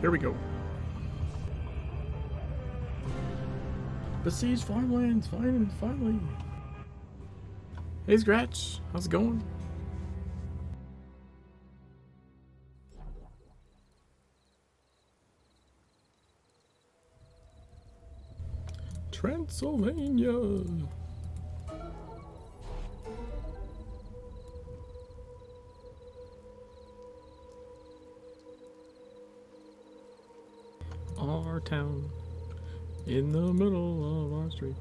Here we go. Besieged farmlands, finally. Hey Scratch, how's it going? Transylvania. Our town in the middle of our street.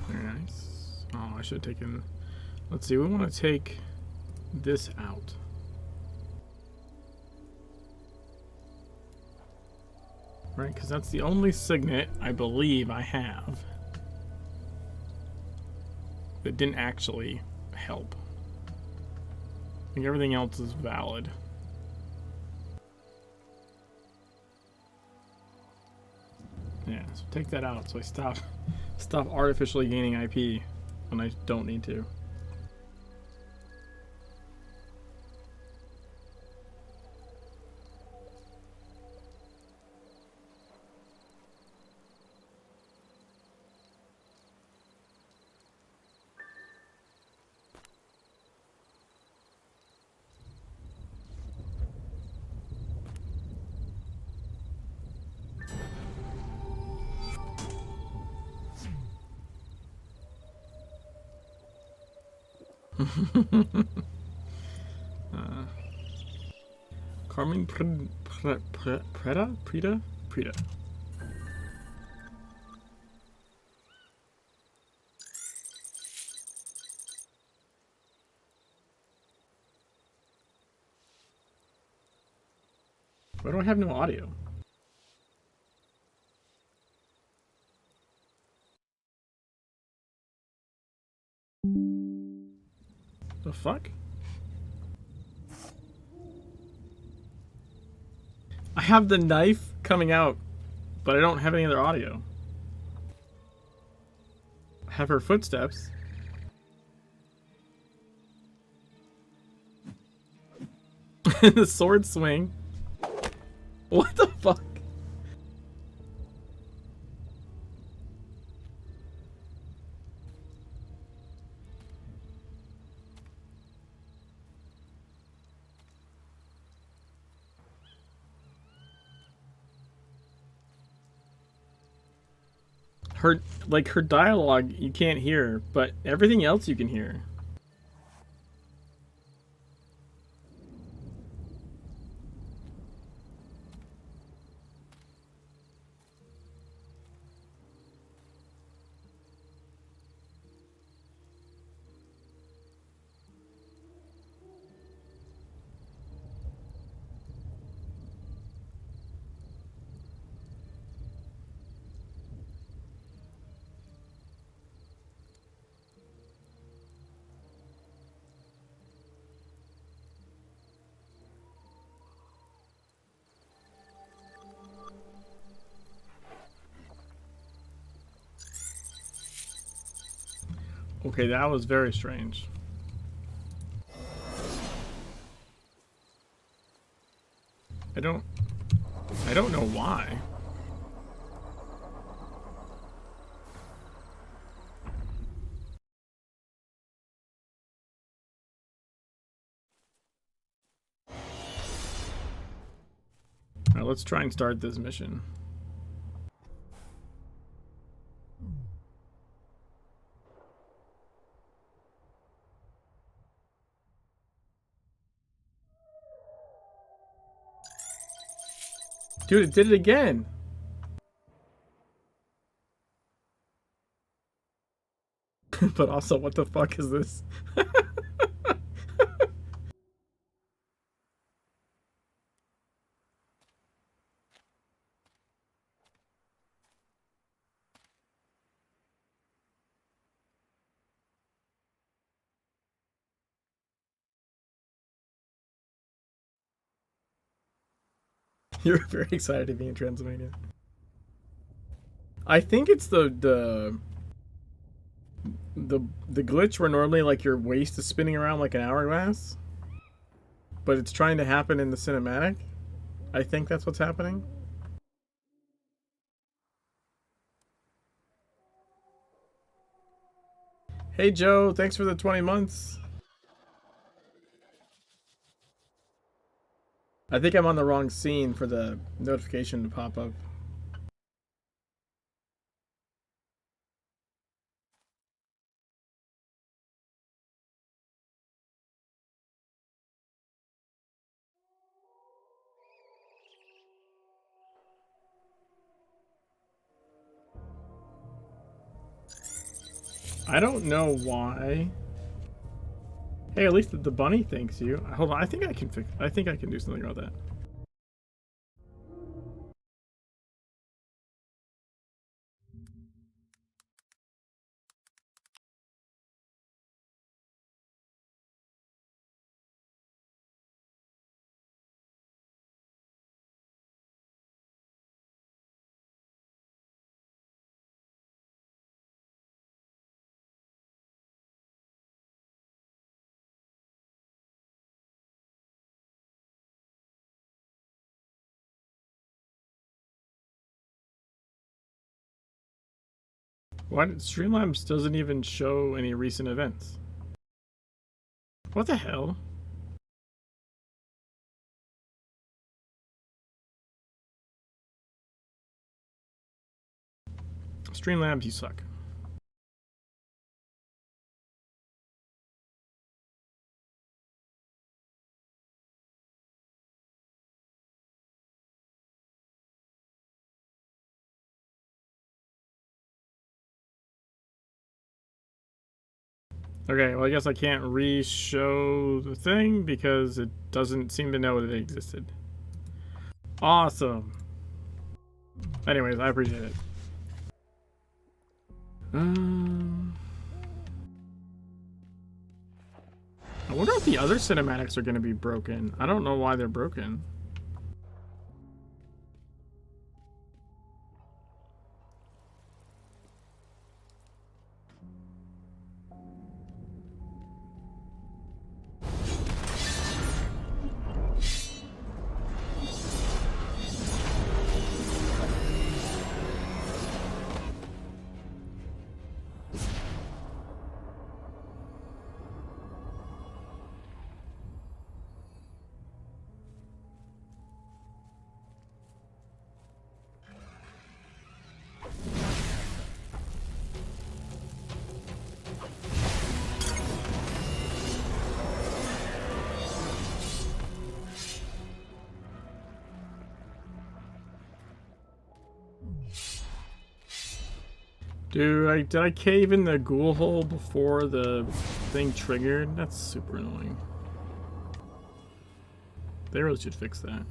Very nice. Oh, I should have taken... Let's see, we want to take this out. Right, because that's the only signet I believe I have that didn't actually help. I think everything else is valid. Yeah, so take that out so I stop artificially gaining IP when I don't need to. Carmen Preda. Why do I have no audio? The fuck? I have the knife coming out, but I don't have any other audio. I have her footsteps. The sword swing. What the fuck? Her dialogue you can't hear, but everything else you can hear. Okay, that was very strange. I don't know why. Alright, let's try and start this mission. Dude, it did it again. But also, what the fuck is this? You're very excited to be in Transylvania. I think it's the glitch where normally like your waist is spinning around like an hourglass, but it's trying to happen in the cinematic. I think that's what's happening. Hey Joe, thanks for the 20 months. I think I'm on the wrong scene for the notification to pop up. I don't know why. Hey, at least the bunny thanks you. Hold on, I think I can fix. I think I can do something about that. Why Streamlabs doesn't even show any recent events? What the hell? Streamlabs, you suck. Okay, well I guess I can't re-show the thing because it doesn't seem to know that it existed. Awesome. Anyways, I appreciate it. I wonder if the other cinematics are going to be broken. I don't know why they're broken. Dude, did I cave in the ghoul hole before the thing triggered? That's super annoying. They really should fix that.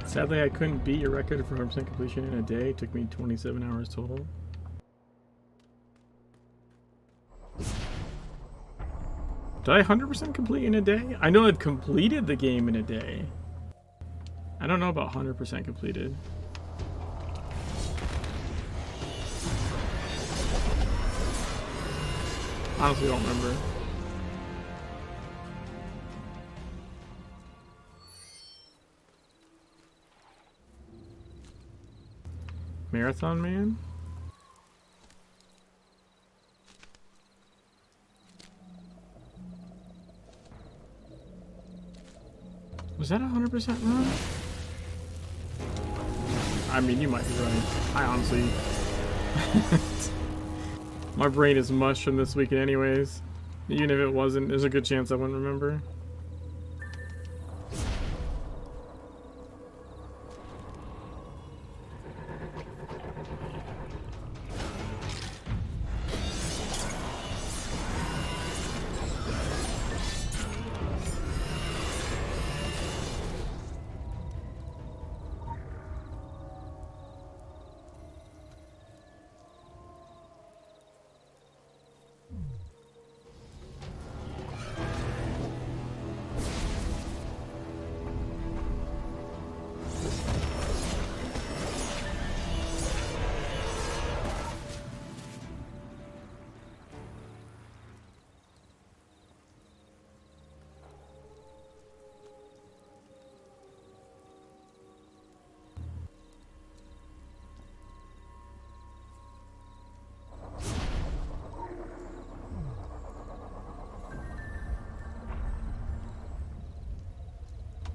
Sadly, I couldn't beat your record for 100% completion in a day. It took me 27 hours total. Did I 100% complete in a day? I know I've completed the game in a day. I don't know about 100% completed. Honestly, don't remember. Marathon Man? Was that 100% wrong? I mean, you might be right. I honestly... My brain is mush from this weekend anyways. Even if it wasn't, there's a good chance I wouldn't remember.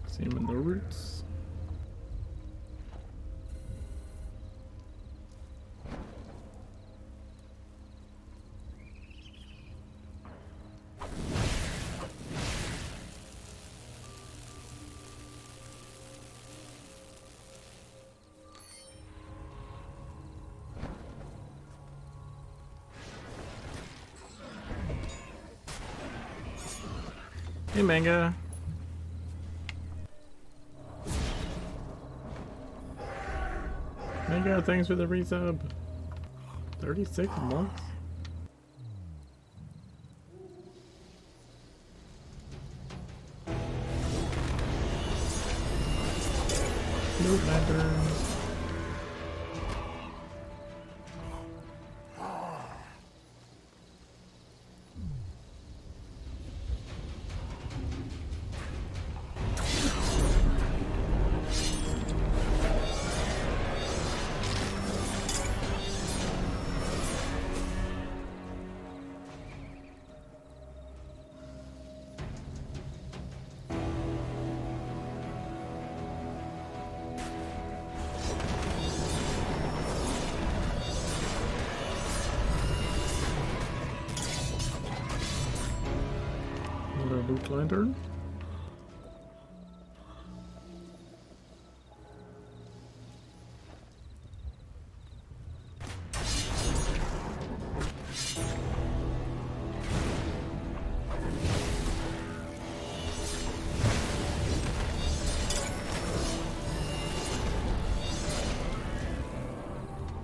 Same in the roots. Hey, Manga. Manga, thanks for the resub. 36 months? No lanterns. Loot lantern.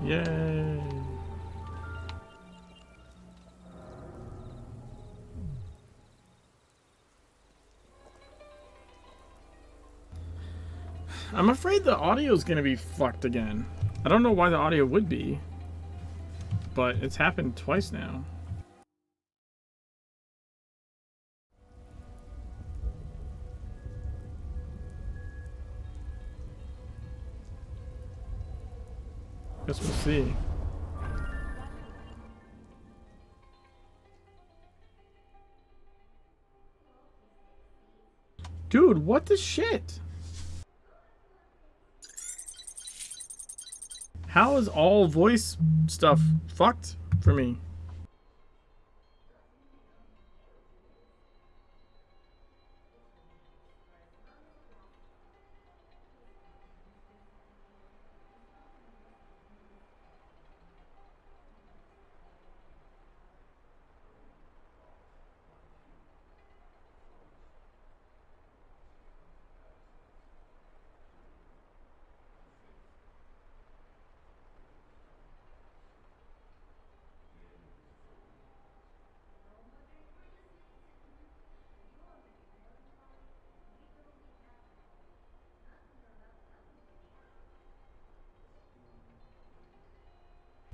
Yay! I'm afraid the audio is going to be fucked again. I don't know why the audio would be, but it's happened twice now. Guess we'll see. Dude, what the shit? How is all voice stuff fucked for me?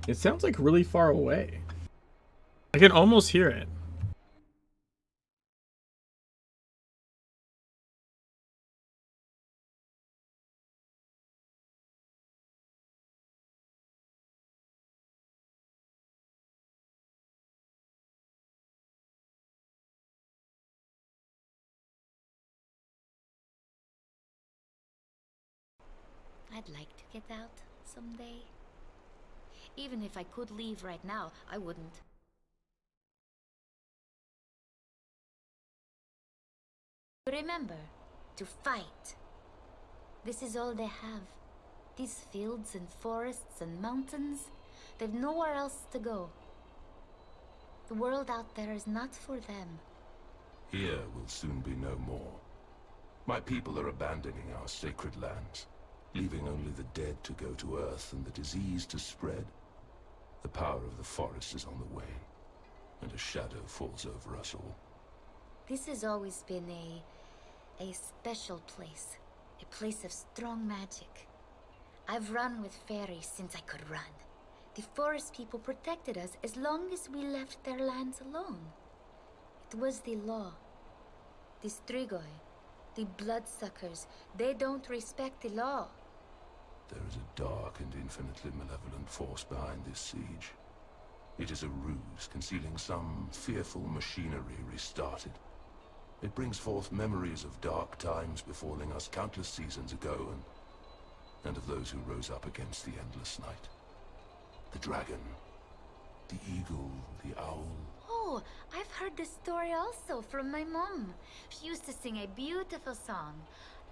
It sounds like really far away. I can almost hear it. I'd like to get out someday. Even if I could leave right now, I wouldn't. Remember, to fight. This is all they have. These fields and forests and mountains, they've nowhere else to go. The world out there is not for them. Here will soon be no more. My people are abandoning our sacred lands, leaving only the dead to go to Earth and the disease to spread. The power of the forest is on the wane, and a shadow falls over us all. This has always been a special place. A place of strong magic. I've run with fairies since I could run. The forest people protected us as long as we left their lands alone. It was the law. The Strigoi, the bloodsuckers, they don't respect the law. There is a dark and infinitely malevolent force behind this siege. It is a ruse concealing some fearful machinery restarted. It brings forth memories of dark times befalling us countless seasons ago, and of those who rose up against the endless night. The dragon, the eagle, the owl. Oh, I've heard this story also from my mom. She used to sing a beautiful song.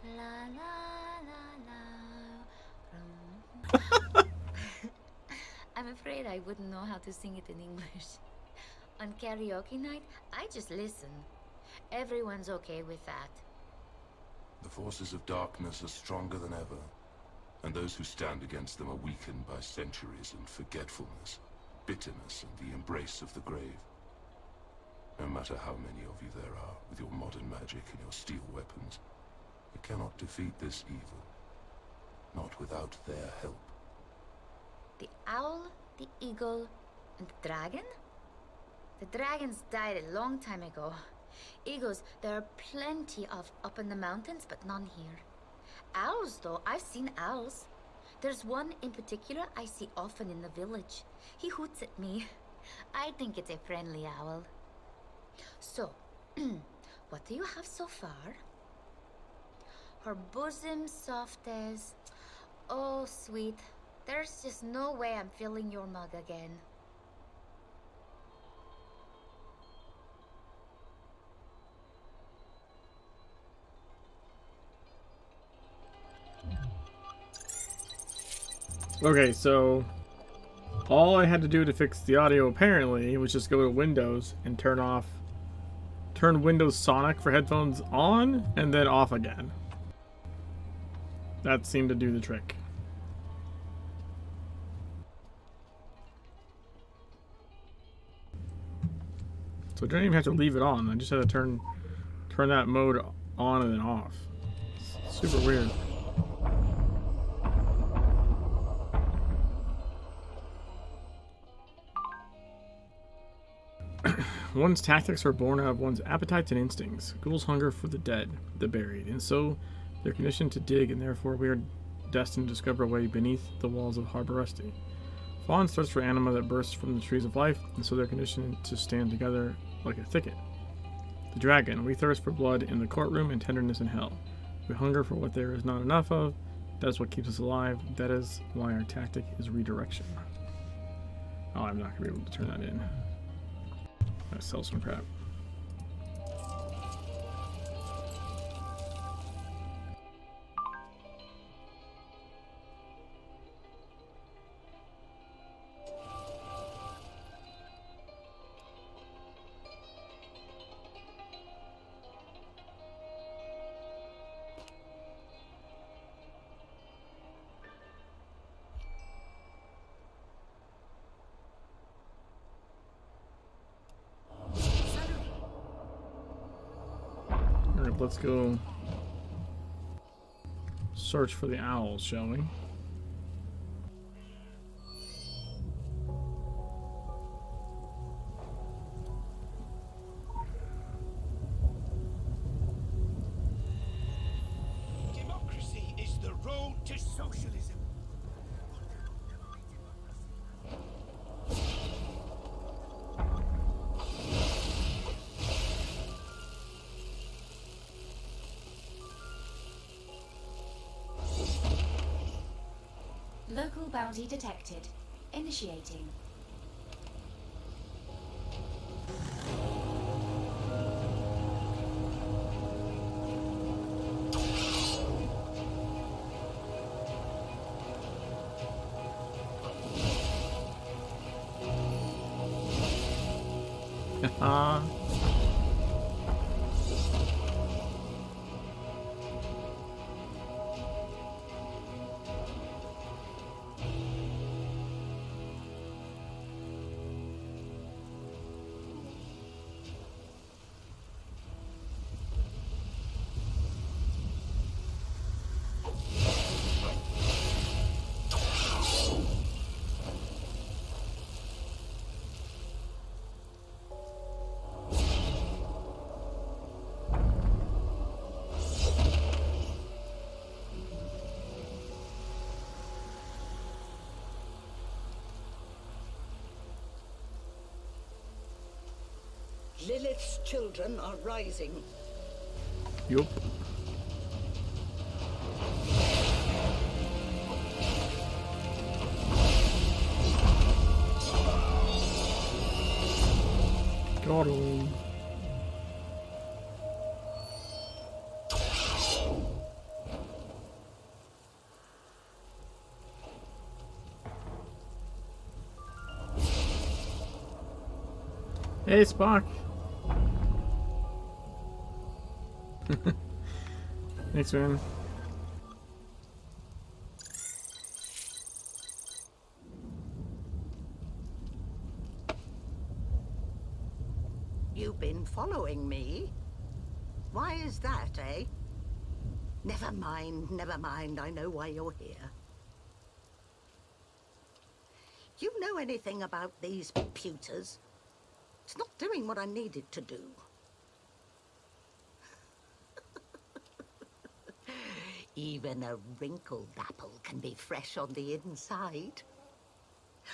La la la la. I'm afraid I wouldn't know how to sing it in English. On karaoke night, I just listen. Everyone's okay with that. The forces of darkness are stronger than ever, and those who stand against them are weakened by centuries and forgetfulness, bitterness, and the embrace of the grave. No matter how many of you there are, with your modern magic and your steel weapons, you cannot defeat this evil. Not without their help. The owl, the eagle, and the dragon? The dragons died a long time ago. Eagles, there are plenty of up in the mountains, but none here. Owls, though, I've seen owls. There's one in particular I see often in the village. He hoots at me. I think it's a friendly owl. So, what do you have so far? Her bosom soft as... Oh, sweet. There's just no way I'm filling your mug again. Okay, so all I had to do to fix the audio apparently was just go to Windows and turn Windows Sonic for headphones on and then off again. That seemed to do the trick. So I didn't even have to leave it on. I just had to turn that mode on and then off. It's super weird. One's tactics are born out of one's appetites and instincts. Ghouls hunger for the dead, the buried, and so they're conditioned to dig, and therefore we are destined to discover a way beneath the walls of Harbor Rusty. Fawns thirst for anima that bursts from the trees of life, and so they're conditioned to stand together like a thicket. The dragon, we thirst for blood in the courtroom and tenderness in hell. We hunger for what there is not enough of. That is what keeps us alive. That is why our tactic is redirection. Oh, I'm not going to be able to turn that in. I sell some crap. Alright, let's go search for the owls, shall we? Democracy is the road to socialism. Local bounty detected. Initiating. Ah. Lilith's children are rising. Yup. Got him. Hey, Spock. Thanks, man. You've been following me? Why is that, eh? Never mind, never mind. I know why you're here. You know anything about these pewters? It's not doing what I need it to do. Even a wrinkled apple can be fresh on the inside.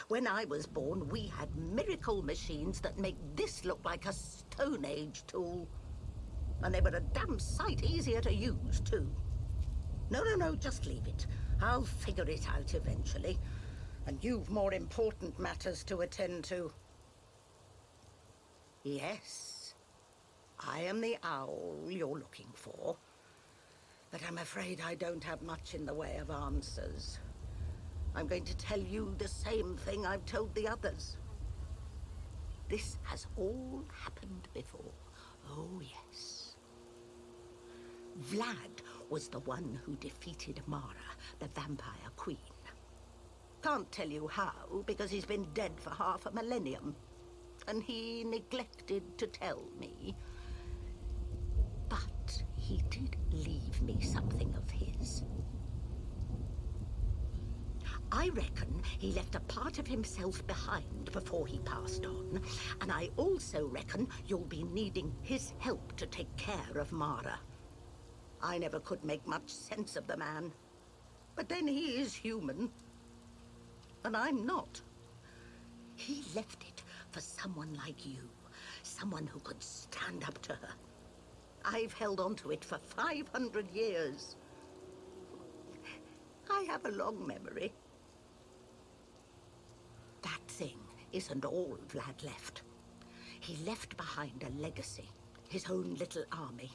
When I was born, we had miracle machines that make this look like a Stone Age tool. And they were a damn sight easier to use, too. No, just leave it. I'll figure it out eventually. And you've more important matters to attend to. Yes, I am the owl you're looking for. But I'm afraid I don't have much in the way of answers. I'm going to tell you the same thing I've told the others. This has all happened before. Oh, yes. Vlad was the one who defeated Mara, the vampire queen. Can't tell you how, because he's been dead for half a millennium. And he neglected to tell me. But he did leave me something of his. I reckon he left a part of himself behind before he passed on, and I also reckon you'll be needing his help to take care of Mara. I never could make much sense of the man. But then he is human. And I'm not. He left it for someone like you. Someone who could stand up to her. I've held on to it for 500 years. I have a long memory. That thing isn't all Vlad left. He left behind a legacy, his own little army.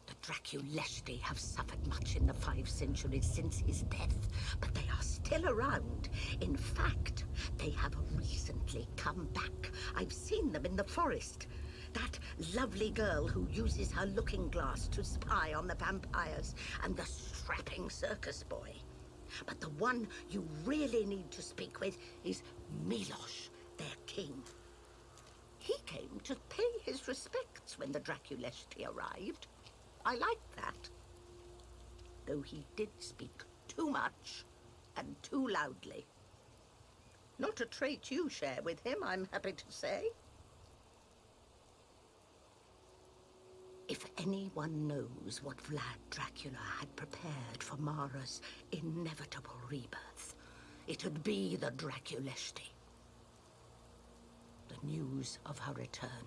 The Draculesti have suffered much in the 5 centuries since his death, but they are still around. In fact, they have recently come back. I've seen them in the forest. That lovely girl who uses her looking glass to spy on the vampires, and the strapping circus boy. But the one you really need to speak with is Milosh, their king. He came to pay his respects when the Draculesti arrived. I liked that. Though he did speak too much and too loudly. Not a trait you share with him, I'm happy to say. If anyone knows what Vlad Dracula had prepared for Mara's inevitable rebirth, it'd be the Draculesti. The news of her return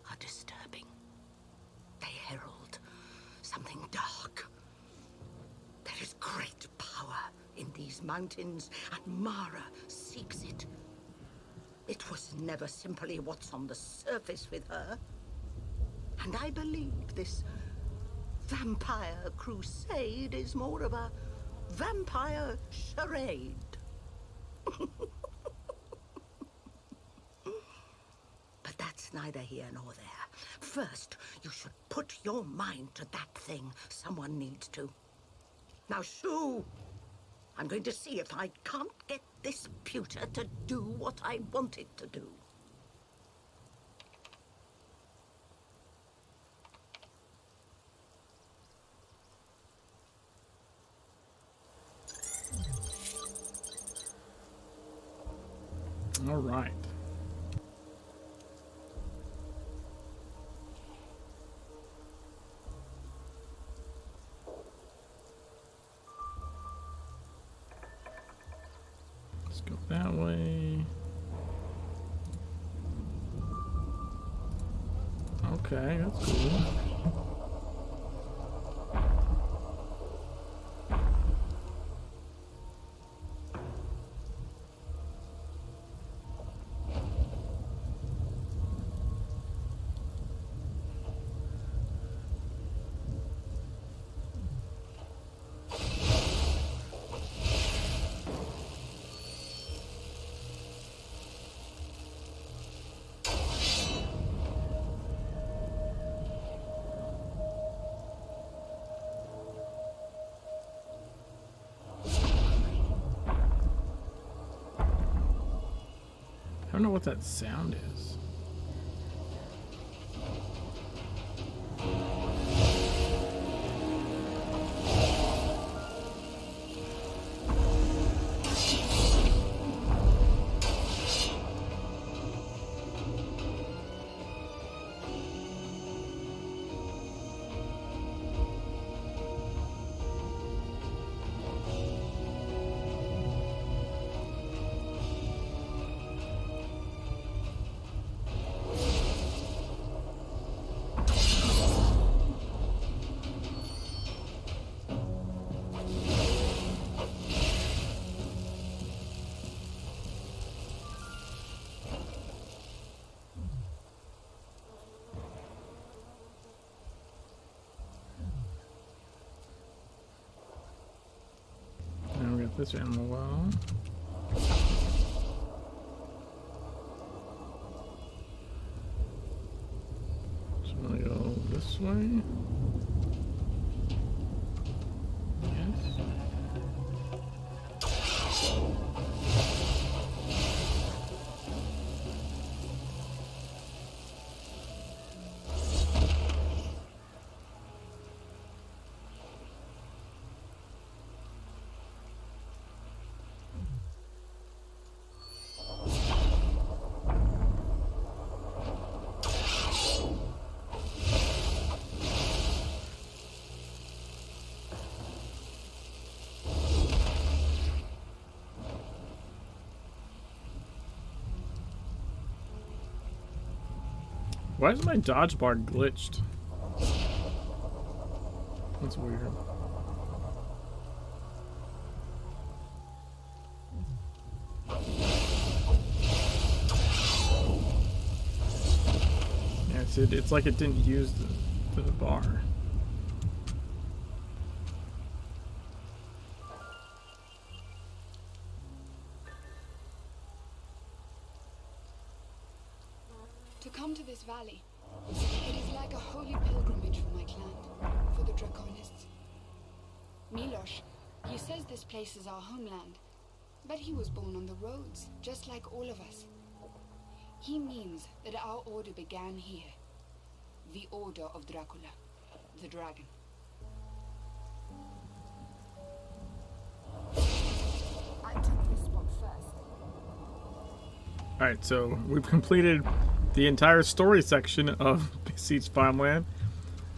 are disturbing. They herald something dark. There is great power in these mountains, and Mara seeks it. It was never simply what's on the surface with her. And I believe this vampire crusade is more of a vampire charade. But that's neither here nor there. First, you should put your mind to that thing. Someone needs to. Now, shoo! I'm going to see if I can't get this pewter to do what I want it to do. All right. Let's go that way. Okay, that's cool. I don't know what that sound is. Now we got this animal well. So I'm gonna go this way. Yes. Why is my dodge bar glitched? That's weird. Yeah, it's like it didn't use the bar. To come to this valley, it is like a holy pilgrimage for my clan, for the Draconists. Milosh, he says this place is our homeland, but he was born on the roads, just like all of us. He means that our order began here, the Order of Dracula, the dragon. I took this spot first. Alright, so we've completed the entire story section of Besieged Farmland.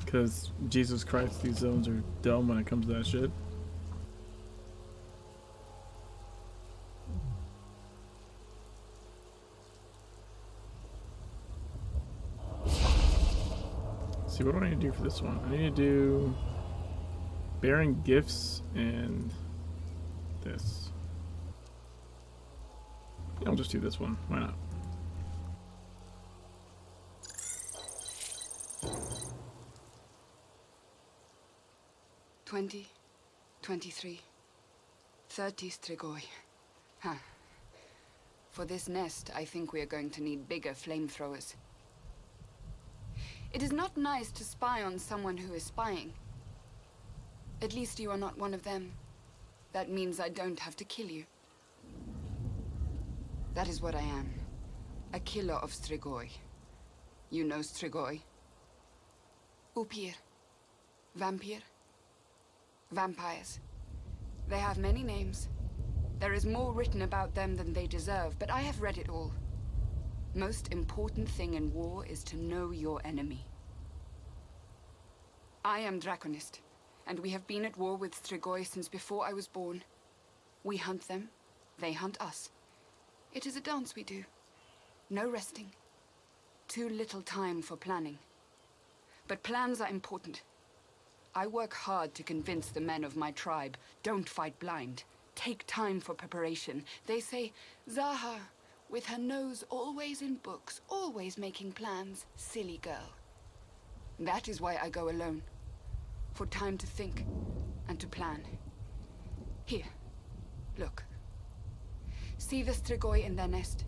Because, Jesus Christ, these zones are dumb when it comes to that shit. Let's see, what do I need to do for this one? I need to do bearing gifts and this. Yeah, I'll just do this one. Why not? $20, $23, $30 strigoi. Huh. For this nest, I think we are going to need bigger flamethrowers. It is not nice to spy on someone who is spying. At least you are not one of them. That means I don't have to kill you. That is what I am. A killer of strigoi. You know strigoi? Upir. Vampire. Vampires. They have many names. There is more written about them than they deserve, but I have read it all. Most important thing in war is to know your enemy. I am Draconist, and we have been at war with strigoi since before I was born. We hunt them, they hunt us. It is a dance we do. No resting. Too little time for planning. But plans are important. I work hard to convince the men of my tribe, don't fight blind. Take time for preparation. They say, Zaha, with her nose always in books, always making plans, silly girl. That is why I go alone. For time to think and to plan. Here, look. See the strigoi in their nest.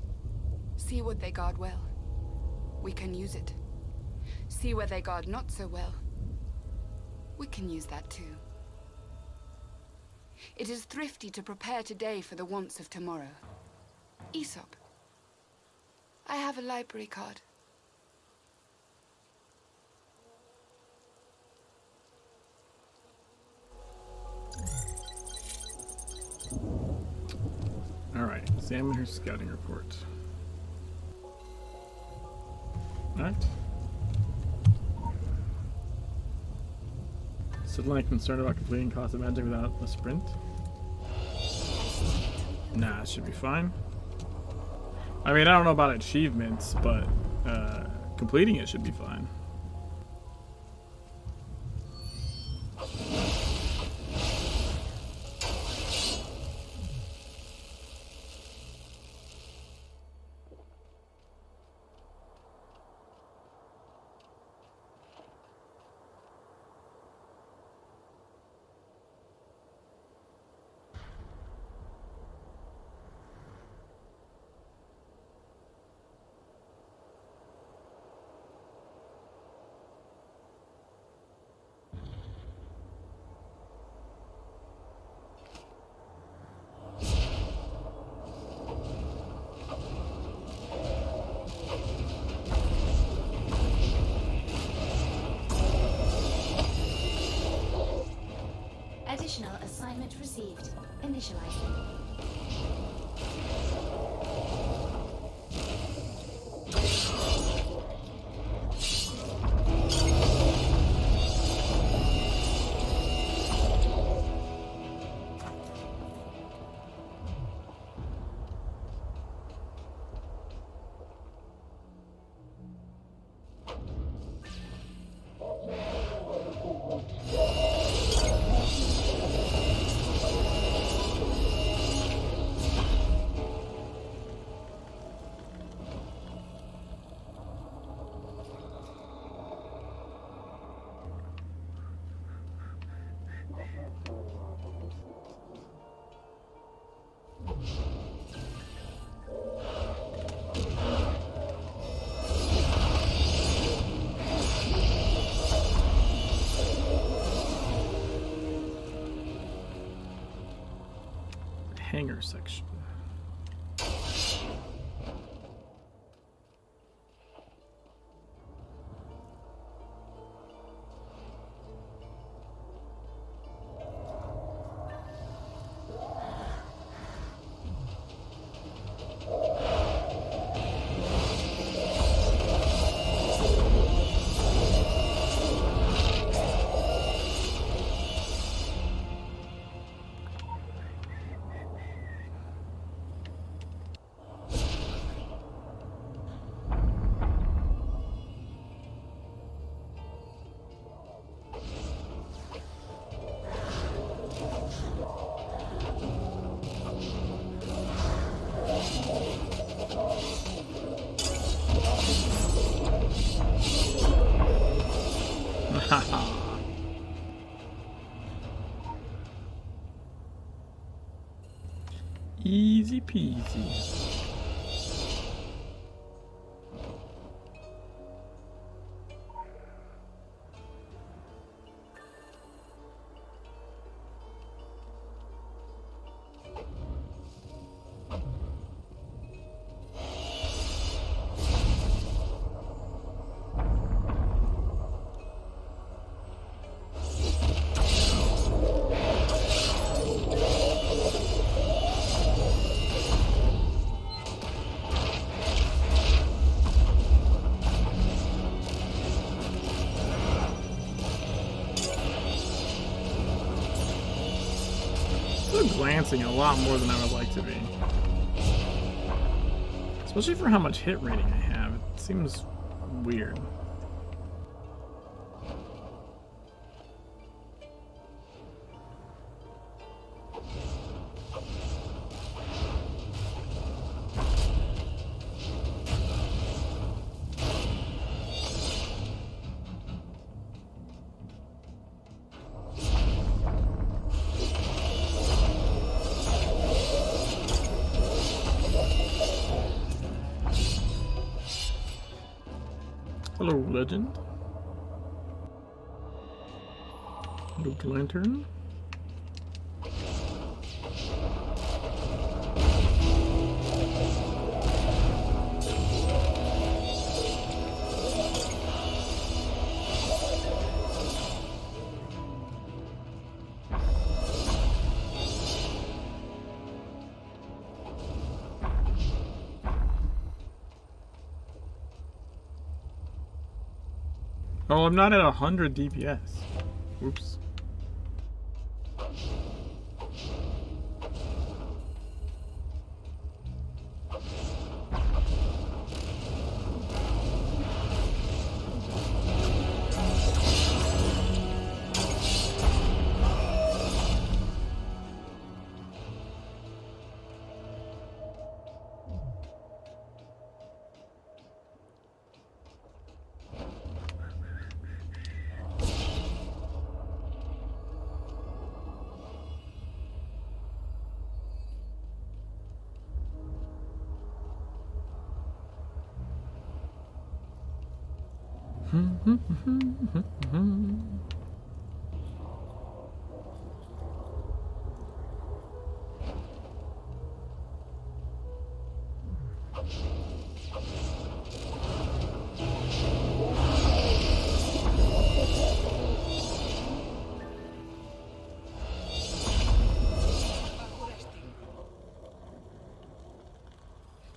See what they guard well. We can use it. See where they guard not so well. We can use that too. It is thrifty to prepare today for the wants of tomorrow. Aesop. I have a library card. Alright, examine her scouting report. Alright. Suddenly concerned about completing cost of magic without a sprint? Nah, it should be fine. I mean, I don't know about achievements, but completing it should be fine. Additional assignment received. Initializing. Hangar section. Easy peasy. Still glancing a lot more than I would like to be. Especially for how much hit rating I have. It seems weird. Hello, legend. Luke Lantern. Oh, I'm not at 100 DPS. Oops.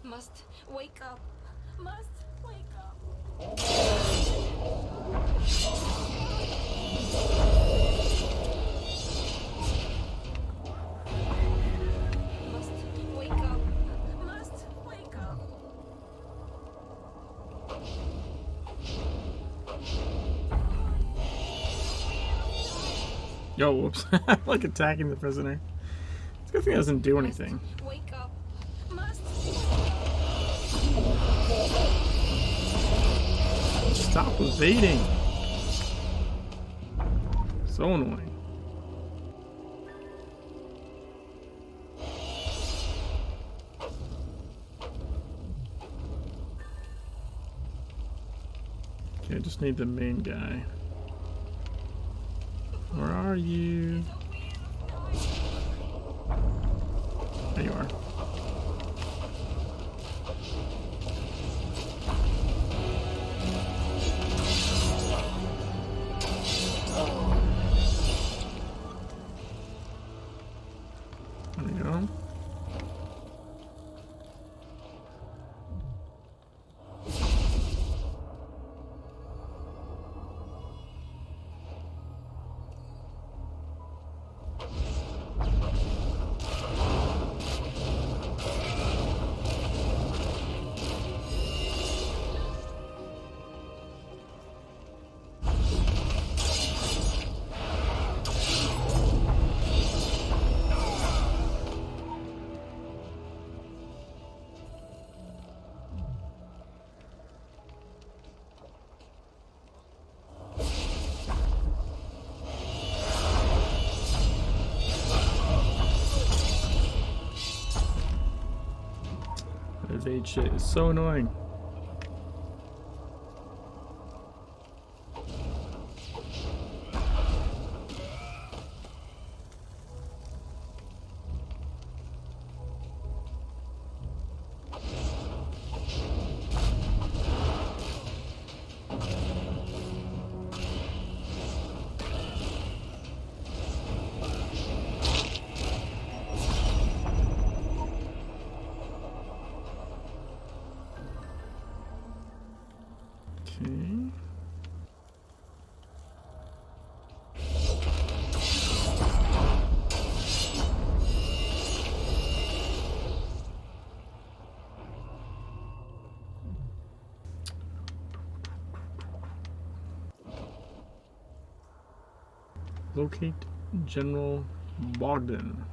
Must wake up. Must wake up. Must wake up. Must wake up. Yo, whoops. I'm like attacking the prisoner. It's a good thing it doesn't do anything. Wake up. Must Stop evading. So annoying. Okay, I just need the main guy. Where are you? There you are. There you go. evade shit is so annoying. Okay. Locate General Bogdan.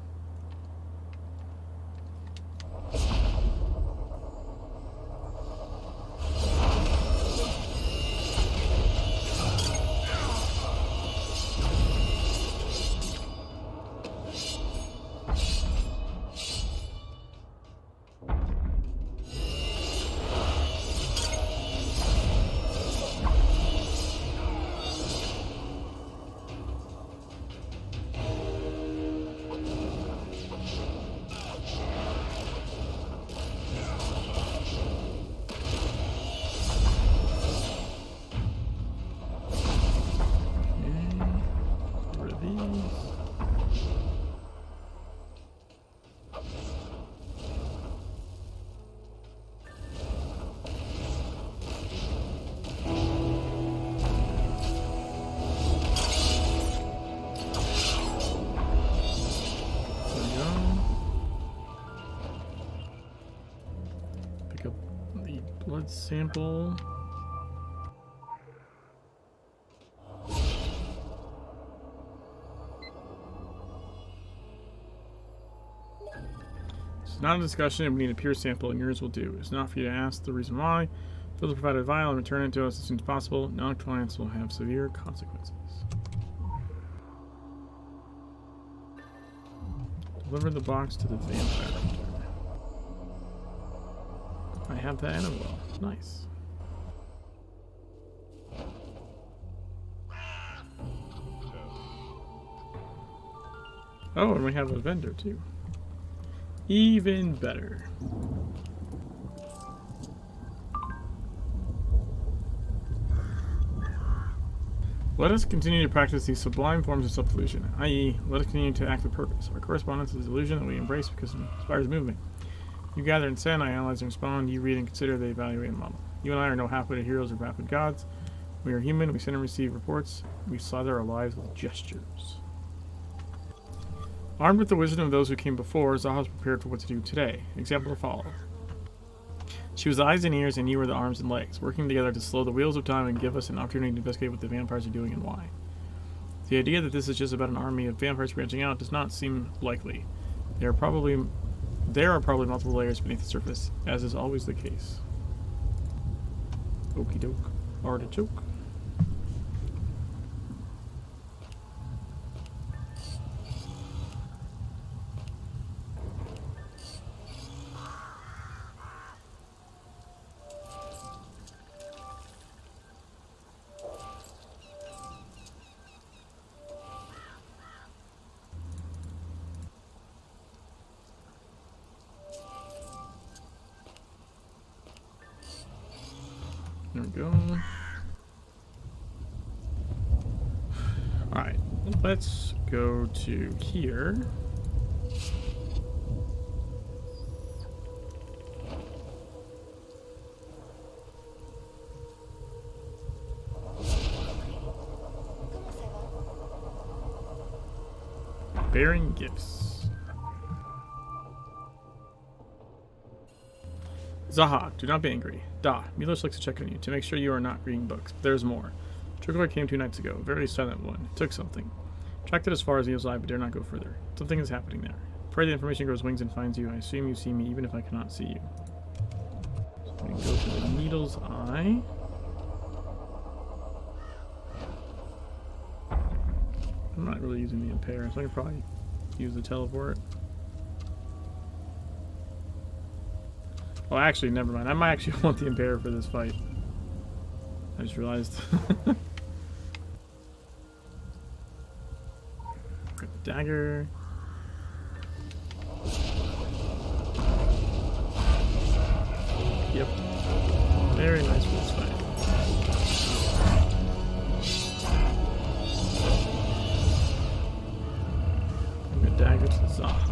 Pick up the blood sample. It's not a discussion, we need a pure sample, and yours will do. It's not for you to ask the reason why. Fill the provided vial and return it to us as soon as possible. Non-compliance will have severe consequences. Deliver the box to the vampire hunter. I have that as well. Nice. Oh, and we have a vendor too. Even better. Let us continue to practice these sublime forms of subvolution, i.e., let us continue to act with purpose. Our correspondence is a illusion that we embrace because it inspires movement. You gather and send, I analyze and respond, you read and consider, they evaluate and model. You and I are no half-witted heroes or vapid gods. We are human, we send and receive reports, we slather our lives with gestures. Armed with the wisdom of those who came before, Zaha was prepared for what to do today. Example to follow. She was the eyes and ears, and you were the arms and legs, working together to slow the wheels of time and give us an opportunity to investigate what the vampires are doing and why. The idea that this is just about an army of vampires branching out does not seem likely. There are probably multiple layers beneath the surface, as is always the case. Okie doke. Artichoke. There we go. Alright, let's go to here. Bearing gifts. Zaha, do not be angry. Da, Milos likes to check on you to make sure you are not reading books. But there's more. Trigger came 2 nights ago. A very silent one. It took something. Tracked it as far as Eagle's Eye, but dare not go further. Something is happening there. Pray the information grows wings and finds you. I assume you see me even if I cannot see you. So I'm going to go to the Needle's Eye. I'm not really using the impair, so I can probably use the teleport. Oh, actually, never mind. I might actually want the Imperator for this fight. I just realized. Got the dagger. Yep. Very nice for this fight. And the dagger to Zaha.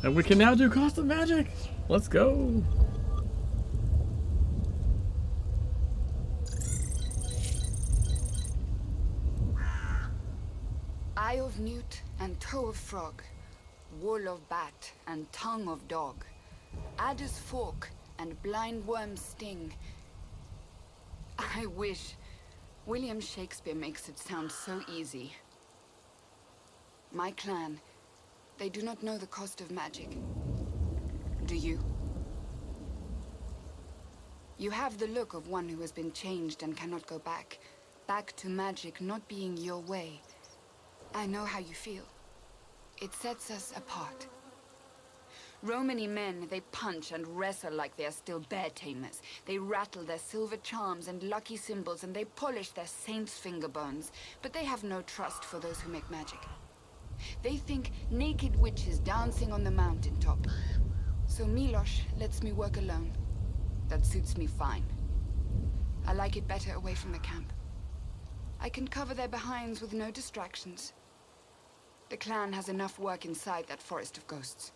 And we can now do cost of magic. Let's go. Eye of newt and toe of frog, wool of bat and tongue of dog, adder's fork and blind worm's sting. I wish William Shakespeare makes it sound so easy. My clan, they do not know the cost of magic. Do you? You have the look of one who has been changed and cannot go back. Back to magic not being your way. I know how you feel. It sets us apart. Romany men, they punch and wrestle like they are still bear tamers. They rattle their silver charms and lucky symbols, and they polish their saints' finger bones. But they have no trust for those who make magic. They think naked witches dancing on the mountaintop. So Milosh lets me work alone. That suits me fine. I like it better away from the camp. I can cover their behinds with no distractions. The clan has enough work inside that forest of ghosts.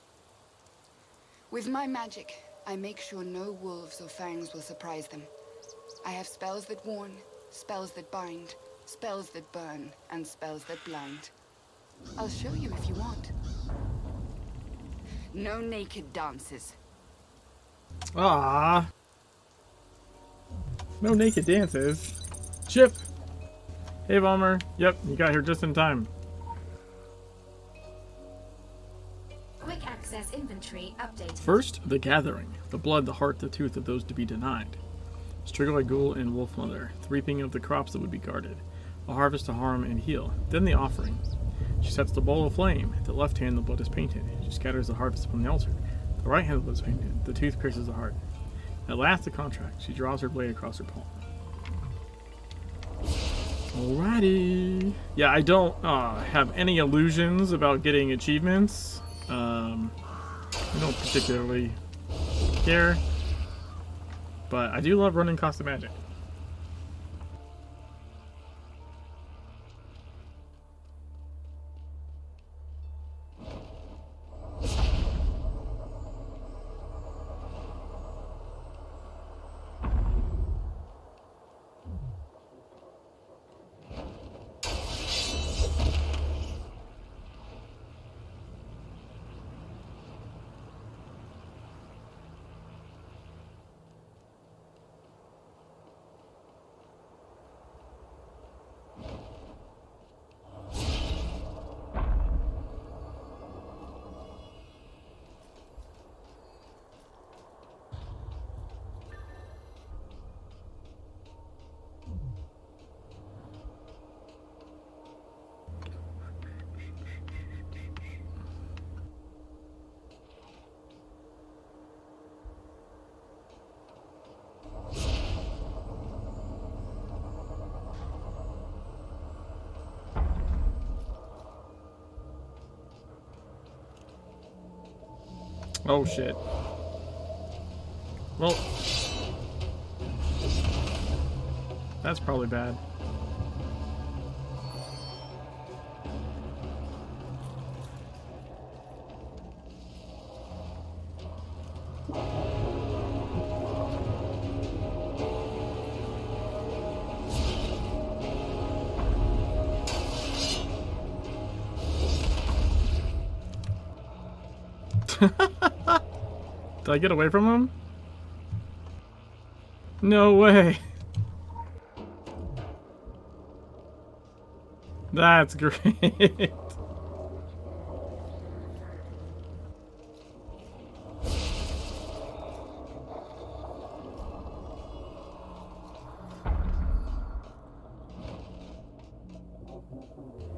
With my magic, I make sure no wolves or fangs will surprise them. I have spells that warn, spells that bind, spells that burn, and spells that blind. I'll show you if you want. No naked dances. Ah. No naked dances. Chip. Hey, Bomber. Yep, you got here just in time. Quick access inventory updated. First, the gathering. The blood, the heart, the tooth of those to be denied. Strigoi Ghoul and Wolf Mother. The reaping of the crops that would be guarded. A harvest to harm and heal. Then the offering. She sets the bowl aflame. The left hand, the blood is painted. She scatters the harvest upon the altar. The right hand, the blood is painted. The tooth pierces the heart. At last, the contract. She draws her blade across her palm. Alrighty. Yeah, I don't have any illusions about getting achievements. I don't particularly care. But I do love running cost of magic. Oh shit. Well, that's probably bad. Did I get away from him? No way. That's great.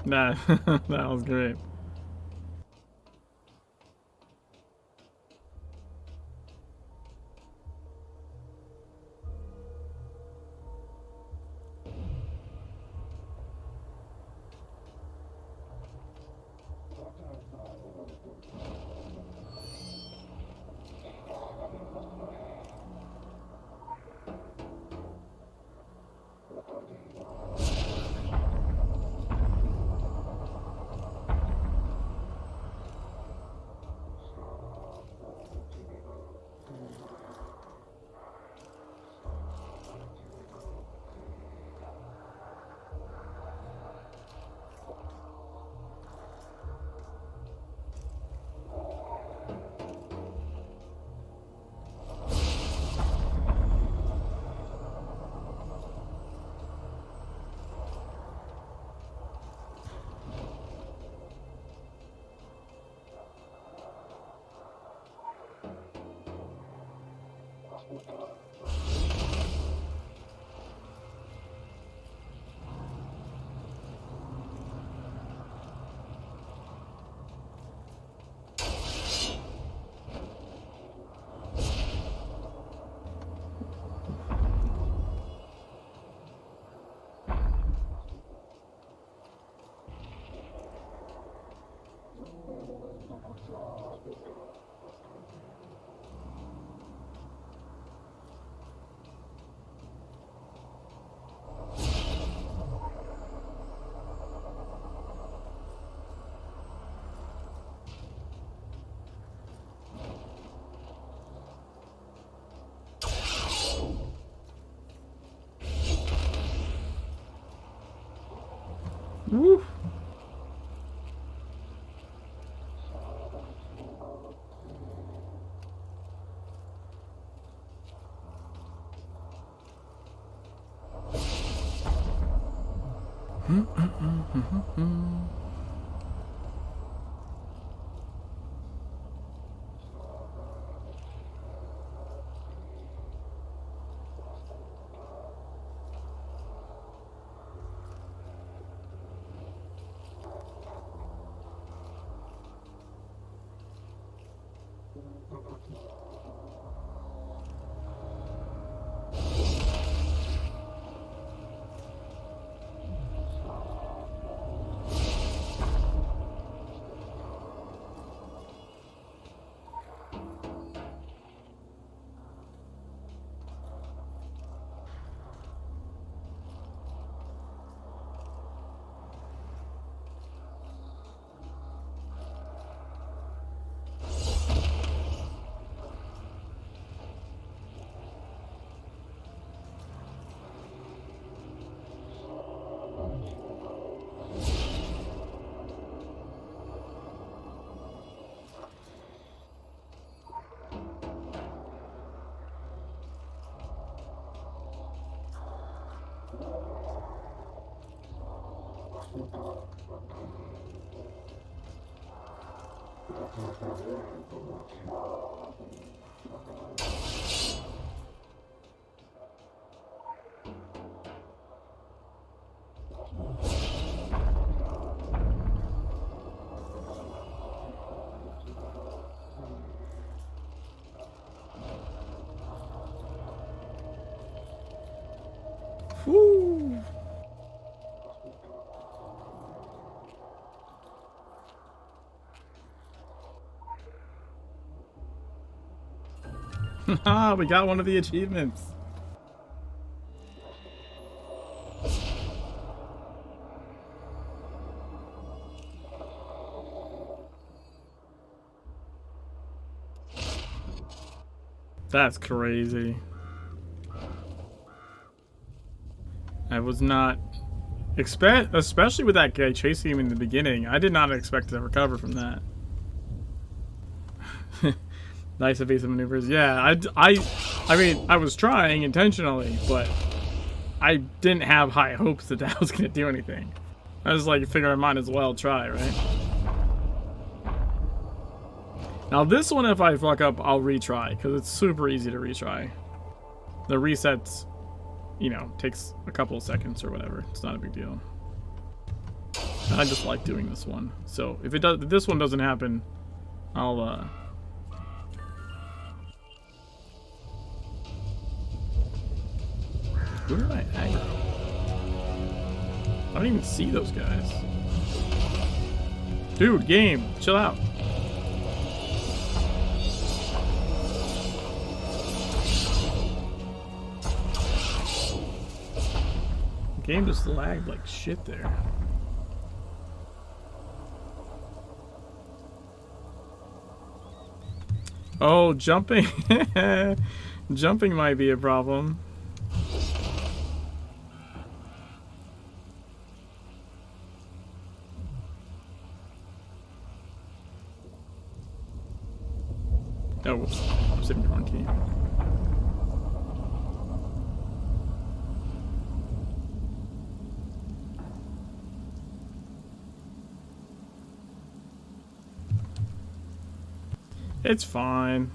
That that was great. Woo. Woo. Ah, we got one of the achievements. That's crazy. I was not especially with that guy chasing him in the beginning. I did not expect to recover from that. Nice evasive maneuvers. Yeah, I mean, I was trying intentionally, but I didn't have high hopes that that was going to do anything. I was like, figure I might as well try, right? Now this one, if I fuck up, I'll retry, because it's super easy to retry. The resets, you know, takes a couple of seconds or whatever. It's not a big deal. And I just like doing this one. So if this one doesn't happen, I'll where am I at? I don't even see those guys. Dude, game, chill out. The game just lagged like shit there. Oh, jumping. Jumping might be a problem. Oh, whoops. I'm sitting wrong key. It's fine.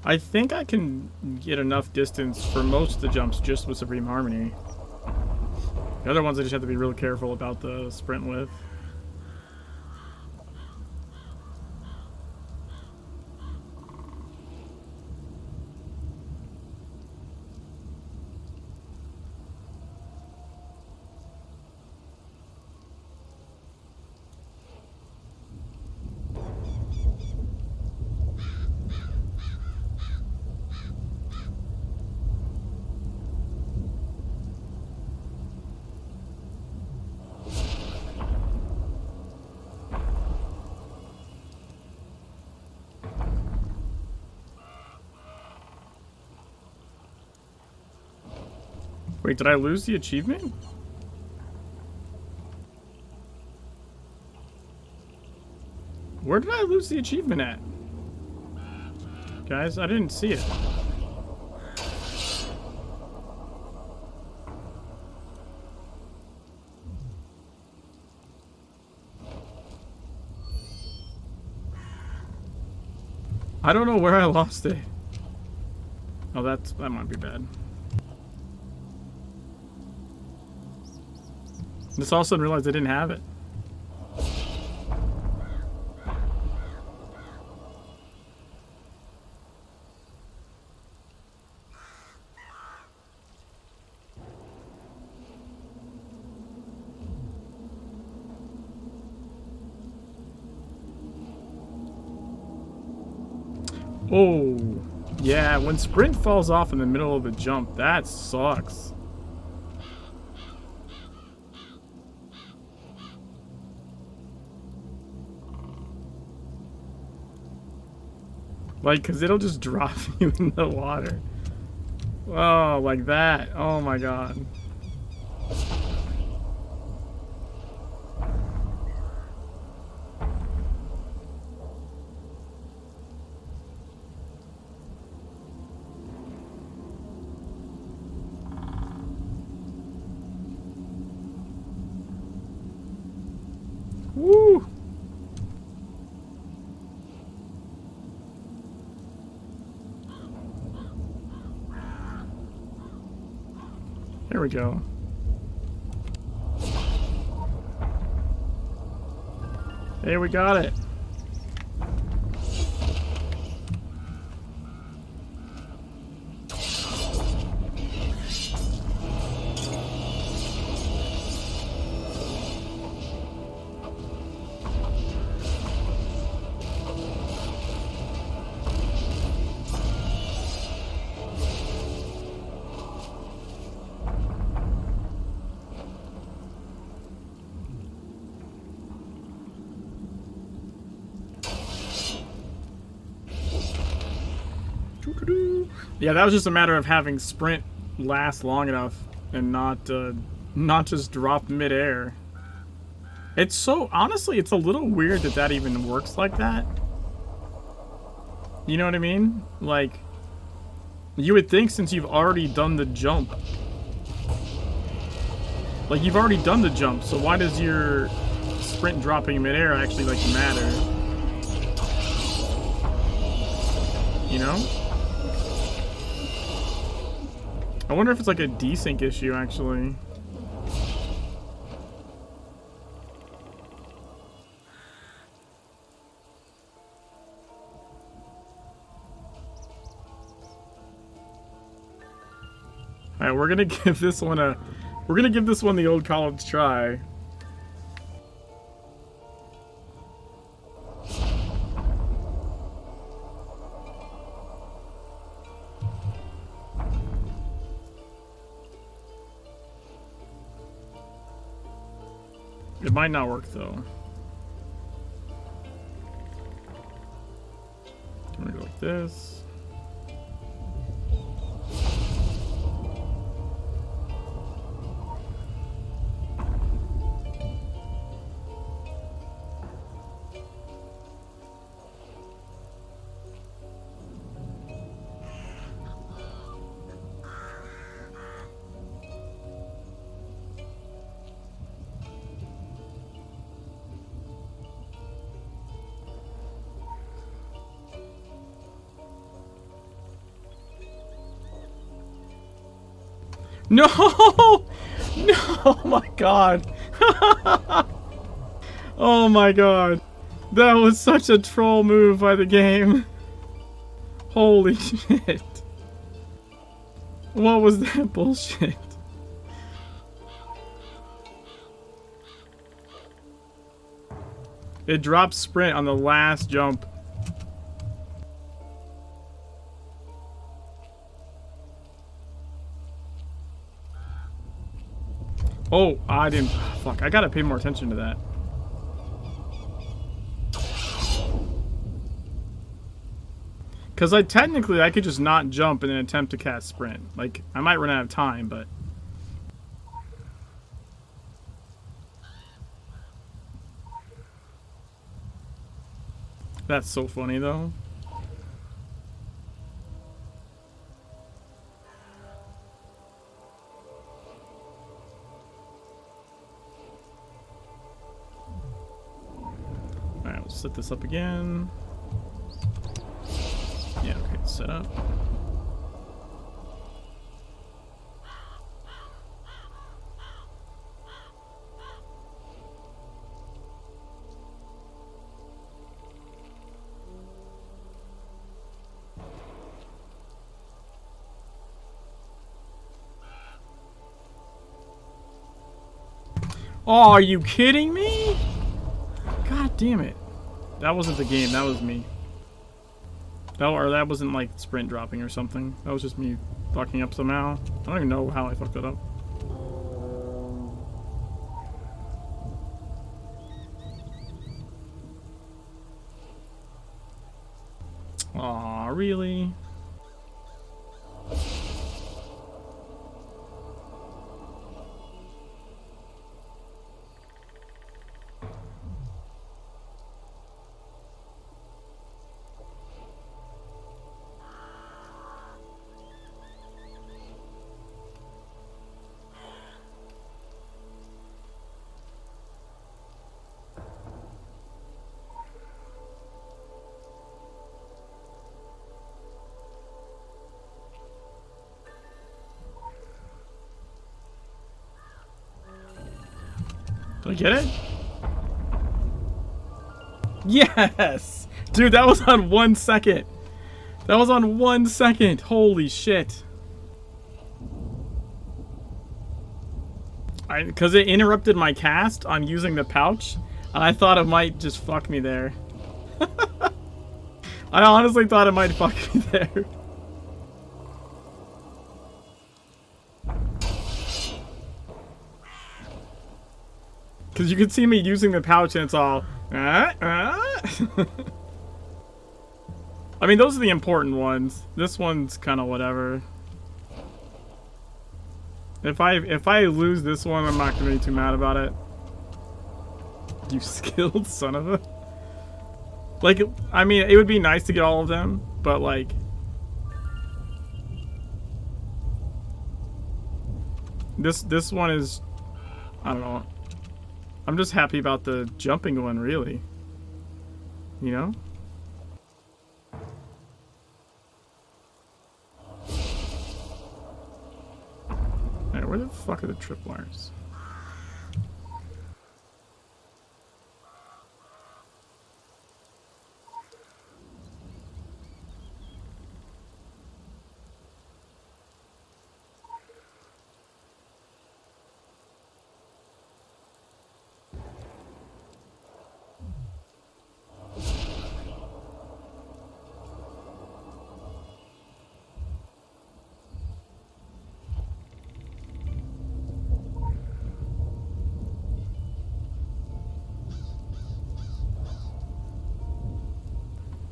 I think I can get enough distance for most of the jumps just with Supreme Harmony. The other ones I just have to be real careful about the sprint with. Wait, did I lose the achievement? Where did I lose the achievement at? Guys, I didn't see it. I don't know where I lost it. Oh, that might be bad. Just all of a sudden realized I didn't have it. Oh, yeah, when sprint falls off in the middle of a jump, that sucks. Like, cause it'll just drop you in the water. Oh, like that. Oh my god. Woo! There we go. Hey, we got it. Yeah, that was just a matter of having sprint last long enough and not just drop midair. It's so honestly, it's a little weird that that even works like that. You know what I mean? Like, you would think since you've already done the jump. Like, you've already done the jump, so why does your sprint dropping in midair actually, like, matter? You know? I wonder if it's like a desync issue, actually. Alright, we're gonna give this one the old college try. It might not work though. I'm gonna go like this. No! No! Oh my god. Oh my god. That was such a troll move by the game. Holy shit. What was that bullshit? It dropped sprint on the last jump. Oh, I didn't. Fuck, I gotta pay more attention to that. Because technically I could just not jump and then attempt to cast sprint. Like, I might run out of time, but... That's so funny, though. Alright, we'll set this up again. Yeah, okay, set up. Oh, are you kidding me? God damn it. That wasn't the game, that was me. That wasn't like sprint dropping or something. That was just me fucking up somehow. I don't even know how I fucked that up. Aw, really? Did I get it? Yes! Dude, that was on 1 second. That was on 1 second. Holy shit. Because it interrupted my cast on using the pouch, and I thought it might just fuck me there. I honestly thought it might fuck me there. Because you can see me using the pouch and it's all... I mean, those are the important ones. This one's kind of whatever. If I lose this one, I'm not going to be too mad about it. You skilled son of a... Like, I mean, it would be nice to get all of them, but like this one is, I don't know. I'm just happy about the jumping one, really. You know? Alright, where the fuck are the tripwires?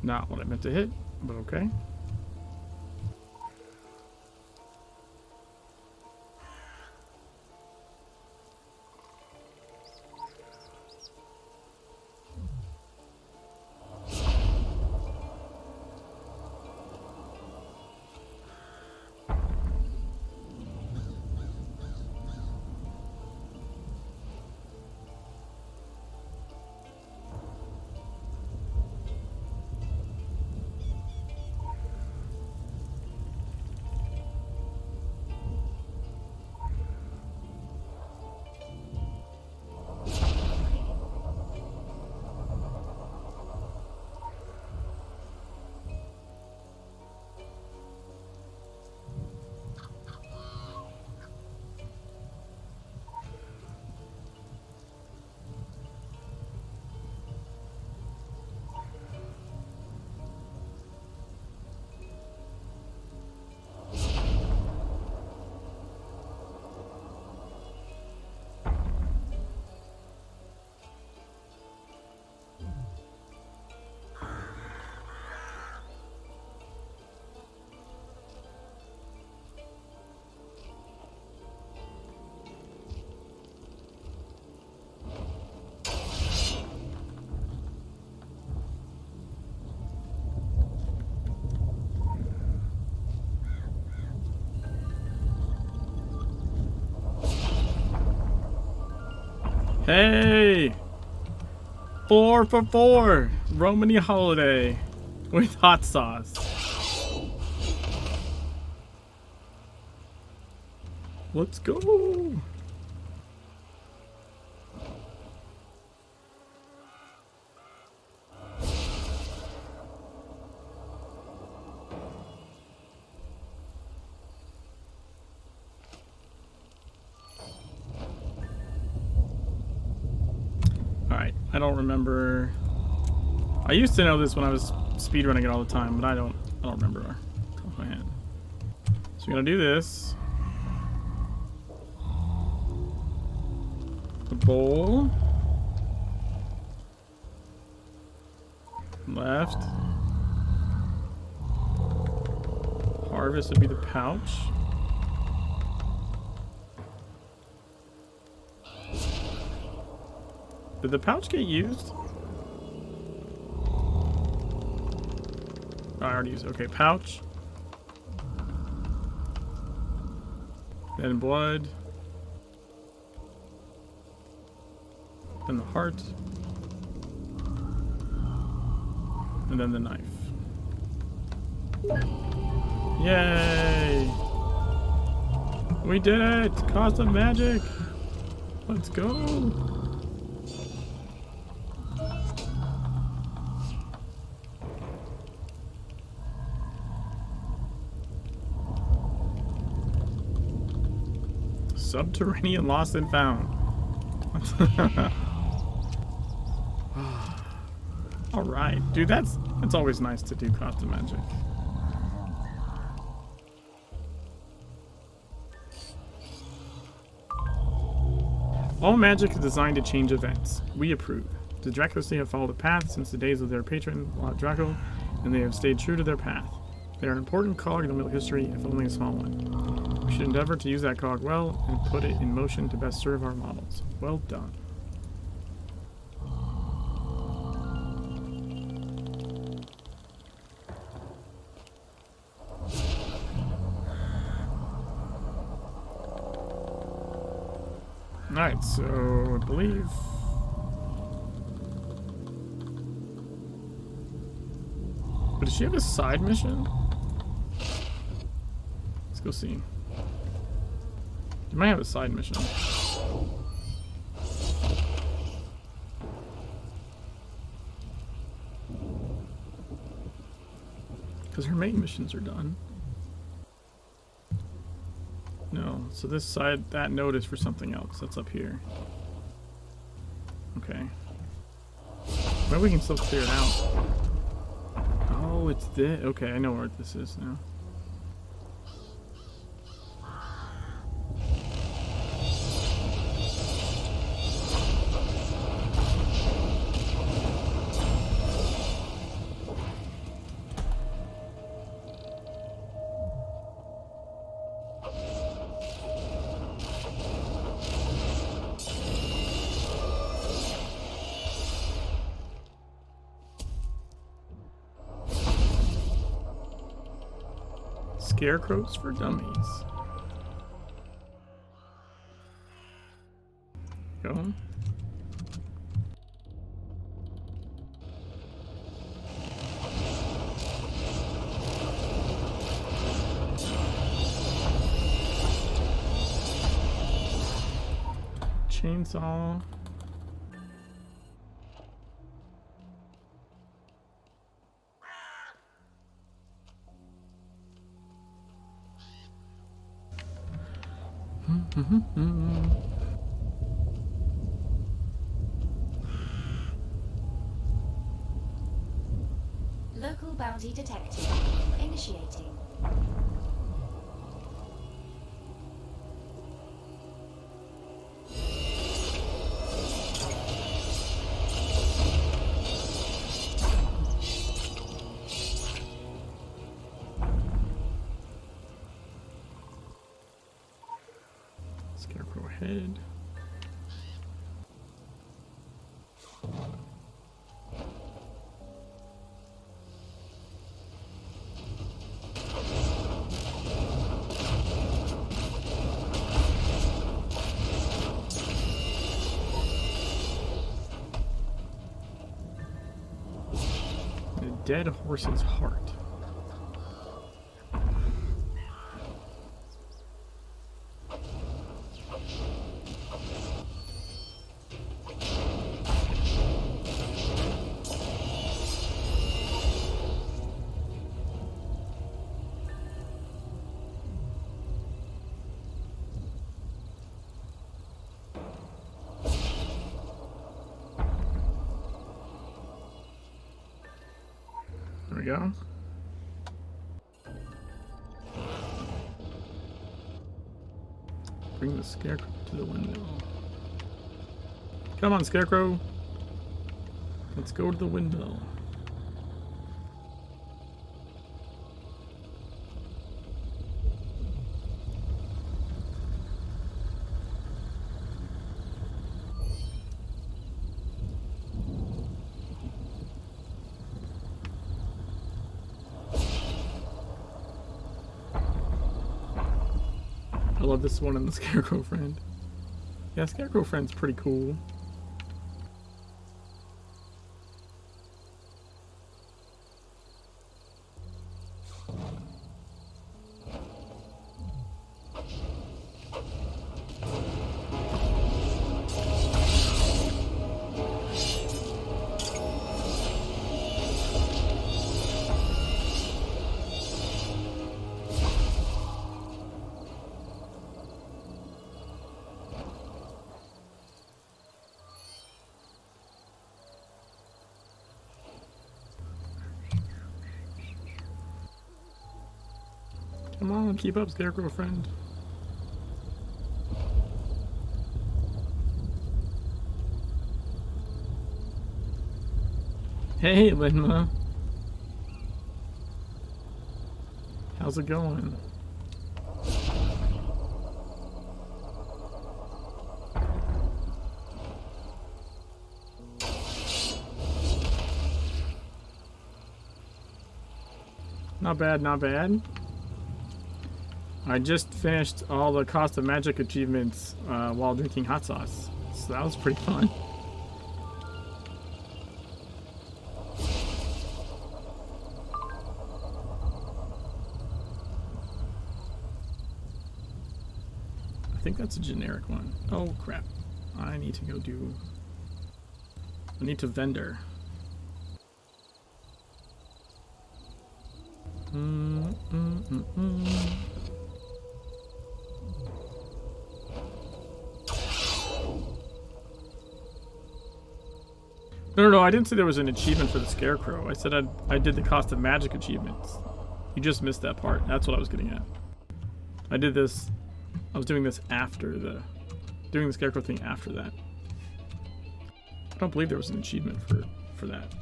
Not what I meant to hit, but okay. Hey! 4 for 4! Romany holiday with hot sauce. Let's go! Alright, I don't remember. I used to know this when I was speedrunning it all the time, but I don't remember off my head. So we're gonna do this. The bowl. Left. Harvest would be the pouch. Did the pouch get used? Oh, I already used it. Okay, pouch. Then blood. Then the heart. And then the knife. Yay! We did it! Cost of magic! Let's go! Subterranean lost and found. Alright, dude, that's always nice to do cost of magic. All magic is designed to change events. We approve. The Dracostea have followed a path since the days of their patron, Lord Draco, and they have stayed true to their path. They are an important cog in the middle history, if only a small one. We should endeavor to use that cog well and put it in motion to best serve our models. Well done. Alright, so I believe. But does she have a side mission? Let's go see. You might have a side mission. Because her main missions are done. No, so this side, that note is for something else. That's up here. Okay. Maybe we can still clear it out. Oh, it's this. Okay, I know where this is now. Scarecrows for dummies. Go. Chainsaw. Local bounty detected. Initiating. Scarecrow head. A dead horse's heart. There we go. Bring the scarecrow to the windmill. Come on, scarecrow. Let's go to the windmill. I love this one and the Scarecrow friend. Yeah, Scarecrow friend's pretty cool. Come on, keep up, Scarecrow friend. Hey, Linma. How's it going? Not bad, not bad. I just finished all the cost of magic achievements while drinking hot sauce. So that was pretty fun. I think that's a generic one. Oh crap. I need to go do... I need to vendor. No, I didn't say there was an achievement for the Scarecrow. I said I did the cost of magic achievements. You just missed that part. That's what I was getting at. I did this... I was doing this after the... doing the Scarecrow thing after that. I don't believe there was an achievement for that.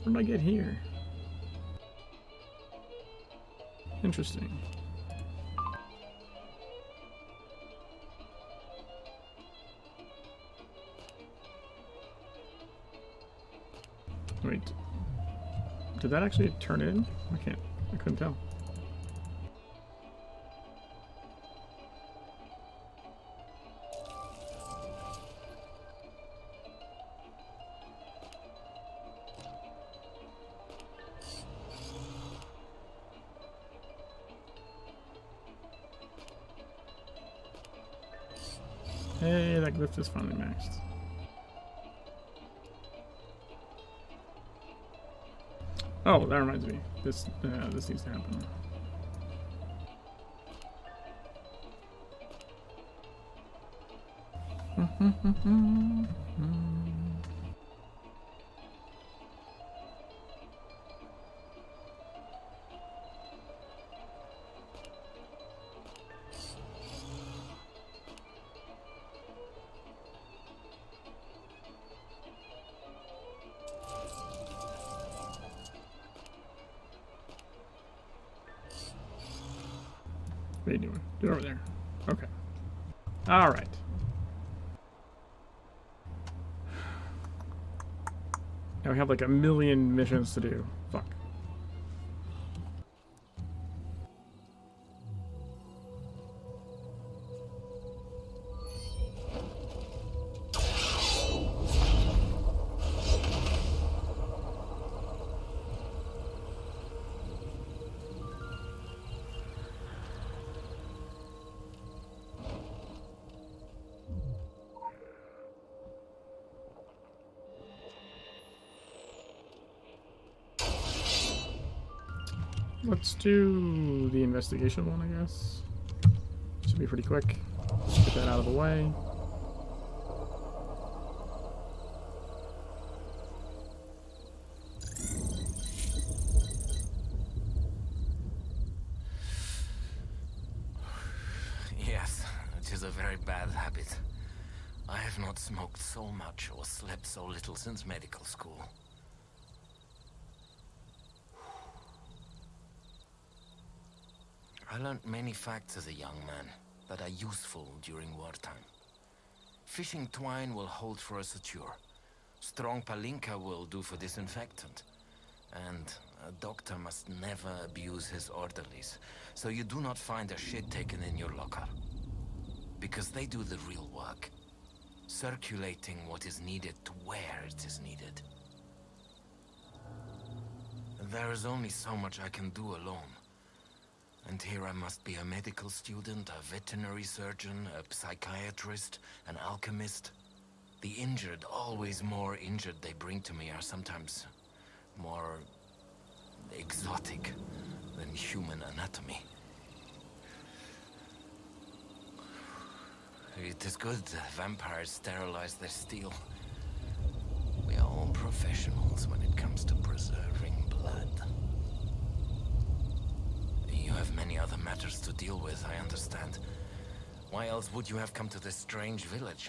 What did I get here? Interesting. Wait. Did that actually turn in? I couldn't tell. Hey, that glyph is finally maxed. Oh, that reminds me. This needs to happen. What are you doing? Do it over there. Okay. Alright. Now we have like a million missions to do. Fuck. Let's do the investigation one, I guess. Should be pretty quick. Get that out of the way. Yes, it is a very bad habit. I have not smoked so much or slept so little since medical school. I learned many facts as a young man that are useful during wartime. Fishing twine will hold for a suture. Strong palinka will do for disinfectant. And a doctor must never abuse his orderlies, so you do not find a shit taken in your locker. Because they do the real work. Circulating what is needed to where it is needed. There is only so much I can do alone. And here I must be a medical student, a veterinary surgeon, a psychiatrist, an alchemist. The injured, always more injured they bring to me are sometimes more exotic than human anatomy. It is good vampires sterilize their steel. We are all professionals when it comes to preserving blood. You have many other matters to deal with, I understand. Why else would you have come to this strange village?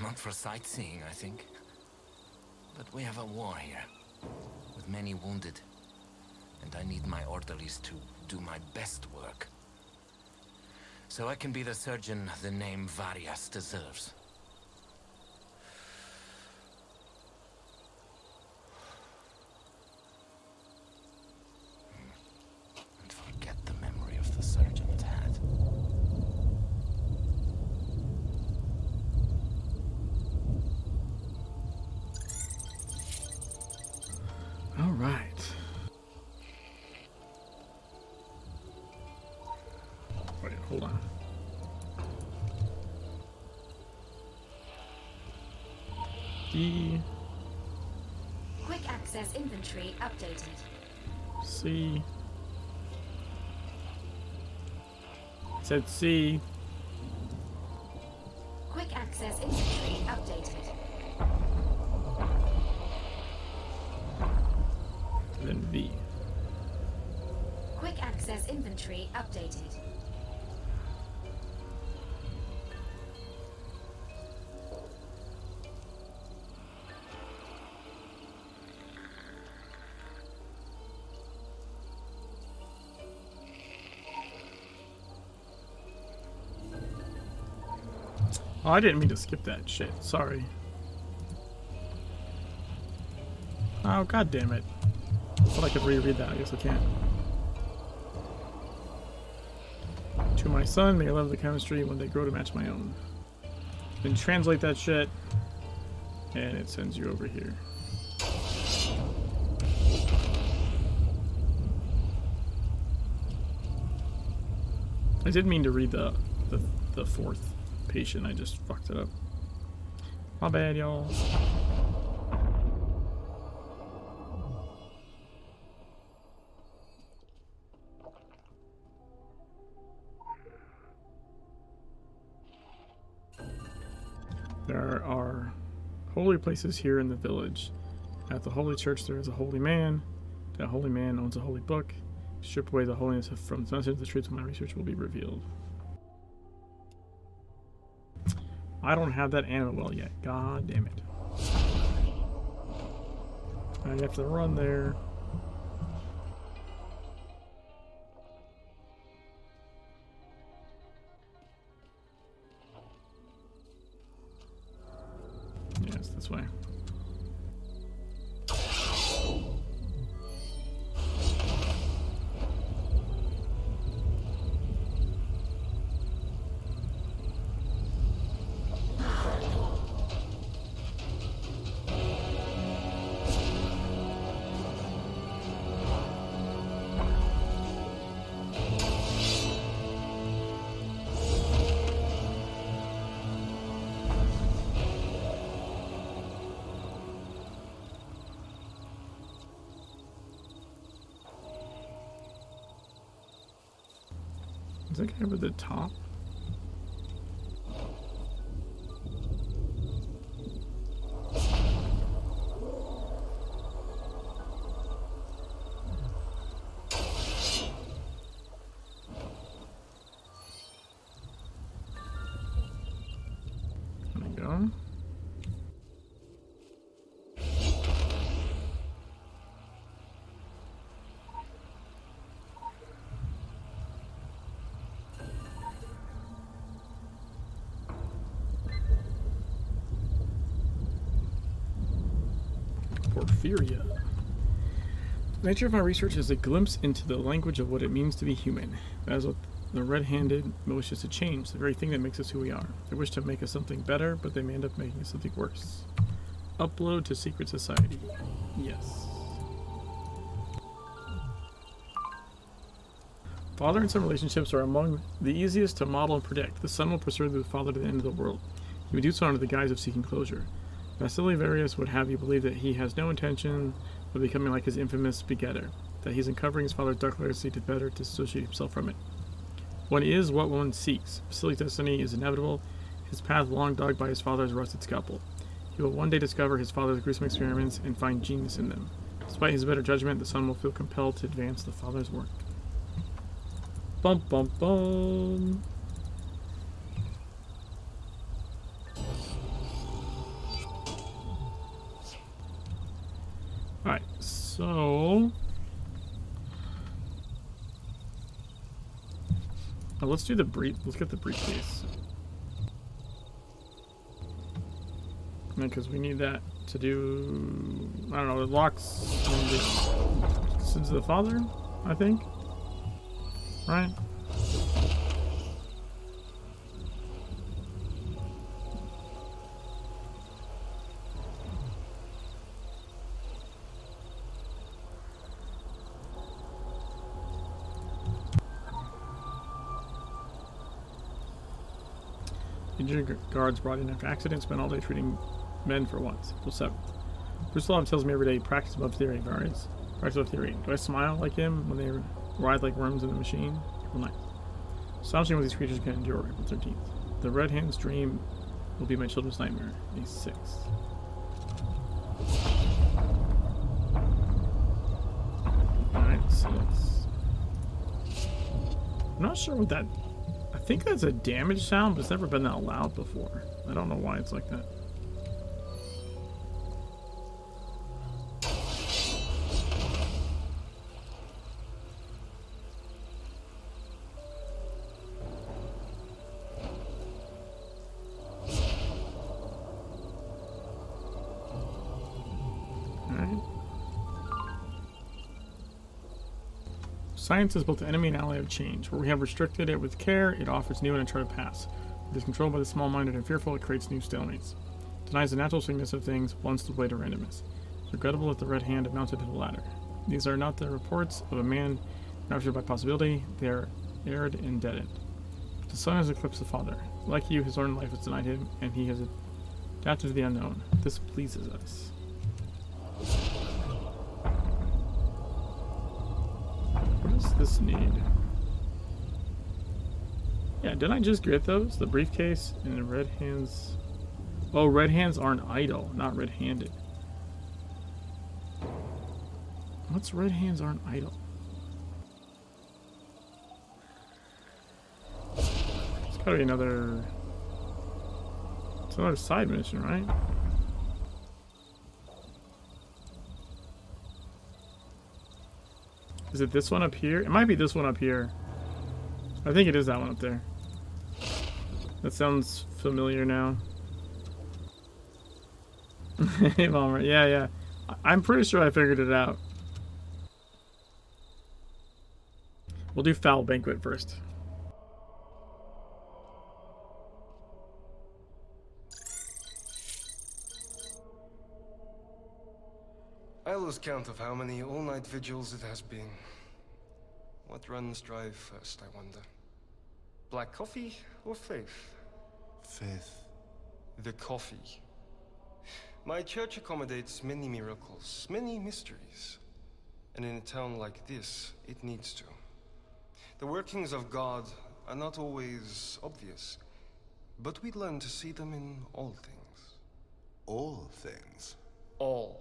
Not for sightseeing, I think. But we have a war here, with many wounded. And I need my orderlies to do my best work. So I can be the surgeon the name Varias deserves. D. Quick access inventory updated. C. It said C. Quick access inventory updated. And then V. Quick access inventory updated. Oh, I didn't mean to skip that shit. Sorry. Oh, god damn it. I thought I could reread that. I guess I can't. To my son, may I love the chemistry when they grow to match my own. Then translate that shit, and it sends you over here. I did mean to read the fourth patient. I just fucked it up. My bad, y'all. There are holy places here in the village. At the holy church there is a holy man. That holy man owns a holy book. Strip away the holiness from the message, the truth of my research will be revealed. I don't have that anima well yet. God damn it. I have to run there. Yes, this way. Is that guy over the top? There we go. Porphyria. The nature of my research is a glimpse into the language of what it means to be human. That is what the red-handed wishes to change, the very thing that makes us who we are. They wish to make us something better, but they may end up making us something worse. Upload to secret society. Yes. Father and son relationships are among the easiest to model and predict. The son will pursue the father to the end of the world. He would do so under the guise of seeking closure. Vasilius would have you believe that he has no intention of becoming like his infamous begetter, that he's uncovering his father's dark legacy to better dissociate himself from it. One is what one seeks. Vasilius' destiny is inevitable. His path long dogged by his father's rusted scalpel. He will one day discover his father's gruesome experiments and find genius in them. Despite his better judgment, the son will feel compelled to advance the father's work. Bum bum bum. Alright, so let's do the brief. Let's get the briefcase. Because we need that to do. I don't know. It locks the sins of the father, I think. Right? Injured guards brought in after accident spent all day treating men for once. April 7th. Brusilov tells me every day, practice above theory, Various. Practice above theory. Do I smile like him when they ride like worms in the machine? April 9th. Astonishing what these creatures can endure. April 13th. The Red Hand's dream will be my children's nightmare. May 6th. Alright, 6. I'm not sure what that... I think that's a damage sound, but it's never been that loud before. I don't know why it's like that. Science is both the enemy and ally of change. Where we have restricted it with care, it offers new and uncharted paths. It is controlled by the small-minded and fearful, it creates new stalemates. It denies the natural sweetness of things, blunts the way to randomness. It's regrettable that the Red Hand have mounted to the ladder. These are not the reports of a man raptured by possibility, they are arid and deadened. The son has eclipsed the father. Like you, his own life has denied him, and he has adapted to the unknown. This pleases us. What does this need? Yeah, didn't I just get those? The briefcase and the red hands. Oh, red hands aren't idle, not red-handed. What's red hands aren't idle? It's gotta be another... It's another side mission, right? Is it this one up here? It might be this one up here. I think it is that one up there. That sounds familiar now. Hey, Mom. Yeah, yeah. I'm pretty sure I figured it out. We'll do Foul Banquet first. I lose count of how many all-night vigils it has been. What runs dry first, I wonder? Black coffee or faith? Faith. The coffee. My church accommodates many miracles, many mysteries. And in a town like this, it needs to. The workings of God are not always obvious, but we learn to see them in all things. All things? All.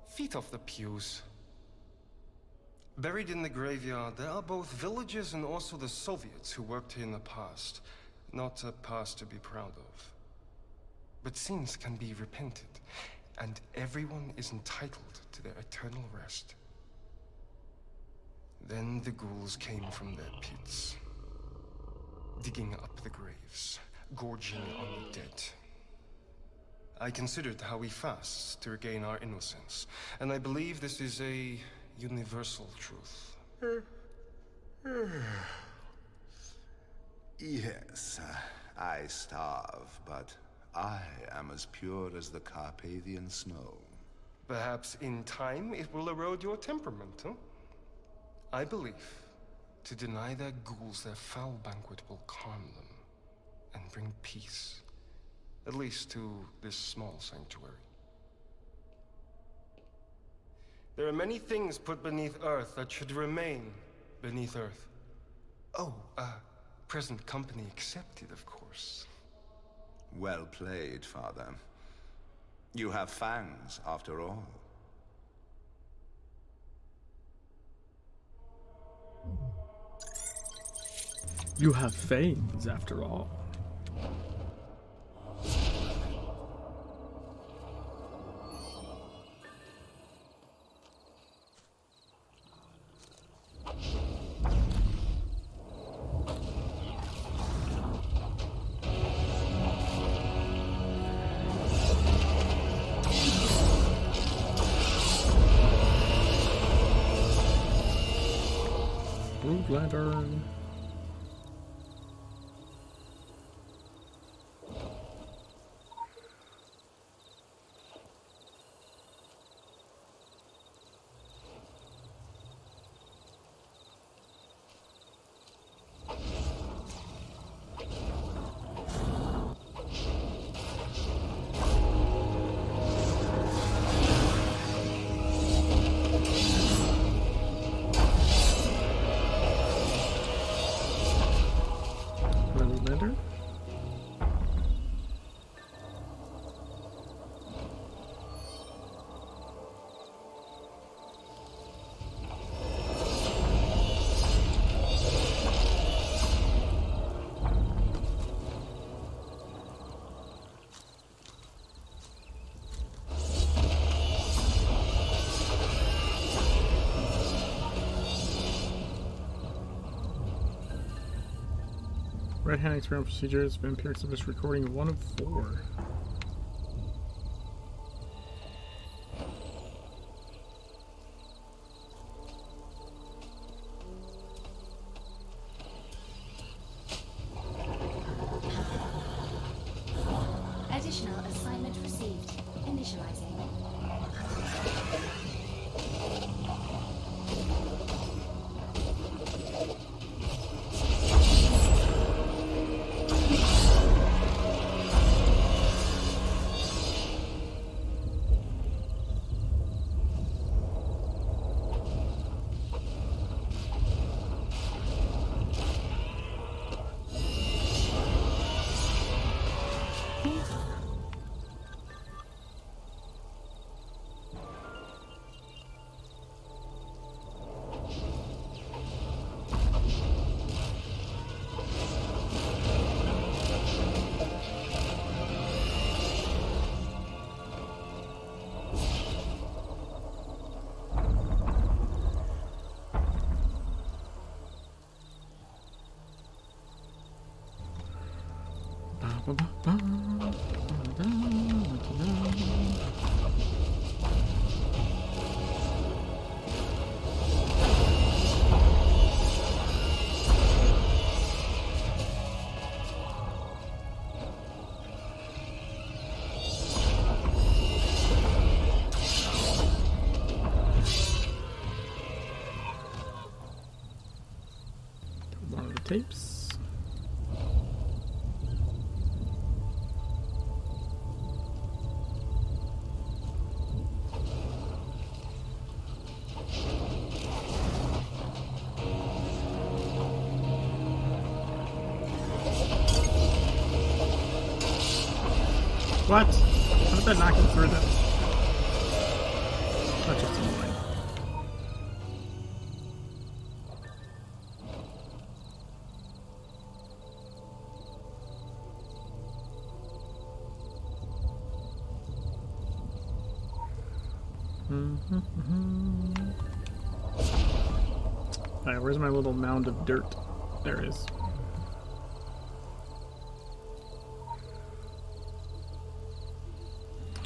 Feet off the pews. Buried in the graveyard, there are both villagers and also the Soviets who worked here in the past. Not a past to be proud of. But sins can be repented, and everyone is entitled to their eternal rest. Then the ghouls came from their pits, digging up the graves, gorging on the dead. I considered how we fast to regain our innocence, and I believe this is a universal truth. Yes, I starve, but I am as pure as the Carpathian snow. Perhaps in time it will erode your temperament, huh? I believe to deny their ghouls their foul banquet will calm them and bring peace, at least to this small sanctuary. There are many things put beneath earth that should remain beneath earth. Oh, present company accepted, of course. Well played, Father. You have fangs, after all. You have fangs, after all. Brood lantern. right-hand experimental procedure has been empiric service recording 1 of 4. Additional assignment received. Initializing. One of the tapes. What? How did that knock him through that? That's just annoying. Alright, where's my little mound of dirt? There it is.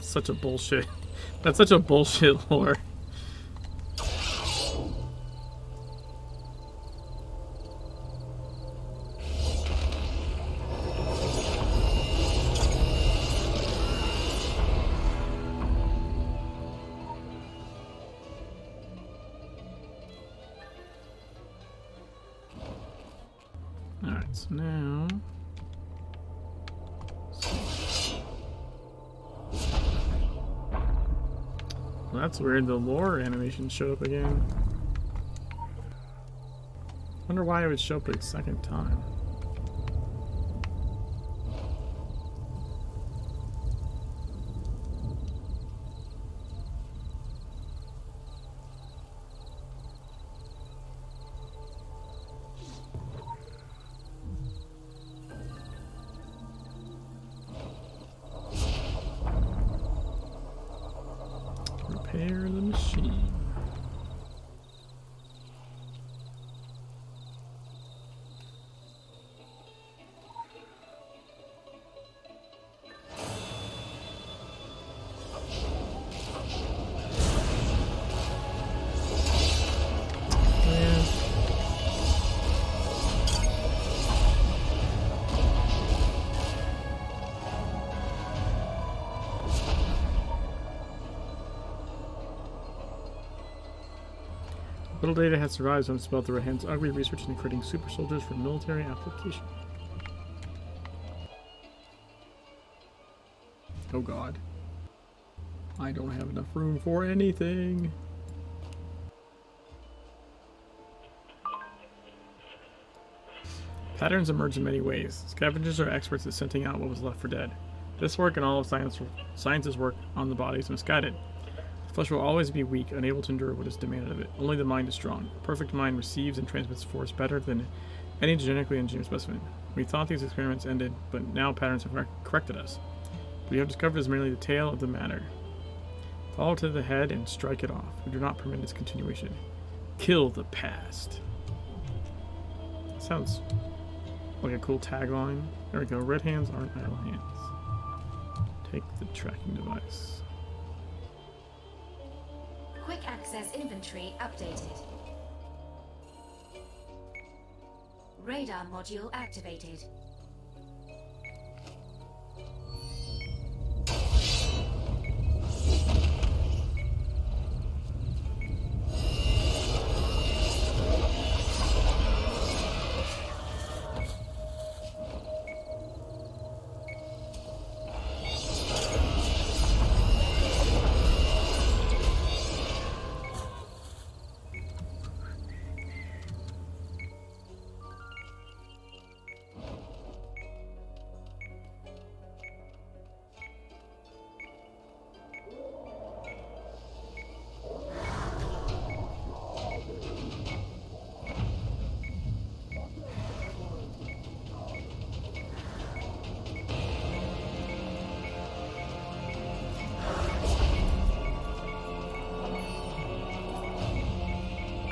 Such a bullshit. That's such a bullshit lore. Alright, so now... Well, that's weird, the lore animation showed up again. Wonder why it would show up a second time. Repair the machine. Little data has survived on spelled through hands ugly research and creating super soldiers for military application. Oh god. I don't have enough room for anything. Patterns emerge in many ways. Scavengers are experts at scenting out what was left for dead. This work and all of science's work on the body is misguided. The flesh will always be weak, unable to endure what is demanded of it. Only the mind is strong. A perfect mind receives and transmits force better than any genetically engineered specimen. We thought these experiments ended, but now patterns have corrected us. What we have discovered is merely the tail of the matter. Follow to the head and strike it off. We do not permit its continuation. Kill the past. Sounds like a cool tagline. There we go. Red hands aren't idle hands. Take the tracking device. Quick access inventory updated. Radar module activated.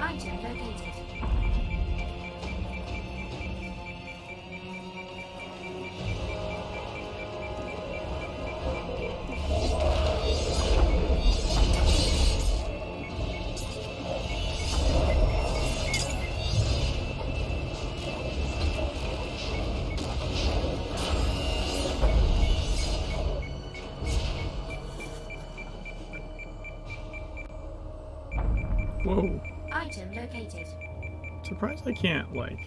Item located. Whoa. Item located. Surprised I can't, like,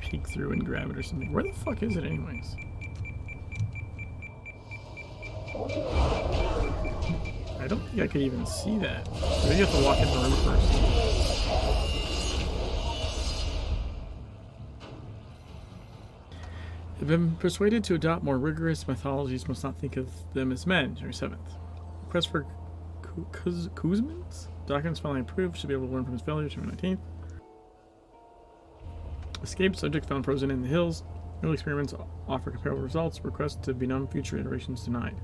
peek through and grab it or something. Where the fuck is it anyways? I don't think I could even see that. Maybe you have to walk in the room first. Have been persuaded to adopt more rigorous methodologies, must not think of them as men. January 7th. Request for Kuzman's? Documents finally approved. Should be able to learn from his failure. January 19th. Escaped subject found frozen in the hills. Early experiments offer comparable results. Request to be known future iterations denied.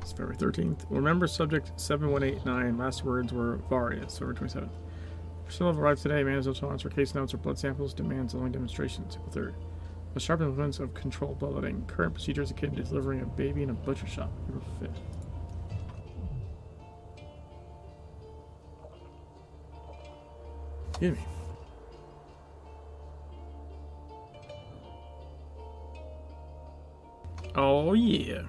It's February 13th. Remember subject 7189. Last words were Varius. February 27th. Personnel arrived today. Man is also to answer case notes or blood samples. Demands only demonstrations. April 3rd. The sharp influence of controlled bloodletting. Current procedure is akin to delivering a baby in a butcher shop. April 5th. Give me. Oh yeah.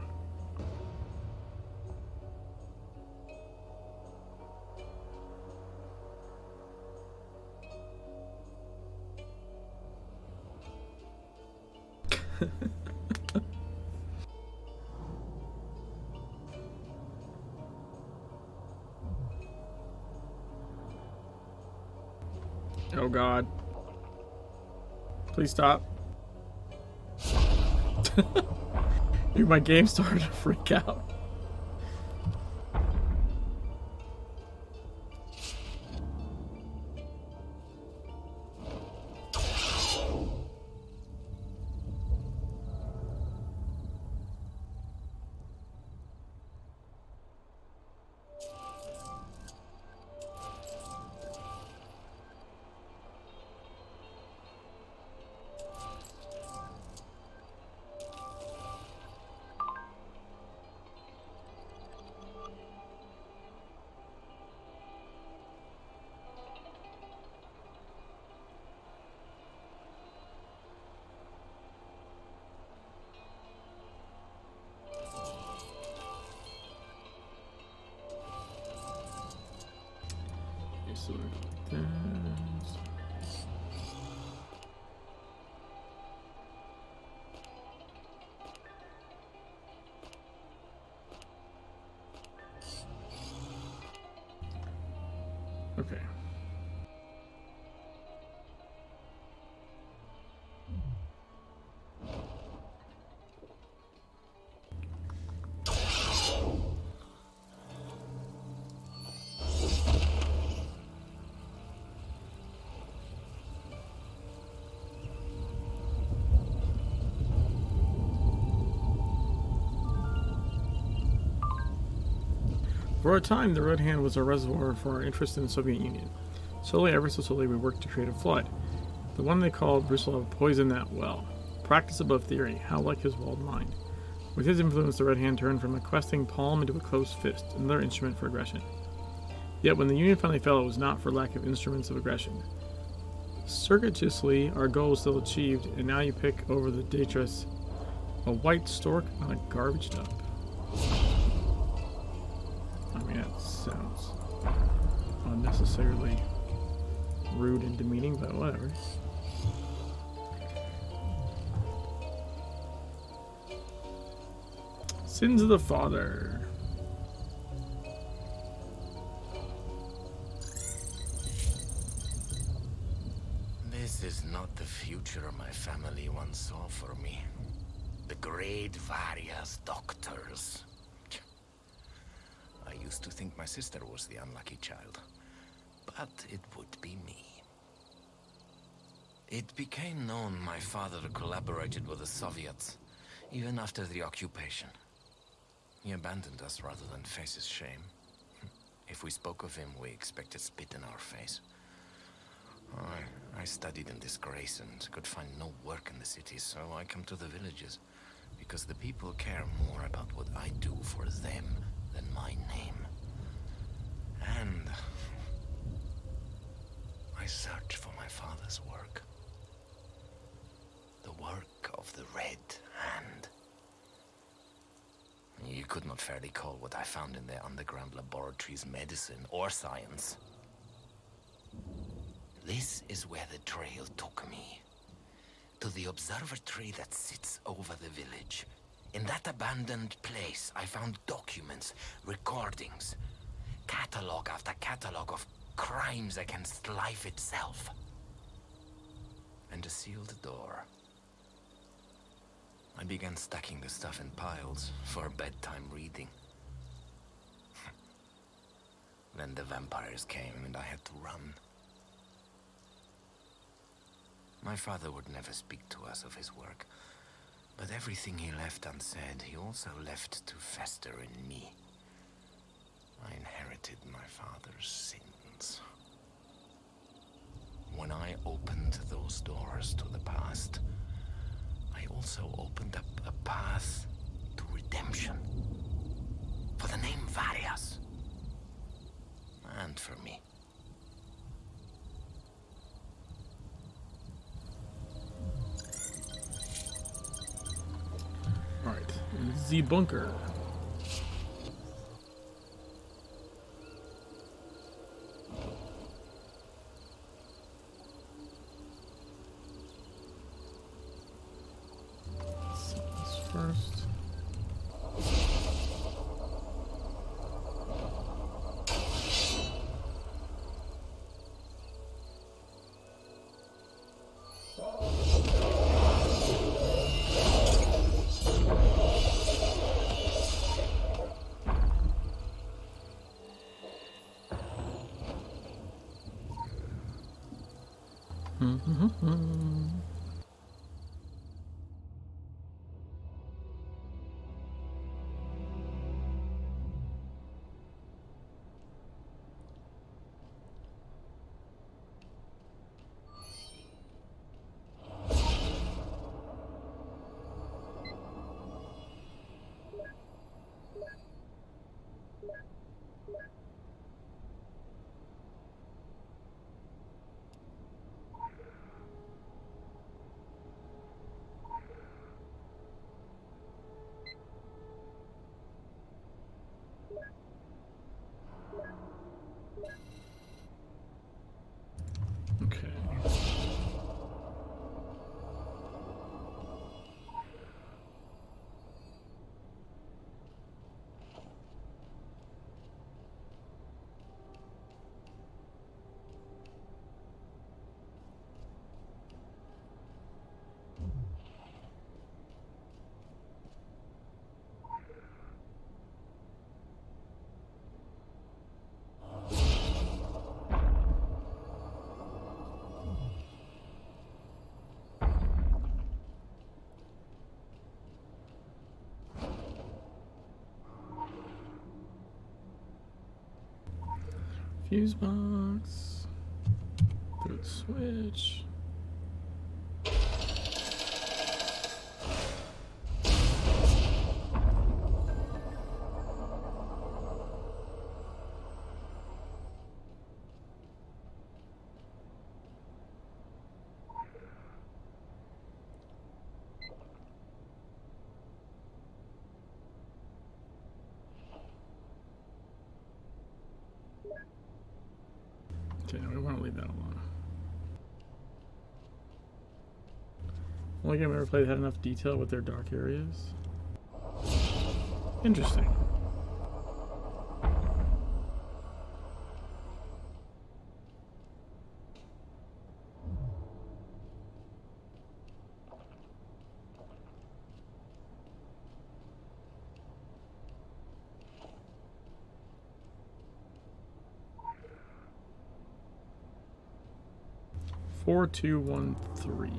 Oh God. Please stop. Dude, my game started to freak out. So like this. Okay. For a time, the Red Hand was a reservoir for our interest in the Soviet Union. Slowly, ever so slowly, we worked to create a flood. The one they called Brusilov poisoned that well. Practice above theory, how like his walled mind. With his influence, the Red Hand turned from a questing palm into a closed fist, another instrument for aggression. Yet when the Union finally fell, it was not for lack of instruments of aggression. Circuitously, our goal was still achieved, and now you pick over the Datress, a white stork on a garbage dump. I mean, that sounds unnecessarily rude and demeaning, but whatever. Sins of the Father. This is not the future my family once saw for me. The great various doctors. I used to think my sister was the unlucky child, but it would be me. It became known my father collaborated with the Soviets, even after the occupation. He abandoned us rather than face his shame. If we spoke of him, we expected spit in our face. I studied in disgrace and could find no work in the cities, so I come to the villages, because the people care more about what I do for them than my name. And I search for my father's work. The work of the Red Hand. You could not fairly call what I found in their underground laboratories medicine or science. This is where the trail took me. To the observatory that sits over the village. In that abandoned place, I found documents, recordings, catalog after catalog of crimes against life itself. And a sealed door. I began stacking the stuff in piles for bedtime reading. Then the vampires came and I had to run. My father would never speak to us of his work, but everything he left unsaid, he also left to fester in me. I inherited my father's sins. When I opened those doors to the past, I also opened up a path to redemption. For the name Varias. And for me. Alright, the bunker. First. Fuse box. Third switch. Okay, no, we want to leave that alone. Only game I ever played had enough detail with their dark areas. Interesting. Four, 2, 1, 3.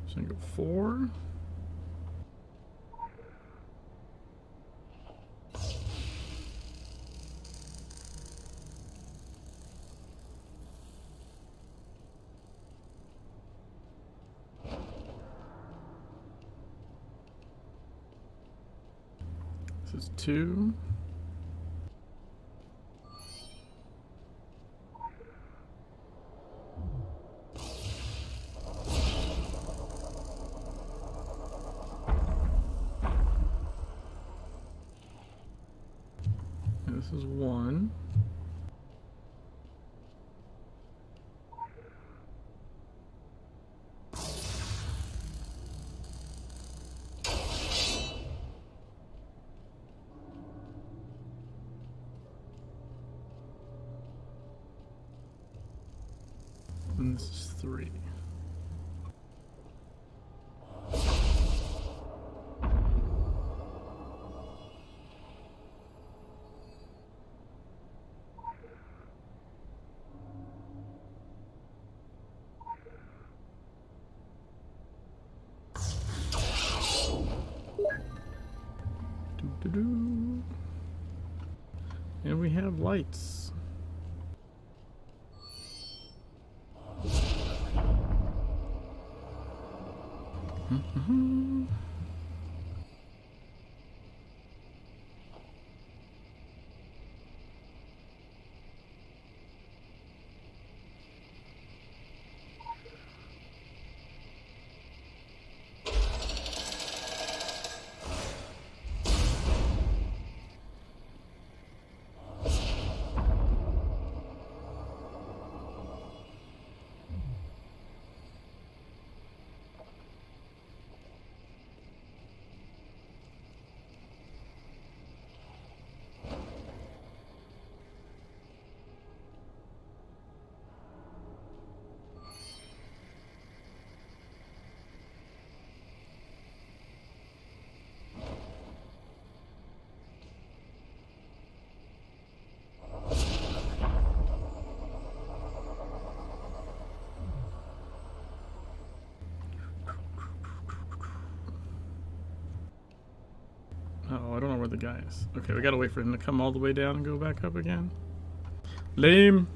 So I go 4. This is 2. And this is 1. And this is 3. Doo-doo-doo. And we have lights. Mm-hmm. Oh, I don't know where the guy is. Okay, we gotta wait for him to come all the way down and go back up again. Lame.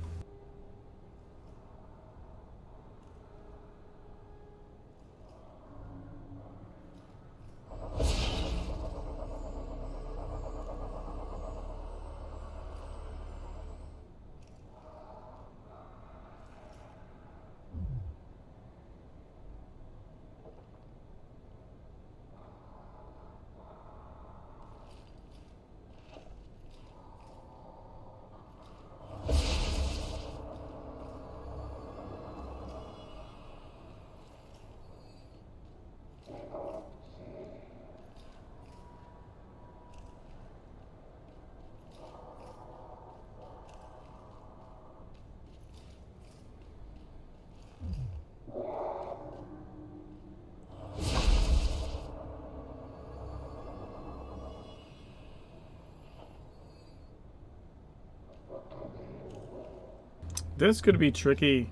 This could be tricky.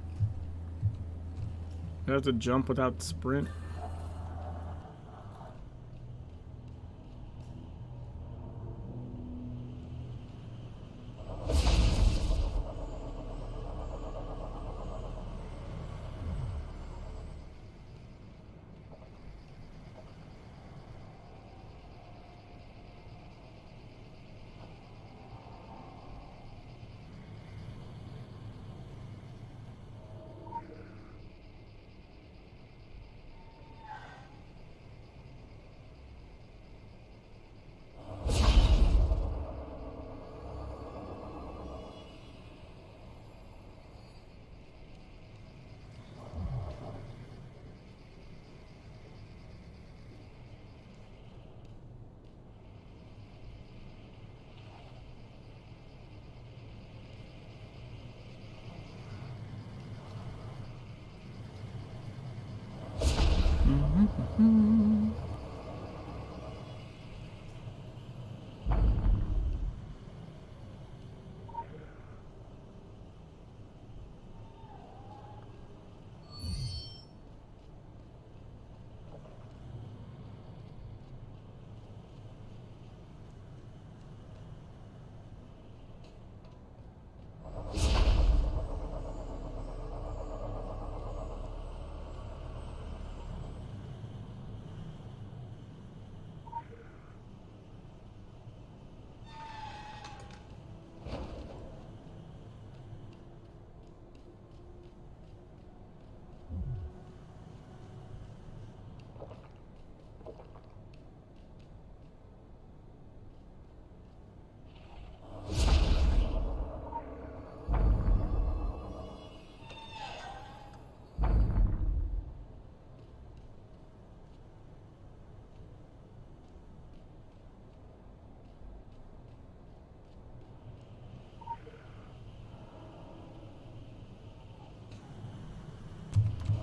I have to jump without sprint.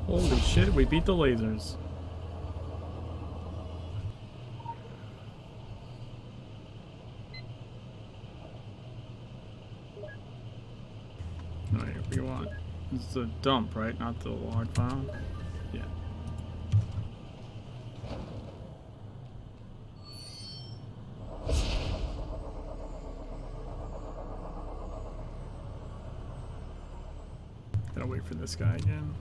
Holy shit, we beat the lasers. Alright, we want... It's the dump, right? Not the log file? Yeah. Gotta wait for this guy again.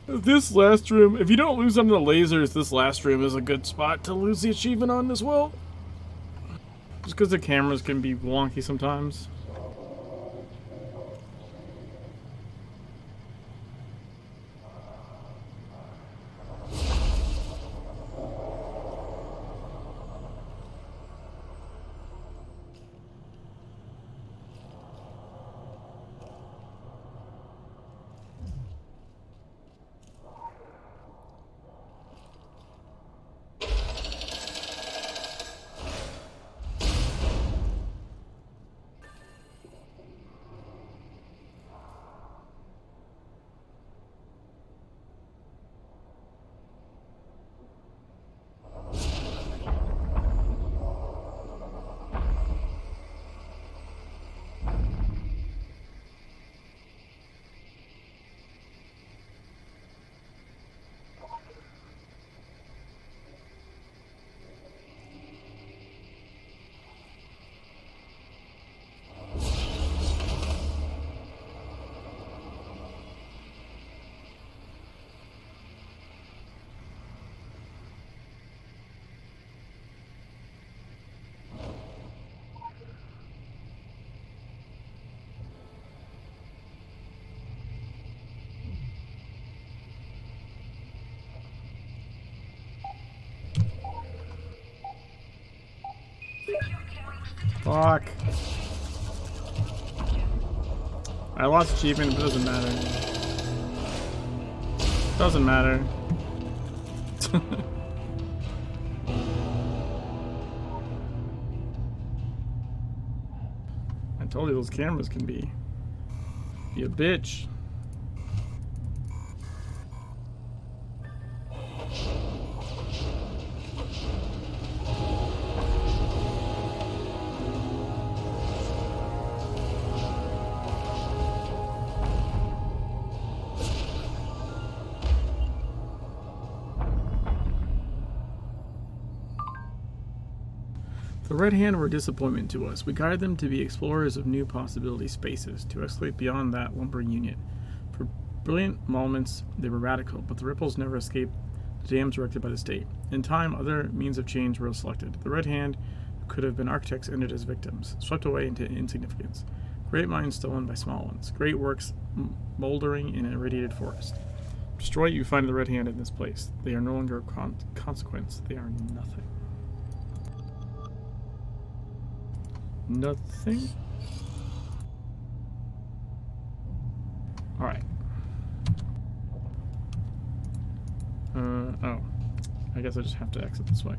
This last room, if you don't lose on the lasers, this last room is a good spot to lose the achievement on as well. Just because the cameras can be wonky sometimes. Fuck. I lost achievement, but it doesn't matter. Doesn't matter. I told you those cameras can be a bitch. The Red Hand were a disappointment to us. We guided them to be explorers of new possibility spaces, to escalate beyond that lumbering unit. For brilliant moments, they were radical, but the ripples never escaped the dams erected by the state. In time, other means of change were selected. The Red Hand, who could have been architects, ended as victims, swept away into insignificance. Great minds stolen by small ones. Great works moldering in an irradiated forest. Destroy, you find the Red Hand in this place. They are no longer a consequence. They are nothing. Nothing? Alright. Oh. I guess I just have to exit this way.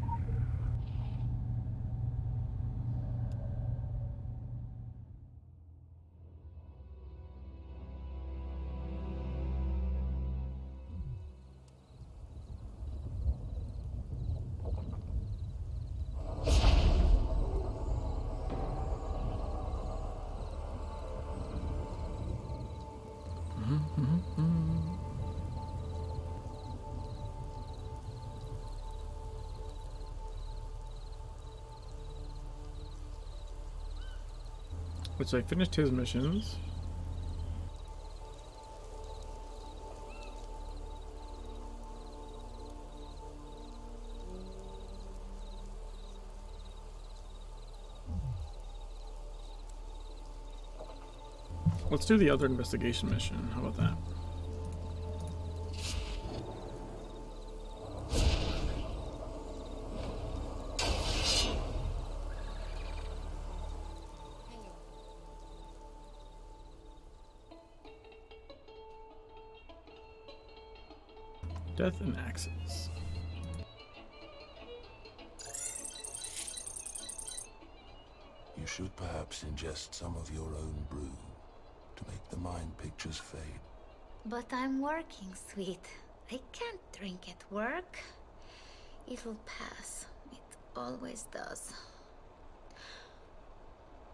Which I finished his missions. Let's do the other investigation mission. How about that? Death and axes. You should perhaps ingest some of your own brew to make the mind pictures fade. But I'm working, sweet. I can't drink at work. It'll pass. It always does.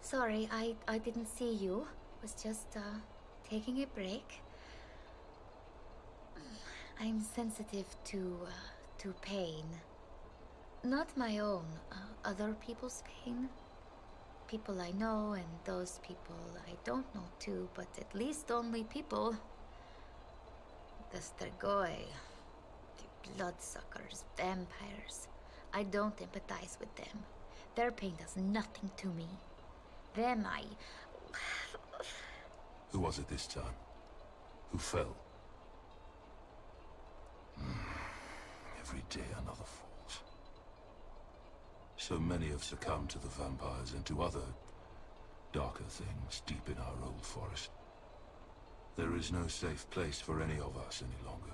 Sorry, I didn't see you. Was just taking a break. I'm sensitive to pain. Not my own, other people's pain. People I know and those people I don't know too, but at least only people. The Strigoi, the bloodsuckers, vampires. I don't empathize with them. Their pain does nothing to me. Them I... Who was it this time? Who fell? Every day another falls. So many have succumbed to the vampires and to other darker things deep in our old forest. There is no safe place for any of us any longer.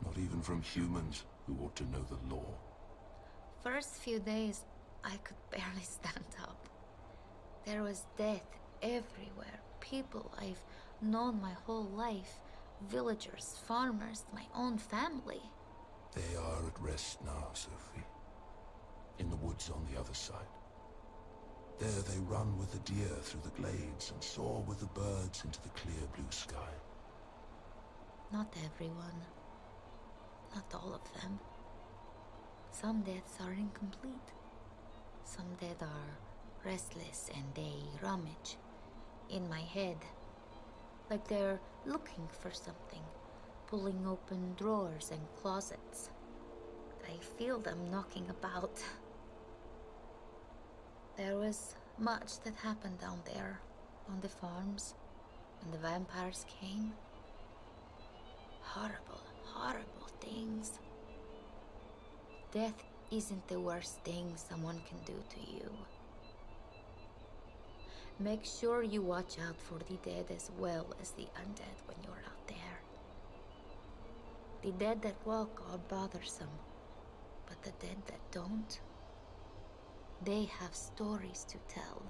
Not even from humans who ought to know the law. First few days, I could barely stand up. There was death everywhere. People I've known my whole life. Villagers, farmers, my own family. They are at rest now, Sophie. In the woods on the other side. There they run with the deer through the glades and soar with the birds into the clear blue sky. Not everyone. Not all of them. Some deaths are incomplete. Some dead are restless and they rummage in my head. Like they're looking for something, pulling open drawers and closets. I feel them knocking about. There was much that happened down there, on the farms, when the vampires came. Horrible, horrible things. Death isn't the worst thing someone can do to you. Make sure you watch out for the dead as well as the undead when you're out there. The dead that walk are bothersome, but the dead that don't, they have stories to tell,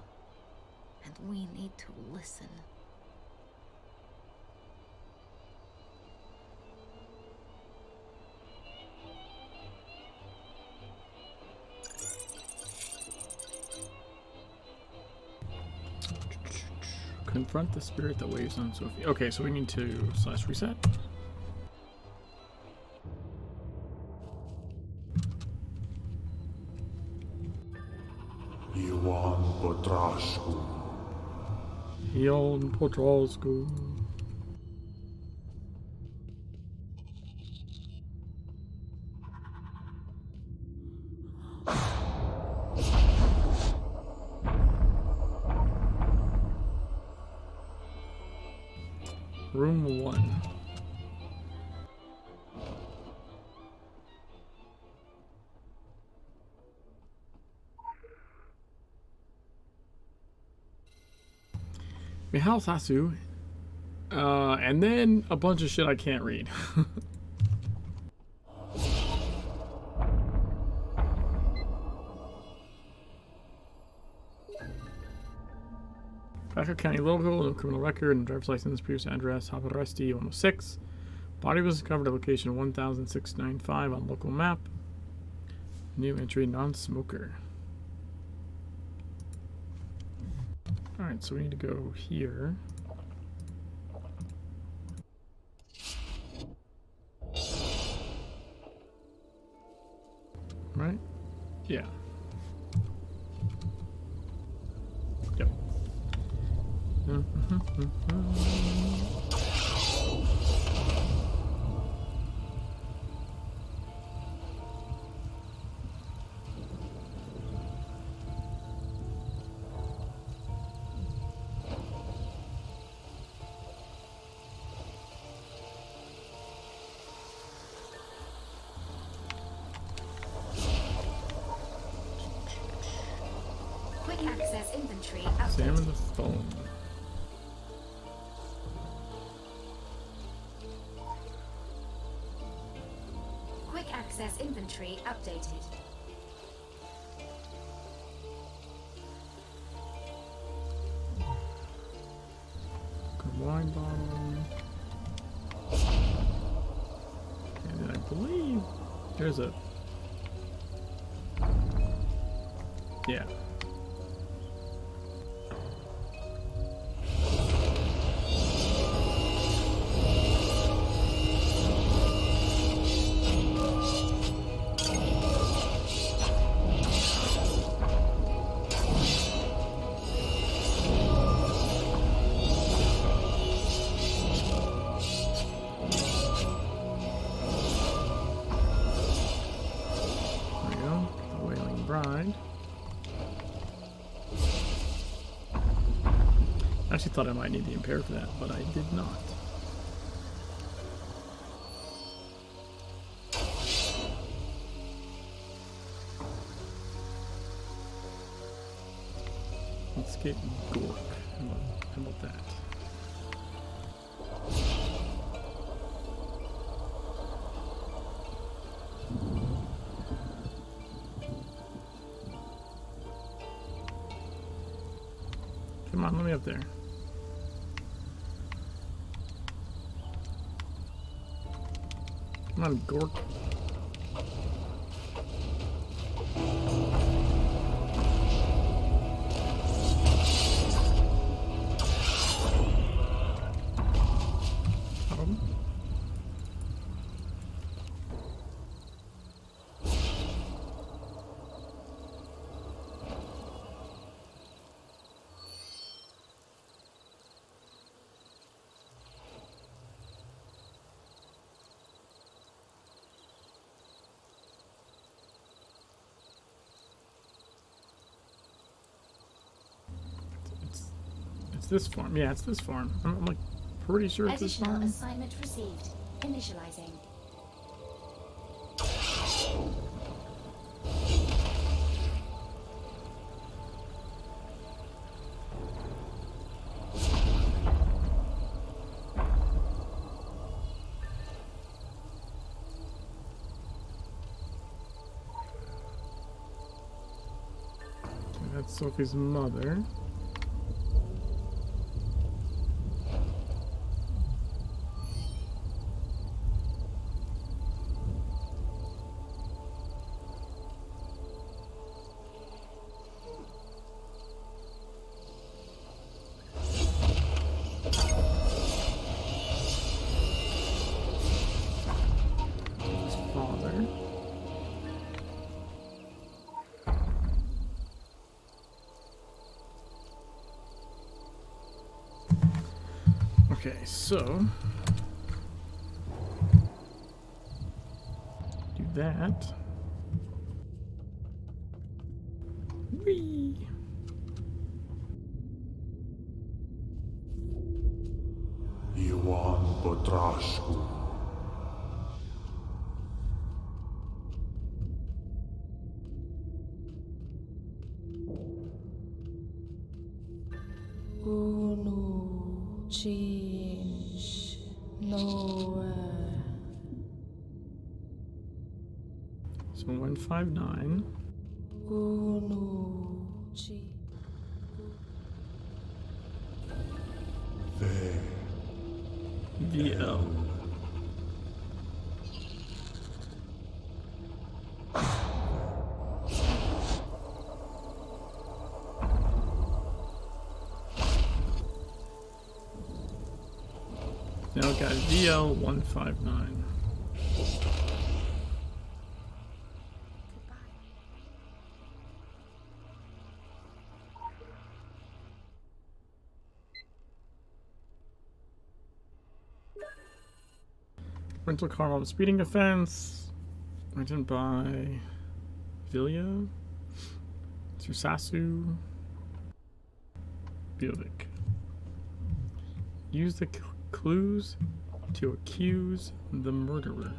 and we need to listen. Confront the spirit that weighs on Sophie. Okay, so we need to /reset. Ion Potrascu. Ion Potrascu. Room 1. Mihal Sasu. And then a bunch of shit I can't read. Packer County logo, no criminal record, and driver's license, previous address, Havaresti 106. Body was discovered at location 1,695 on local map. New entry, non-smoker. Alright, so we need to go here. Right? Yeah. Yep. Quick access inventory Examine updated. the phone. Quick access inventory updated. Good wine bottle. And I believe there's a... Yeah. I actually thought I might need the impair for that, but I did not. Let's get Gork. How about that? Come on, let me up there. Come on, Gork. This farm. Yeah, it's this farm. I'm like pretty sure it's this Additional farm. assignment received. Initializing. Okay, that's Sophie's mother. Okay, so do that. Whee! Iwan Potrashku. No change nowhere. So 159. No change. VL. Now got VL 159. Rental car while speeding offense. Written by Vilya, Tsusasu, Biovic. Use the clues to accuse the murderer.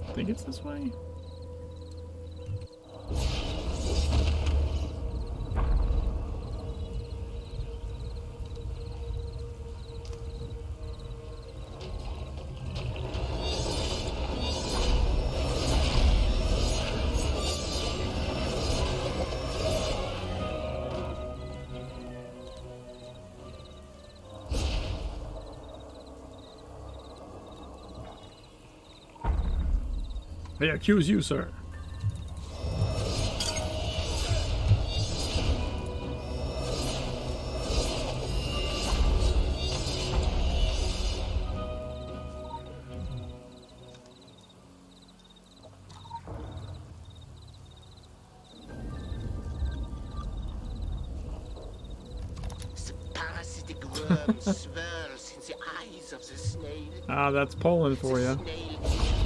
I think it's this way. I accuse you, sir. The parasitic worm swirls in the eyes of the snail. Ah, that's Poland for you.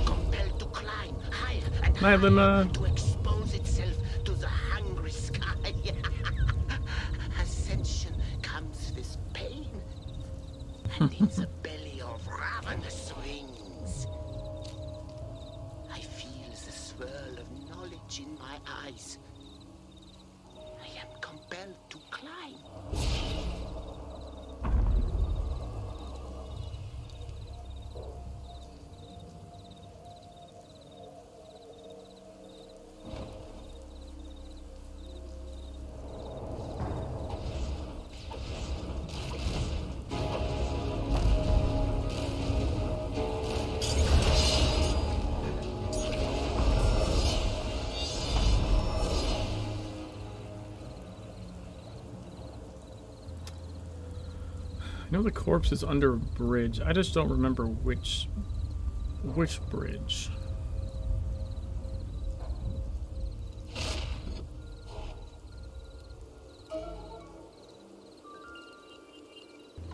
Compelled to climb higher and Night, Lima. to expose itself to the hungry sky. Ascension comes with pain, and in the belly of ravenous wings, I feel the swirl of knowledge in my eyes. I am compelled to climb. I know the corpse is under a bridge. I just don't remember which bridge.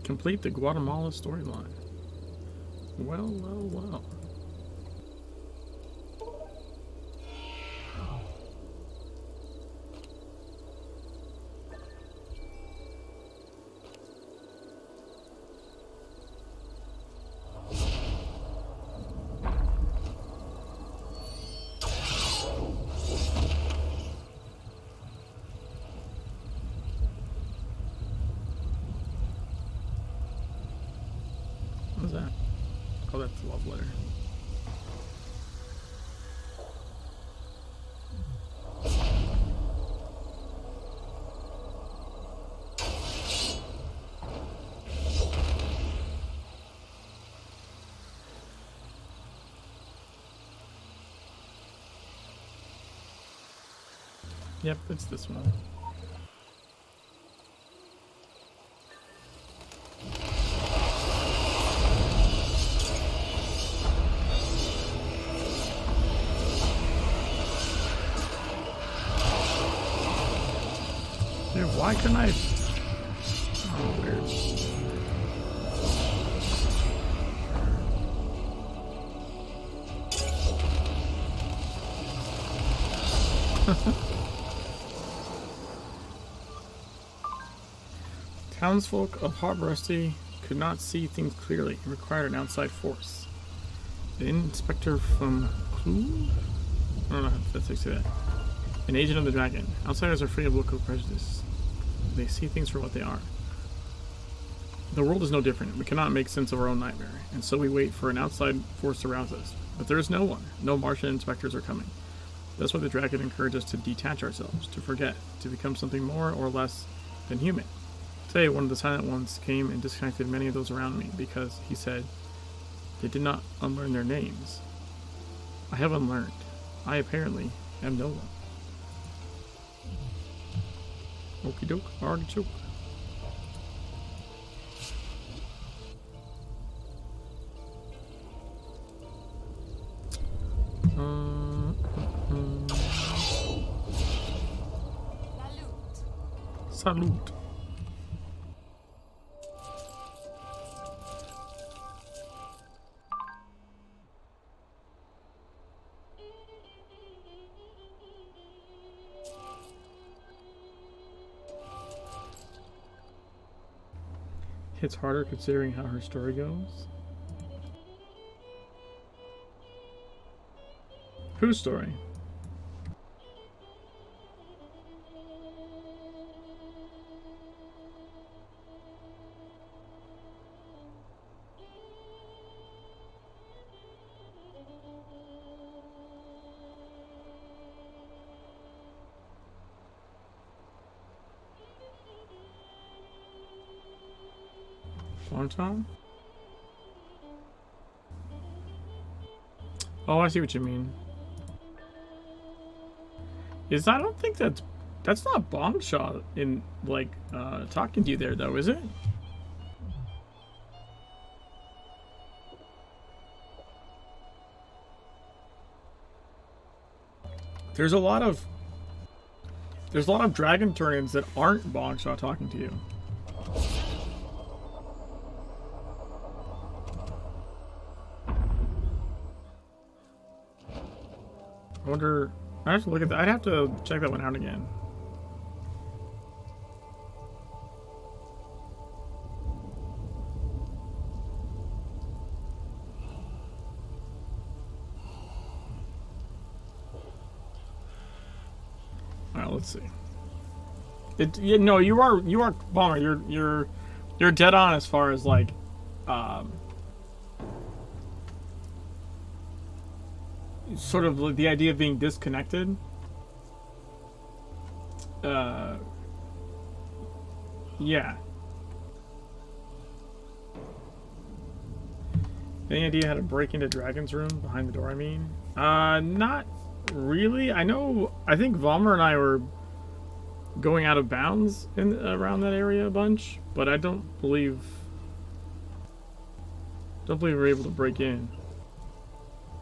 Complete the Guatemala storyline. Well, well, well. What is that? Oh, that's a love letter. Yep, it's this one. Why couldn't I? Oh, weird. Townsfolk of Harbor Rusty could not see things clearly and required an outside force. The inspector from Clue? I don't know how to say that. An agent of the dragon. Outsiders are free of local prejudice. They see things for what they are. The world is no different. We cannot make sense of our own nightmare, and so we wait for an outside force to rouse us. But there is no one. No Martian inspectors are coming. That's why the dragon encourages us to detach ourselves, to forget, to become something more or less than human. Today, one of the Silent Ones came and disconnected many of those around me because, he said, they did not unlearn their names. I have unlearned. I apparently am no one. Okie doke, artichoke. Salute. Hits harder considering how her story goes. Whose story? Tom? Oh, I see what you mean. I don't think that's not Bombshot in like talking to you there though, is it? There's a lot of dragon turn-ins that aren't Bombshot talking to you. I wonder. I have to look at that. I'd have to check that one out again. All right, let's see. No, you are Bomber. You're dead on as far as like, sort of like the idea of being disconnected. Yeah. Any idea how to break into Dragon's room behind the door? I mean, not really. I think Vollmer and I were going out of bounds in around that area a bunch, but I don't believe we were able to break in.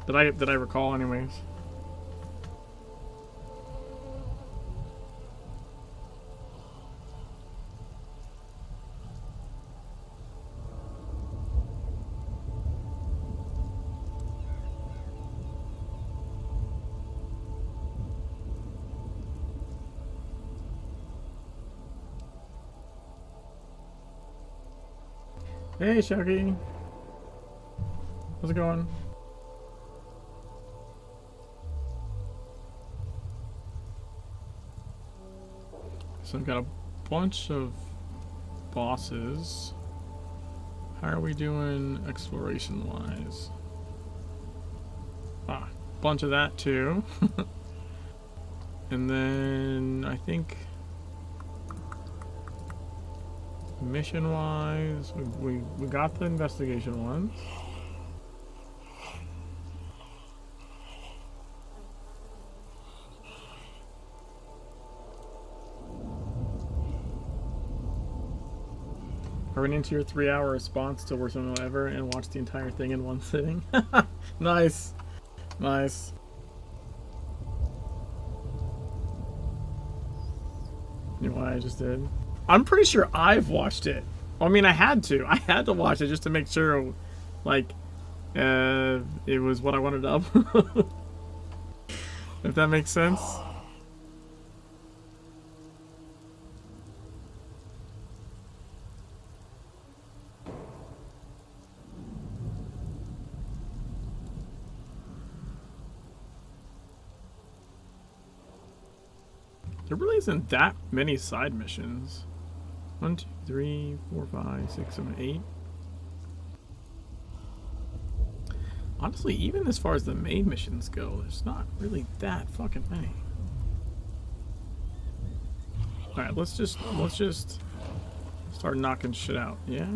That I recall, anyways. Hey, Shaggy. How's it going? So I've got a bunch of bosses. How are we doing exploration-wise? Ah, bunch of that too. And then I think mission-wise, we got the investigation ones. I ran into your 3-hour response to Worst Meal Ever and watched the entire thing in one sitting. Nice. Nice. You know why I just did? I'm pretty sure I've watched it. I mean, I had to. I had to watch it just to make sure, like, it was what I wanted to upload. If that makes sense. There really isn't that many side missions. 1, 2, 3, 4, 5, 6, 7, 8. Honestly, even as far as the main missions go, there's not really that fucking many. Alright, let's just start knocking shit out, yeah?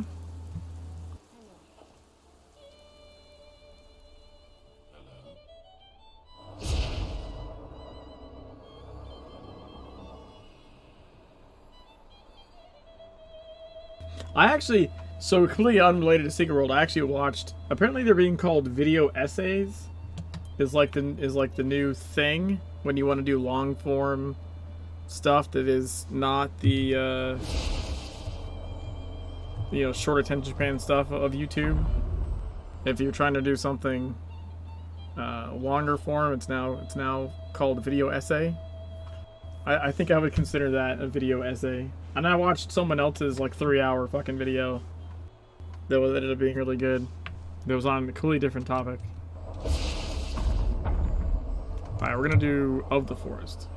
I actually, so completely unrelated to Secret World, I actually watched, apparently they're being called video essays, is like the new thing when you want to do long form stuff that is not the you know, short attention span stuff of YouTube. If you're trying to do something longer form, it's now called video essay. I think I would consider that a video essay. And I watched someone else's like 3-hour fucking video that ended up being really good. That was on a completely different topic. Alright, we're gonna do Of the Forest.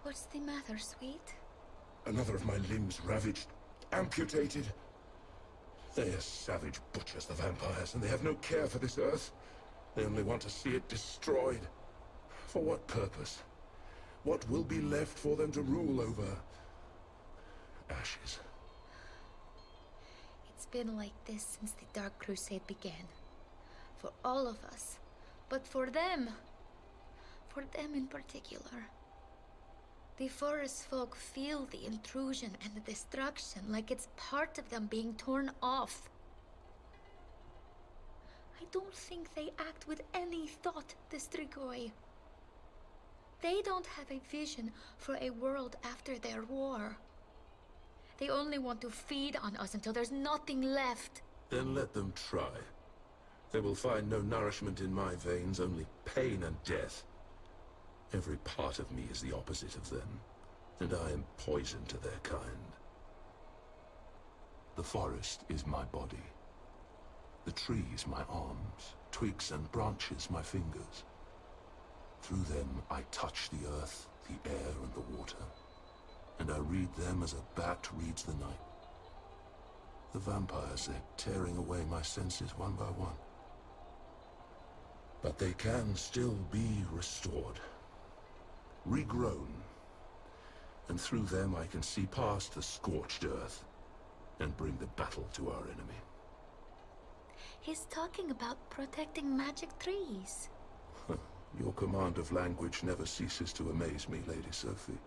What's the matter, sweet? Another of my limbs ravaged, amputated. They are savage butchers, the vampires, and they have no care for this earth. They only want to see it destroyed. For what purpose? What will be left for them to rule over? Ashes. It's been like this since the Dark Crusade began. For all of us. But for them in particular. The forest folk feel the intrusion and the destruction like it's part of them being torn off. I don't think they act with any thought, the Strigoi. They don't have a vision for a world after their war. They only want to feed on us until there's nothing left. Then let them try. They will find no nourishment in my veins, only pain and death. Every part of me is the opposite of them, and I am poison to their kind. The forest is my body. The trees my arms, twigs and branches my fingers. Through them I touch the earth, the air and the water, and I read them as a bat reads the night. The vampires are tearing away my senses one by one. But they can still be restored. Regrown, and through them I can see past the scorched earth and bring the battle to our enemy. He's talking about protecting magic trees. Your command of language never ceases to amaze me, Lady Sophie.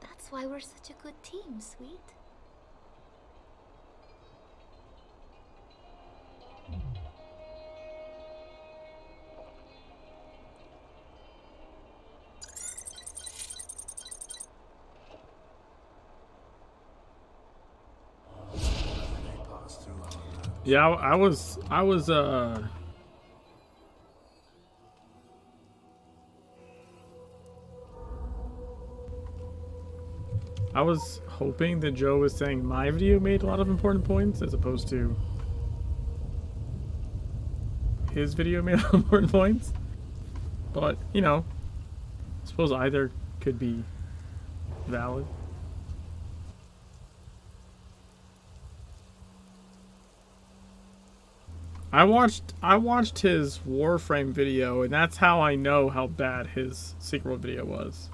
That's why we're such a good team, sweet. Yeah, I was hoping that Joe was saying my video made a lot of important points as opposed to his video made a lot of important points. But, you know, I suppose either could be valid. I watched his Warframe video, and that's how I know how bad his Secret World video was.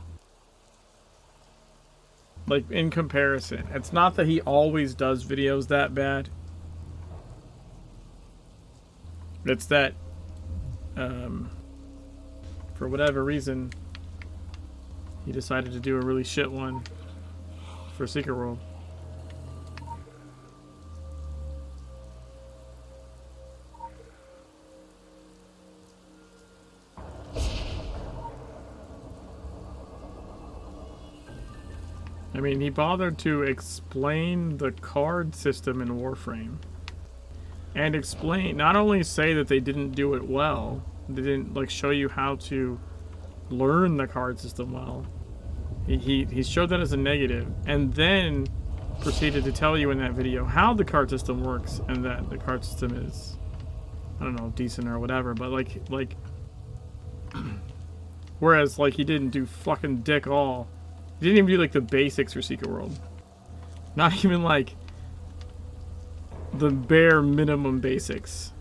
Like, in comparison. It's not that he always does videos that bad. It's that, for whatever reason, he decided to do a really shit one for Secret World. I mean, he bothered to explain the card system in Warframe. And explain, not only say that they didn't do it well, they didn't like show you how to learn the card system well. He showed that as a negative, and then proceeded to tell you in that video how the card system works, and that the card system is, I don't know, decent or whatever, but like whereas like he didn't do fucking dick all. He didn't even do like the basics for Secret World. Not even like the bare minimum basics.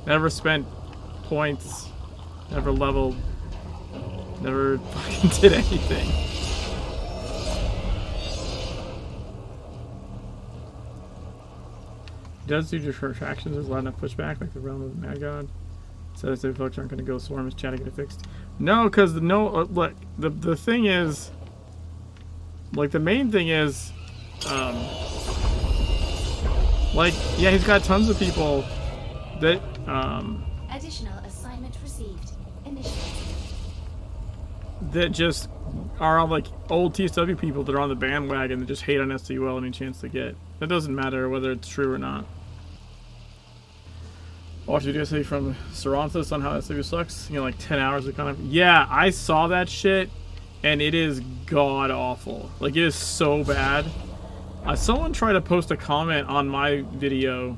Never spent points, never leveled, never fucking did anything. He does do just for attractions, there's a lot enough pushback, like the realm of the Mad God. Says if folks aren't gonna go swarm, is chat to get it fixed? No, because look, the thing is, like the main thing is, like, yeah, he's got tons of people that, Additional assignment received. Initiative. that just are all like old TSW people that are on the bandwagon that just hate on SWL any chance they get. That doesn't matter whether it's true or not. Watch a video say from Saranthus on how SW sucks. You know, like 10 hours of kind of. Yeah, I saw that shit, and it is god awful. Like, it is so bad. Someone tried to post a comment on my video,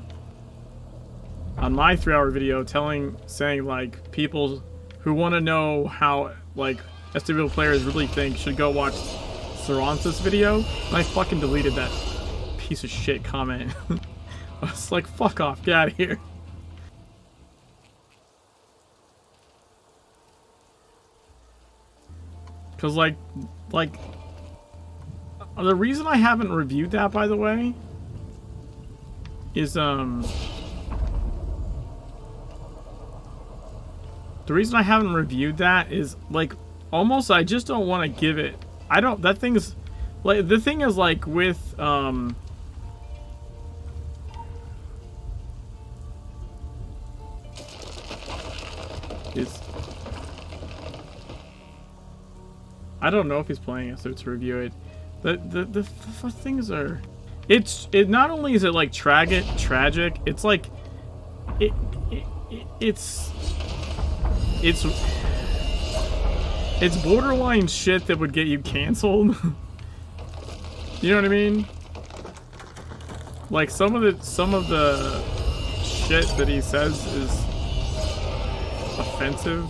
on my 3-hour video, saying like people who want to know how like SWL players really think should go watch Saranthus video, and I fucking deleted that piece of shit comment. I was like, fuck off, get out of here. Cause like the reason I haven't reviewed that, by the way, is the reason I haven't reviewed that is like almost I just don't want to give it. I don't. That thing's like the thing is like with is. I don't know if he's playing it, so to review it. The things are, it not only is it like tragic, it's like it's borderline shit that would get you canceled. You know what I mean? Like some of the shit that he says is offensive.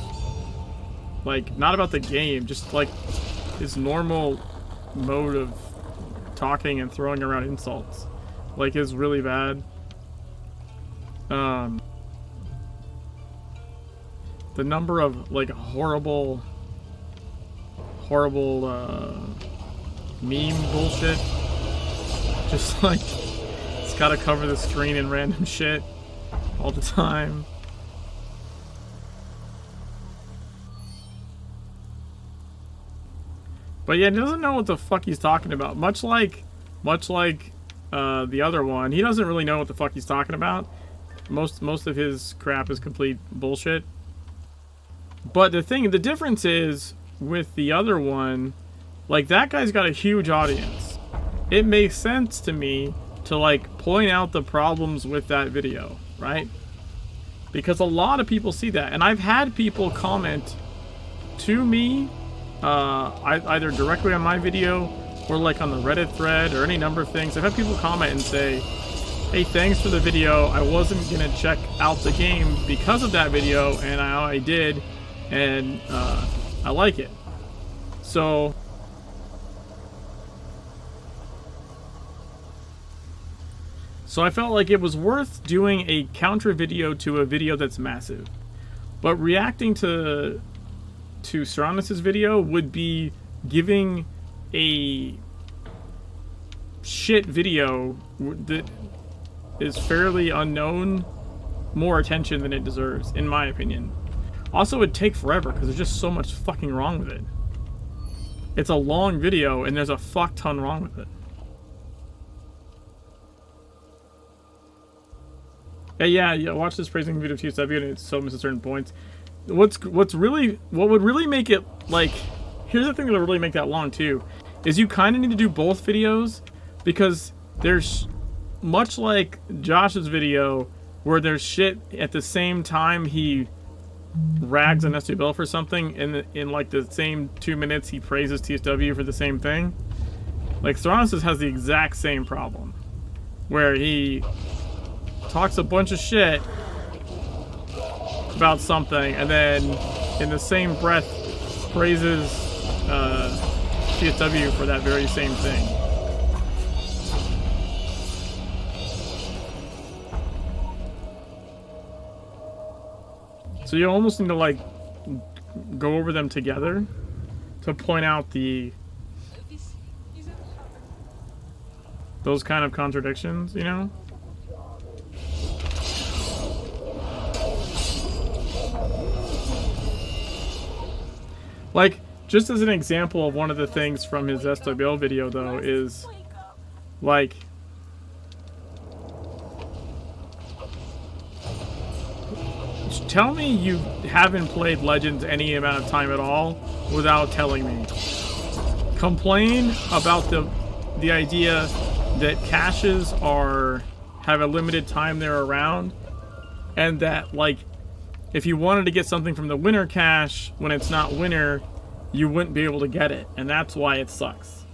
Like, not about the game, just like his normal mode of talking and throwing around insults. Like, is really bad. The number of like horrible meme bullshit. Just like, it's gotta cover the screen in random shit all the time. But yeah, he doesn't know what the fuck he's talking about. Much like the other one, he doesn't really know what the fuck he's talking about. Most of his crap is complete bullshit. But the difference is with the other one, like that guy's got a huge audience. It makes sense to me to like point out the problems with that video, right? Because a lot of people see that, and I've had people comment to me. Either directly on my video or like on the Reddit thread or any number of things. I've had people comment and say, hey, thanks for the video. I wasn't gonna check out the game because of that video, and I did, and I like it. So I felt like it was worth doing a counter video to a video that's massive. But reacting to Saranthus' video would be giving a shit video that is fairly unknown more attention than it deserves, in my opinion. Also, it would take forever because there's just so much fucking wrong with it. It's a long video and there's a fuck ton wrong with it. Yeah, watch this praising video of TSW and it's so missing certain points. What would really make it like here's the thing that'll really make that long too, is you kind of need to do both videos, because there's, much like Josh's video, where there's shit at the same time he rags on SWL for something, and in like the same 2 minutes he praises TSW for the same thing. Like, Thronosis has the exact same problem, where he talks a bunch of shit about something, and then in the same breath praises TSW for that very same thing. So you almost need to like go over them together to point out those kind of contradictions, you know? Like, just as an example of one of the things from his SWL video, though, is, like, tell me you haven't played Legends any amount of time at all without telling me. Complain about the idea that caches have a limited time they're around, and that, like, if you wanted to get something from the winter cache when it's not winter, you wouldn't be able to get it, and that's why it sucks.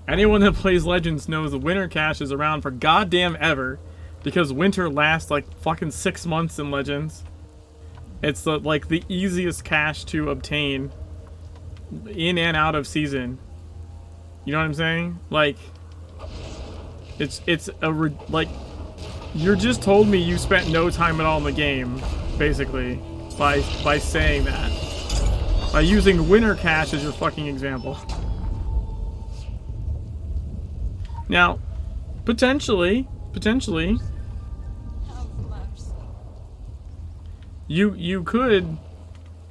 Anyone that plays Legends knows the winter cache is around for goddamn ever, because winter lasts like fucking 6 months in Legends. It's the easiest cache to obtain in and out of season. You know what I'm saying? Like, like, you just told me you spent no time at all in the game, basically, by saying that. By using winter cache as your fucking example. Now, potentially, you could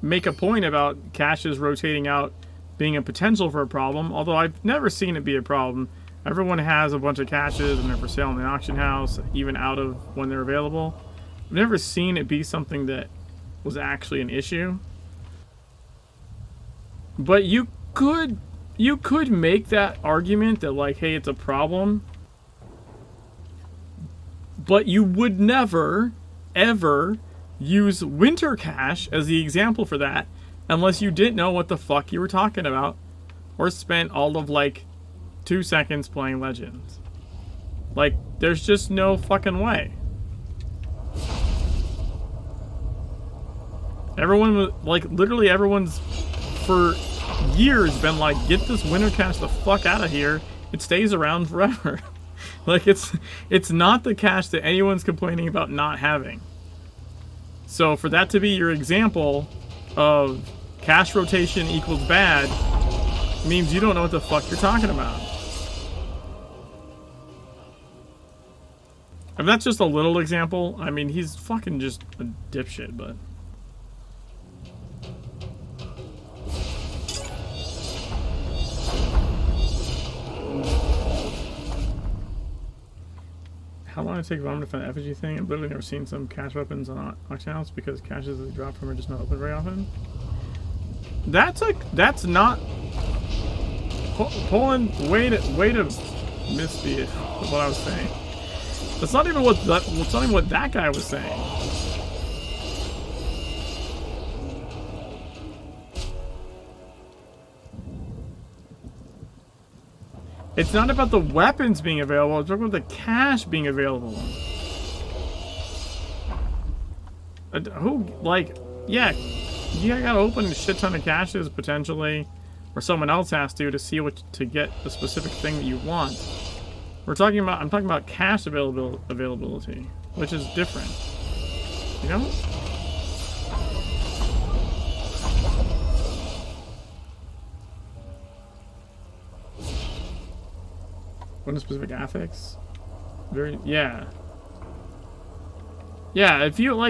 make a point about caches rotating out being a potential for a problem, although I've never seen it be a problem. Everyone has a bunch of caches and they're for sale in the auction house, even out of when they're available. I've never seen it be something that was actually an issue. But you could make that argument that, like, hey, it's a problem. But you would never, ever use winter cache as the example for that unless you didn't know what the fuck you were talking about or spent all of, like, 2 seconds playing Legends. Like, there's just no fucking way. Everyone, like, literally everyone's for years been like, get this winter cache the fuck out of here. It stays around forever. Like, it's not the cache that anyone's complaining about not having. So for that to be your example of cache rotation equals bad means you don't know what the fuck you're talking about. If that's just a little example, I mean, he's fucking just a dipshit, but... How long did it take Vomit to find the effigy thing? I've literally never seen some cache weapons on auction house because caches they drop from are just not open very often. That's not... Poland, way to misspeak what I was saying. That's not even what that guy was saying. It's not about the weapons being available, it's about the cache being available. Yeah, you gotta open a shit ton of caches potentially, or someone else has to see to get the specific thing that you want. I'm talking about cache availability, which is different. You know? What a specific affix? Yeah, if you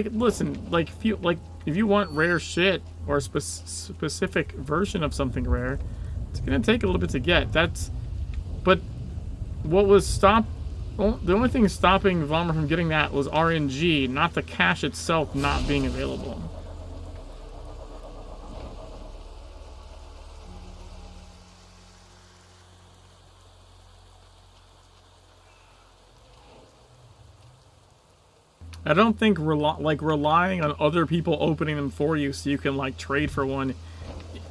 if you want rare shit or a specific version of something rare, it's gonna take a little bit to get. But what was the only thing stopping Vommer from getting that was RNG, not the cache itself not being available. I don't think relying on other people opening them for you so you can like trade for one,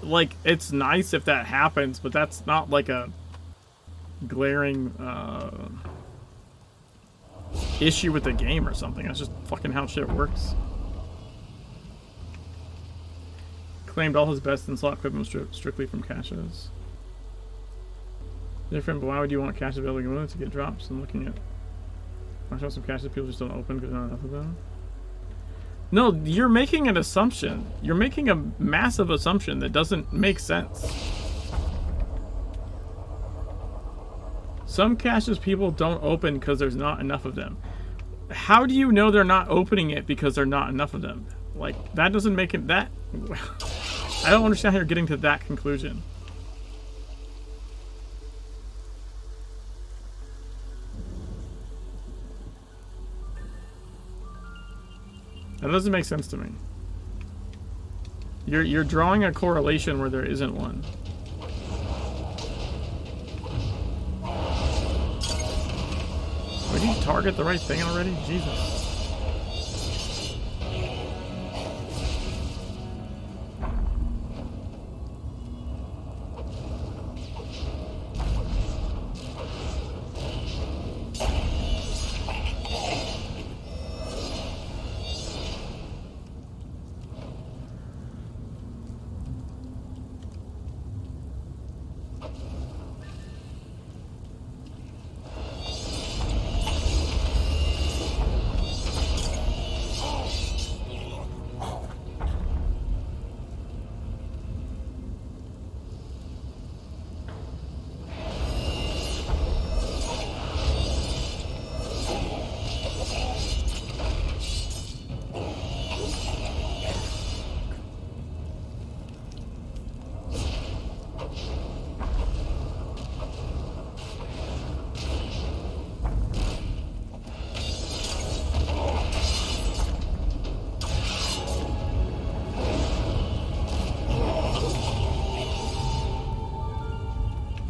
like it's nice if that happens, but that's not like a glaring issue with the game or something. That's just fucking how shit works. Claimed all his best in slot equipment strictly from caches. Different, but why would you want caches available to get drops? And looking at, I saw some caches people just don't open because not enough of them. No, you're making an assumption. You're making a massive assumption that doesn't make sense. Some caches people don't open because there's not enough of them. How do you know they're not opening it because there's not enough of them? Like, that doesn't make it that... I don't understand how you're getting to that conclusion. That doesn't make sense to me. You're drawing a correlation where there isn't one. Did you target the right thing already? Jesus.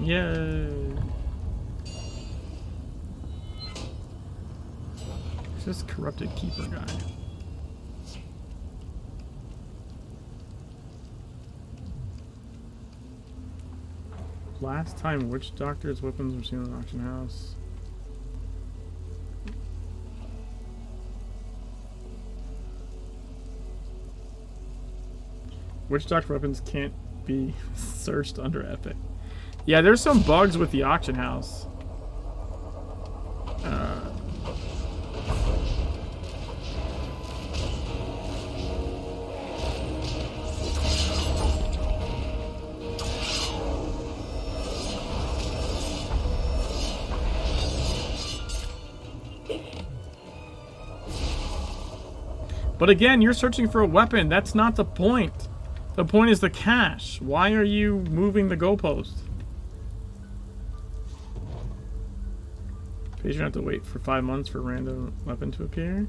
Yay. It's this corrupted keeper guy. Last time witch doctor's weapons were seen in the auction house. Witch doctor weapons can't be searched under Epic. Yeah, there's some bugs with the auction house. But again, you're searching for a weapon. That's not the point. The point is the cache. Why are you moving the goalpost? Patient have to wait for 5 months for a random weapon to appear.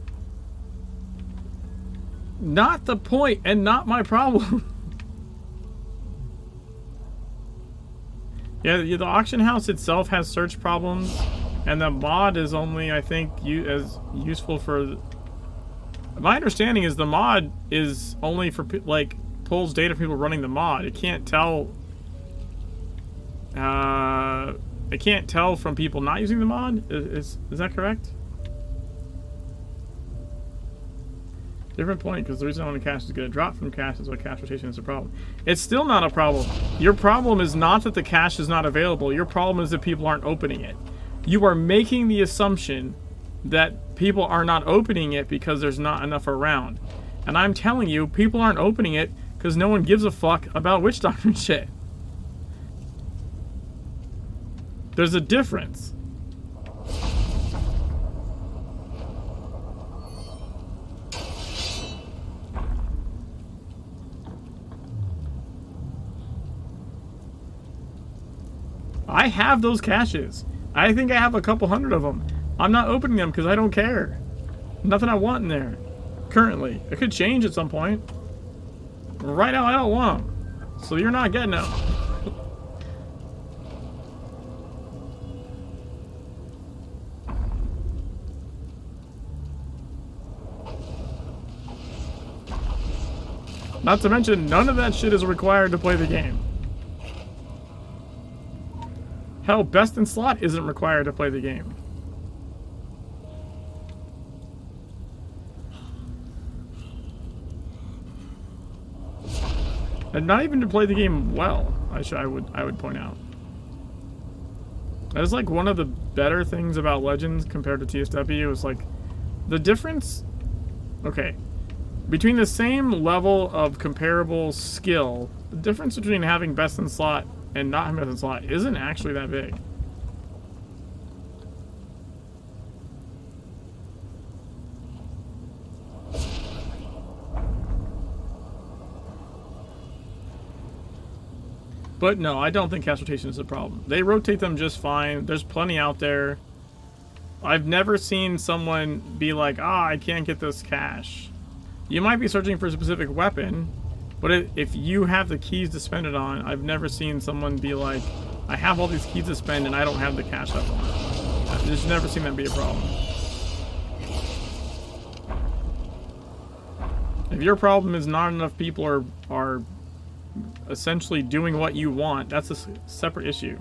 Not the point and not my problem. Yeah, the auction house itself has search problems, and the mod is only, I think, as useful for. My understanding is the mod is only for like pulls data from people running the mod. It can't tell. It can't tell from people not using the mod. Is that correct? Different point, because the reason I want to cache is to get a drop from cache is why cache rotation is a problem. It's still not a problem. Your problem is not that the cache is not available. Your problem is that people aren't opening it. You are making the assumption that people are not opening it because there's not enough around. And I'm telling you, people aren't opening it because no one gives a fuck about witch doctor shit. There's a difference. I have those caches. I think I have a couple hundred of them. I'm not opening them because I don't care. Nothing I want in there. Currently. It could change at some point. Right now I don't want them. So you're not getting them. Not to mention, none of that shit is required to play the game. Hell, best in slot isn't required to play the game. And not even to play the game well, I would point out. That is like one of the better things about Legends compared to TSW is like the difference. Okay, between the same level of comparable skill, the difference between having best in slot and not having best in slot isn't actually that big. But no, I don't think cast rotation is a problem. They rotate them just fine. There's plenty out there. I've never seen someone be like, ah, I can't get this cash. You might be searching for a specific weapon, but if you have the keys to spend it on, I've never seen someone be like, I have all these keys to spend and I don't have the cash I want. I've just never seen that be a problem. If your problem is not enough people are essentially doing what you want, that's a separate issue.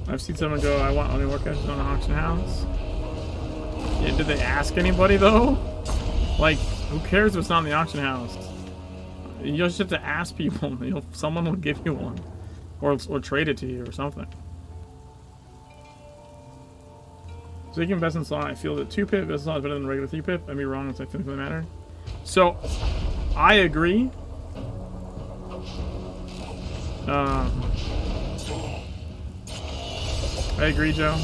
I've seen someone go, I want only work on an auction house. Yeah, did they ask anybody though? Like, who cares if it's not in the auction house? You just have to ask people. Someone will give you one, or trade it to you or something. Speaking of best in slot, I feel that 2-pip best in slot is better than regular 3-pip. I'd be wrong, it's I think it doesn't matter. So, I agree. I agree, Joe.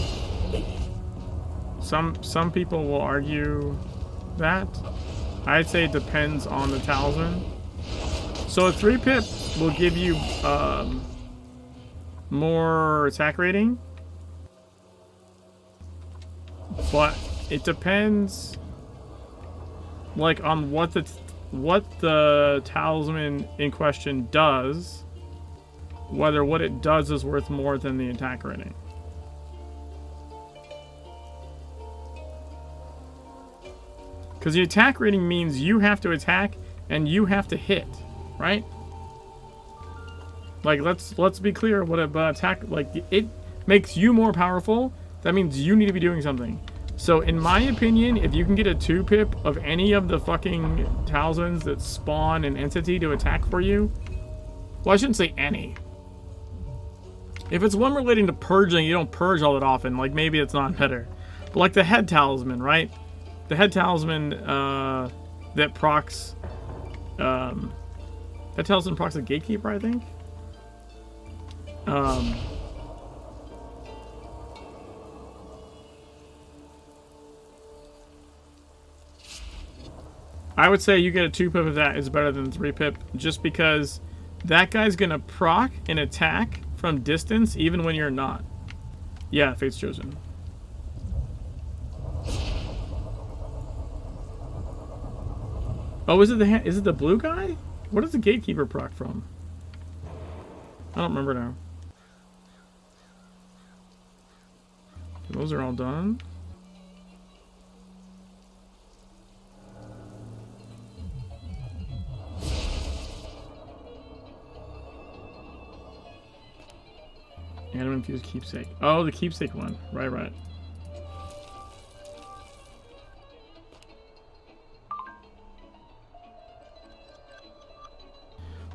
Some people will argue that. I'd say it depends on the talisman. So a 3-pip will give you more attack rating, but it depends, like, on what the talisman in question does, whether what it does is worth more than the attack rating. Because the attack rating means you have to attack and you have to hit. Right? Like, let's be clear what attack, like, it makes you more powerful. That means you need to be doing something. So in my opinion, if you can get a 2-pip of any of the fucking talismans that spawn an entity to attack for you, well, I shouldn't say any. If it's one relating to purging, you don't purge all that often, like maybe it's not better. But like the head talisman, right? The head talisman that procs that talisman procs a gatekeeper, I think. I would say you get a 2-pip of that is better than 3-pip, just because that guy's gonna proc and attack from distance even when you're not. Yeah, Fate's Chosen. Oh, is it the blue guy? What does the gatekeeper proc from? I don't remember now. Those are all done. Animal infused keepsake. Oh, the keepsake one. Right.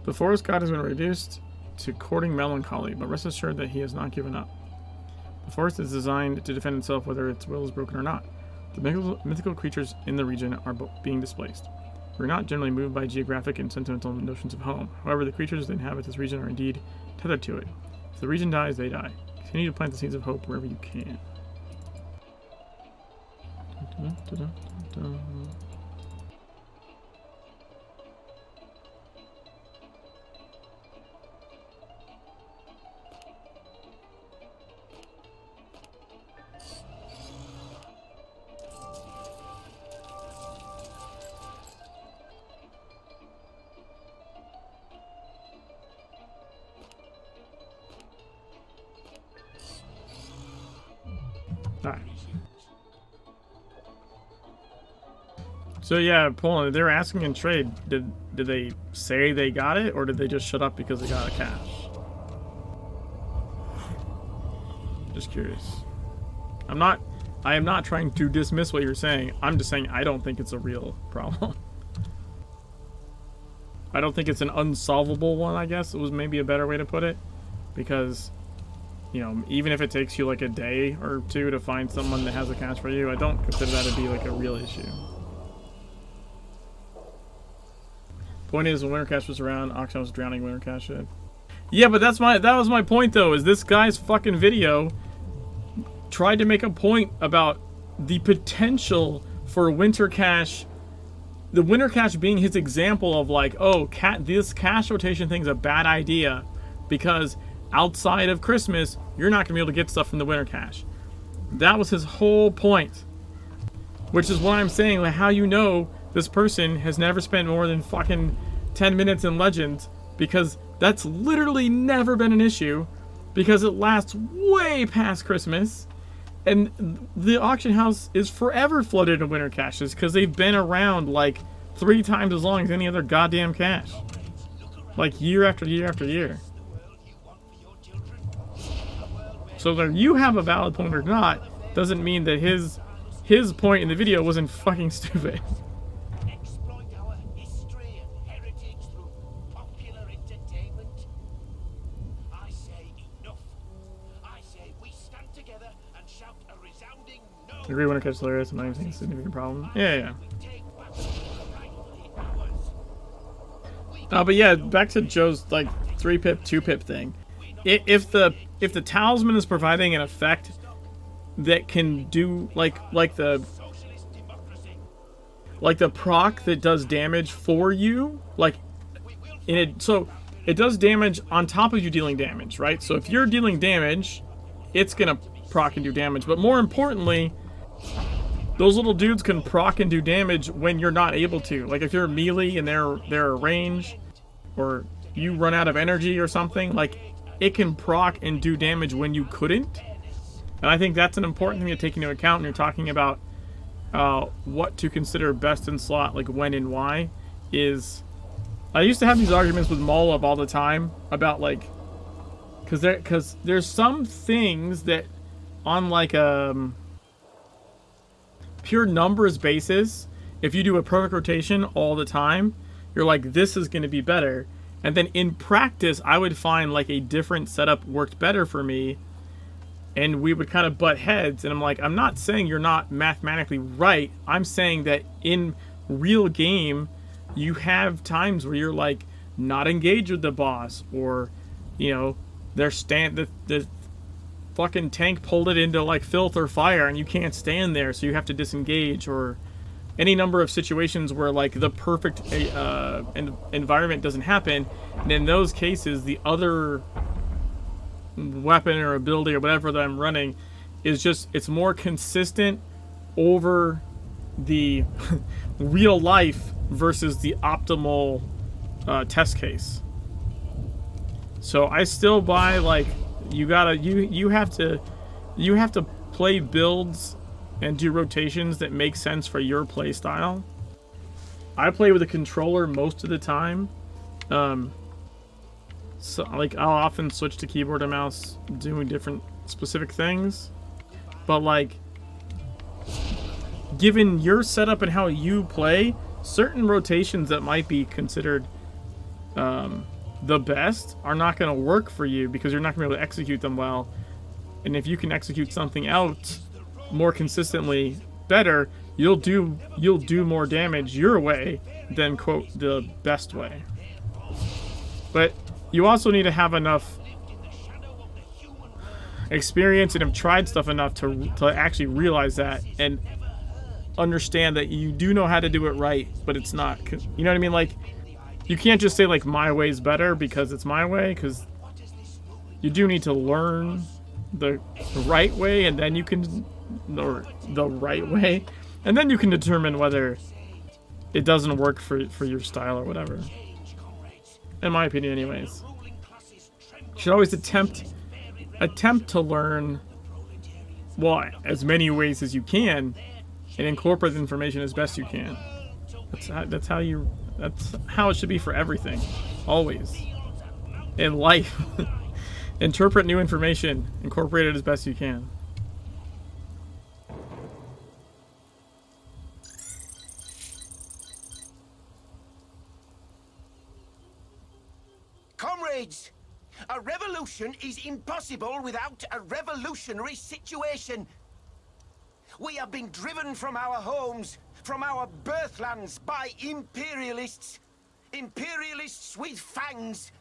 The forest god has been reduced to courting melancholy, but rest assured that he has not given up. The forest is designed to defend itself whether its will is broken or not. The mythical creatures in the region are being displaced. We are not generally moved by geographic and sentimental notions of home. However, the creatures that inhabit this region are indeed tethered to it. If the region dies, they die. Continue to plant the seeds of hope wherever you can. Alright. So yeah, Poland, they were asking in trade, did they say they got it, or did they just shut up because they got a cash? Just curious. I am not trying to dismiss what you're saying. I'm just saying I don't think it's a real problem. I don't think it's an unsolvable one, I guess. It was maybe a better way to put it. Because, you know, even if it takes you like a day or two to find someone that has a cash for you, I don't consider that to be like a real issue. Point is, when Winter Cash was around, Auction was drowning Winter Cash in. Yeah, but that was my point though, is this guy's fucking video tried to make a point about the potential for Winter Cash, the Winter Cash being his example of like, oh, this cash rotation thing's a bad idea because outside of Christmas, you're not gonna be able to get stuff from the Winter Cash. That was his whole point. Which is why I'm saying, like, how you know this person has never spent more than fucking 10 minutes in Legends, because that's literally never been an issue, because it lasts way past Christmas, and the auction house is forever flooded in winter caches, because they've been around like 3 times as long as any other goddamn cache. Like year after year after year. So whether you have a valid point or not, doesn't mean that his point in the video wasn't fucking stupid. Exploit our history and heritage through popular entertainment. I say enough. I say we stand together and shout a resounding no. Agree, winter cache is hilarious. I'm not even saying it's a significant problem. Yeah. But yeah, back to Joe's like 3-pip, 2-pip thing. If the talisman is providing an effect that can do like the proc that does damage for you, like so it does damage on top of you dealing damage, right? So if you're dealing damage, it's gonna proc and do damage. But more importantly, those little dudes can proc and do damage when you're not able to. Like if you're melee and they're range, or you run out of energy or something, like it can proc and do damage when you couldn't. And I think that's an important thing to take into account when you're talking about what to consider best in slot, like when and why. Is I used to have these arguments with Molov all the time about like, because there's some things that on like pure numbers basis, if you do a perfect rotation all the time, you're like, this is going to be better. And then in practice, I would find like a different setup worked better for me, and we would kind of butt heads. And I'm like, I'm not saying you're not mathematically right. I'm saying that in real game, you have times where you're like not engaged with the boss, or you know, the fucking tank pulled it into like filth or fire, and you can't stand there, so you have to disengage, or any number of situations where like the perfect environment doesn't happen. And in those cases, the other weapon or ability or whatever that I'm running is just, it's more consistent over the real life versus the optimal test case. So I still buy like, you have to play builds and do rotations that make sense for your play style. I play with a controller most of the time. So like I'll often switch to keyboard and mouse doing different specific things. But like, given your setup and how you play, certain rotations that might be considered the best are not going to work for you, because you're not going to be able to execute them well. And if you can execute something out more consistently better, you'll do more damage your way than, quote, the best way. But you also need to have enough experience and have tried stuff enough to actually realize that and understand that you do know how to do it right, but it's not, you know what I mean? Like, you can't just say like my way's better because it's my way, because you do need to learn the right way, and then you can, or the right way, and then you can determine whether it doesn't work for your style or whatever. In my opinion, anyways. You should always attempt to learn well, as many ways as you can, and incorporate the information as best you can. That's how it should be for everything, always in life. Interpret new information, incorporate it as best you can. Comrades, a revolution is impossible without a revolutionary situation. We have been driven from our homes, from our birthlands by imperialists. Imperialists with fangs.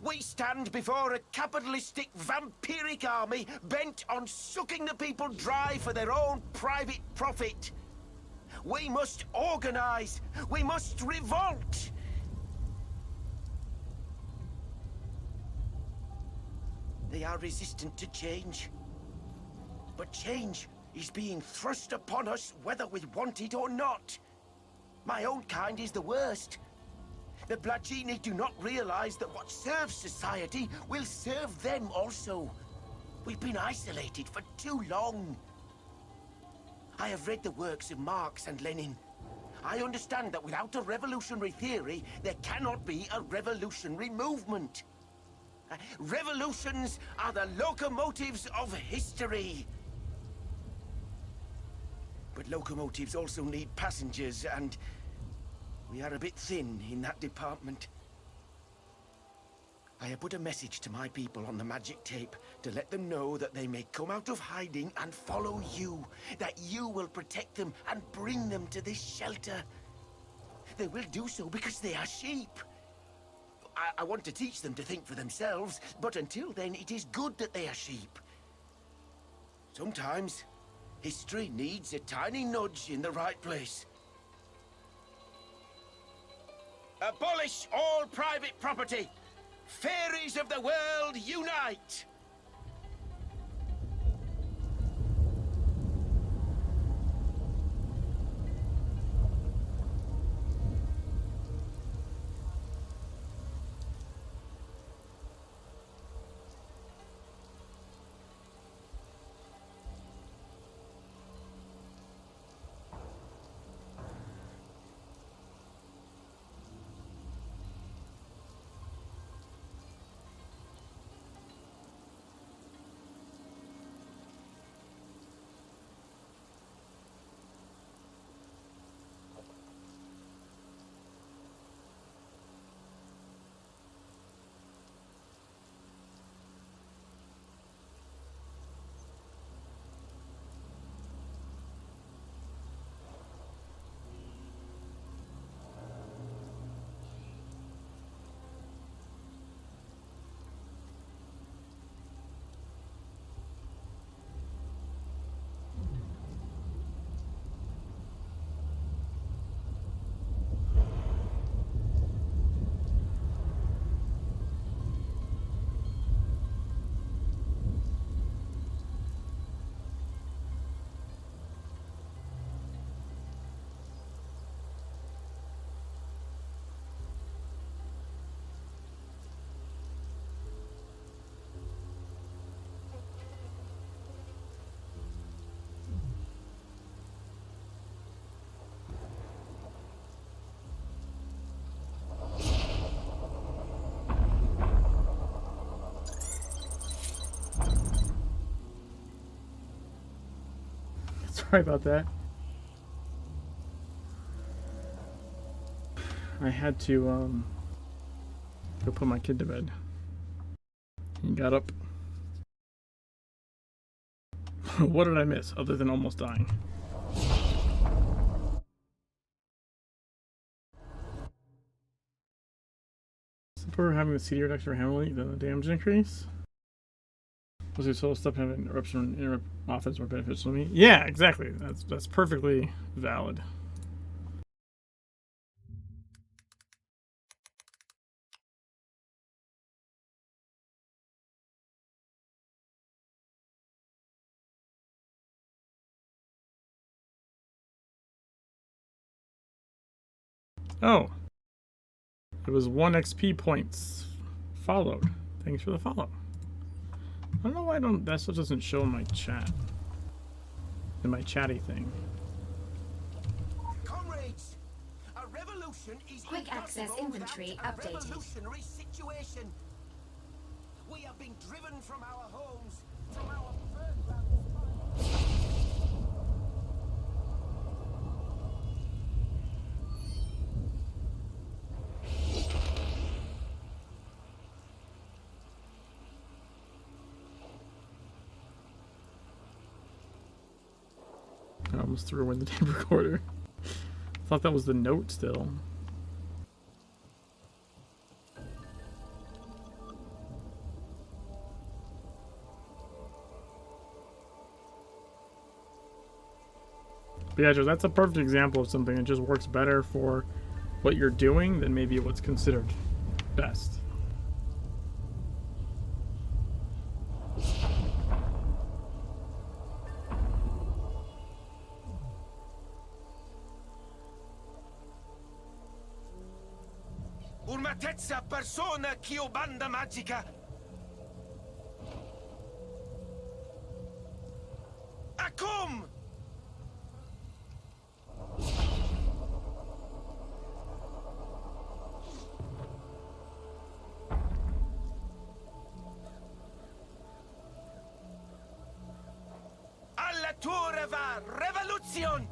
We stand before a capitalistic, vampiric army bent on sucking the people dry for their own private profit. We must organize. We must revolt. They are resistant to change. But change is being thrust upon us whether we want it or not. My own kind is the worst. The Blagini do not realize that what serves society will serve them also. We've been isolated for too long. I have read the works of Marx and Lenin. I understand that without a revolutionary theory, there cannot be a revolutionary movement. Revolutions are the locomotives of history. But locomotives also need passengers, and we are a bit thin in that department. I have put a message to my people on the magic tape to let them know that they may come out of hiding and follow you, that you will protect them and bring them to this shelter. They will do so because they are sheep. I want to teach them to think for themselves, but until then, it is good that they are sheep. Sometimes, history needs a tiny nudge in the right place. Abolish all private property! Fairies of the world, unite! Sorry about that. I had to go put my kid to bed. He got up. What did I miss other than almost dying? Support having the CD reduction for heavily than the damage increase. Was your solo stuff have an interrupt offense more beneficial to me? Yeah, exactly. That's perfectly valid. Oh. It was 1 XP points followed. Thanks for the follow. I don't know why that stuff doesn't show in my chat. In my chatty thing. Comrades, a revolution is Quick access impossible inventory without a updated. revolutionary situation. We have been driven from our homes, from our preferred grounds. I almost threw in the tape recorder. Thought that was the note still. But yeah, Joe, that's a perfect example of something that just works better for what you're doing than maybe what's considered best. Urmatezza persona ch'io banda magica. Acum! Alla tua reva revolution!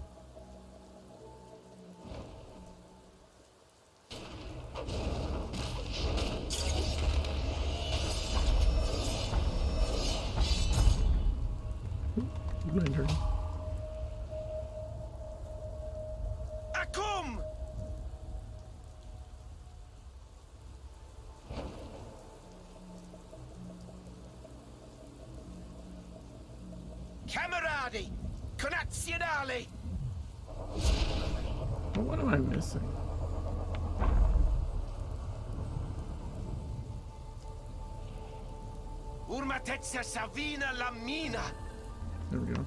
My turn. Acum! Camaradi! Connazionali! What am I missing? Urmatezza Savina Lamina! There we go.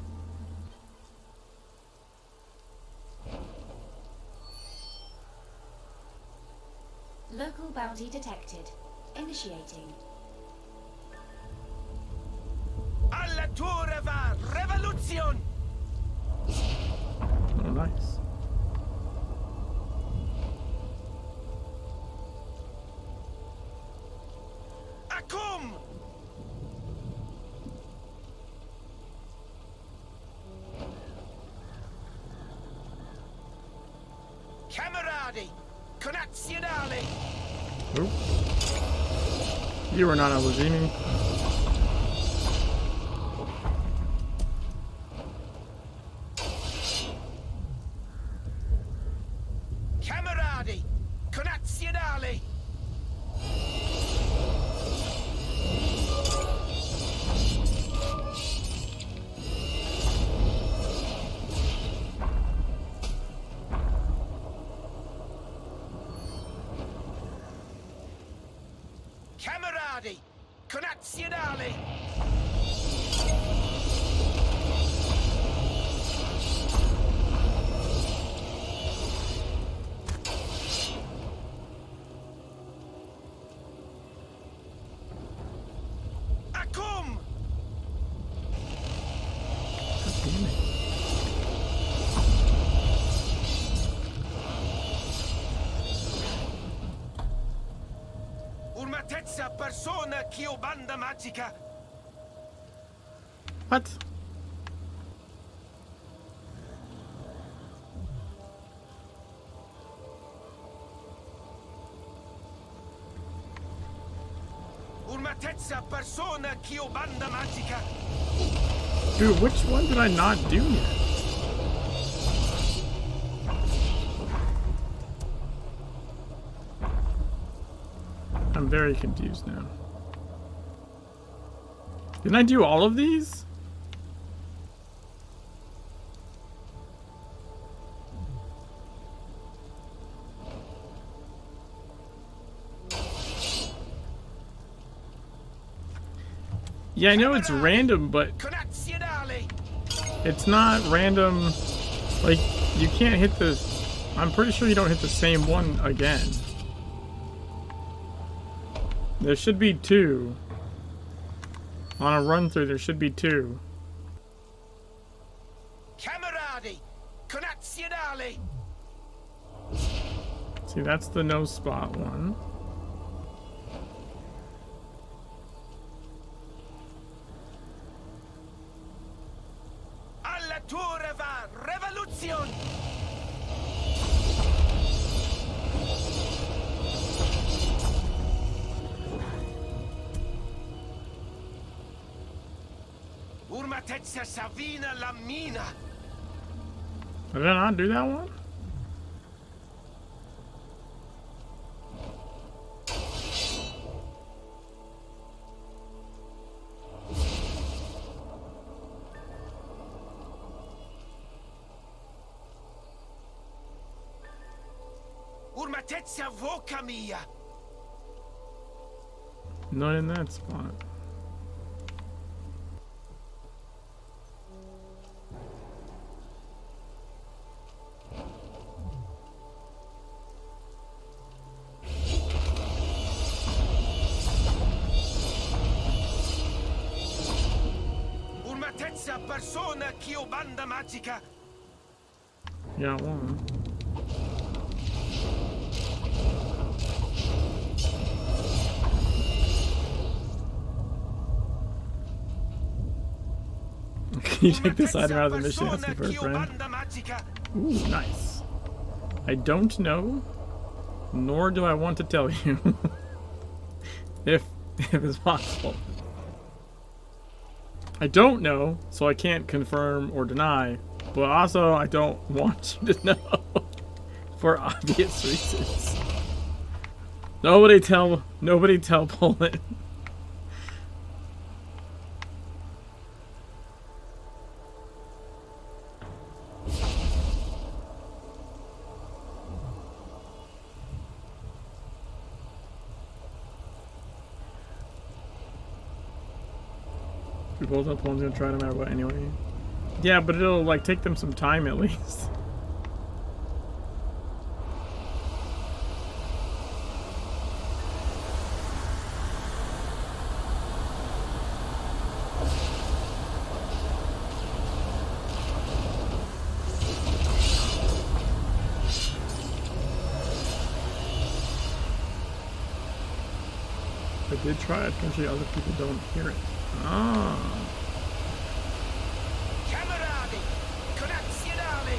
Local bounty detected. Initiating. Alla tua reva revolution! Oh, nice. Acum! Camaradi! Connazionali! Oop. You are not a Lugini. Camaradi! Connazionali! Camaradi! Connazionali! Acum! Damn it. Urmatezza persona ch'io banda magica! What? Urmatezza persona ch'io banda magica! Dude, which one did I not do yet? I'm very confused now. Didn't I do all of these? Yeah, I know it's random, but Connazionali! it's not random. Like, you can't hit the... I'm pretty sure you don't hit the same one again. There should be two. On a run through, there should be 2. Cameradi! Connazionale! See, that's the no spot one. Alla tua va! Revolution! Urmatezza Savina Lamina! Did I not do that one? Urmatezza voca mia! Not in that spot. Urmatezza persona ch'io banda magica! Yeah, one. Can you take this item out of the mission asking for a friend? Ooh, nice. I don't know, nor do I want to tell you. if it's possible. I don't know, so I can't confirm or deny, but also I don't want you to know for obvious reasons. Nobody tell Poland. We both know Poland's gonna try no matter what anyway. Yeah, but it'll like take them some time at least. I did try it, potentially other people don't hear it. Ah. Cameradi! Connazionale!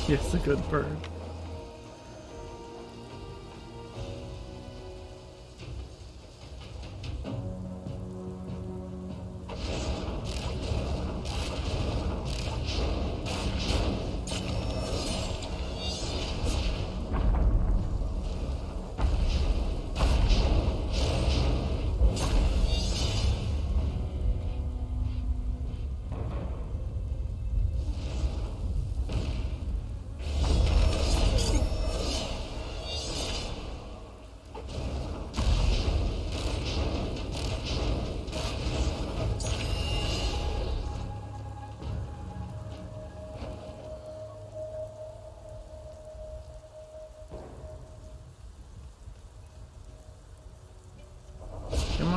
Yes, a good bird.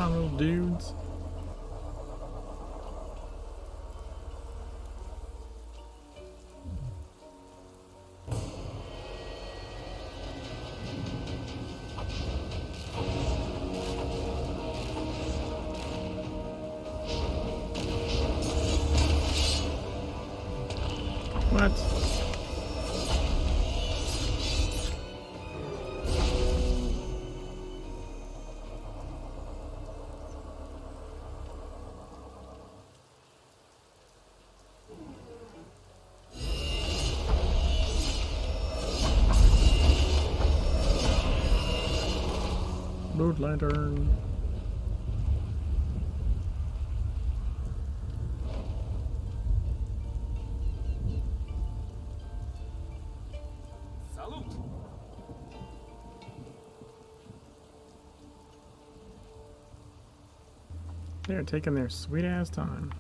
on, little dudes. What? Mood lantern. They're taking their sweet ass time.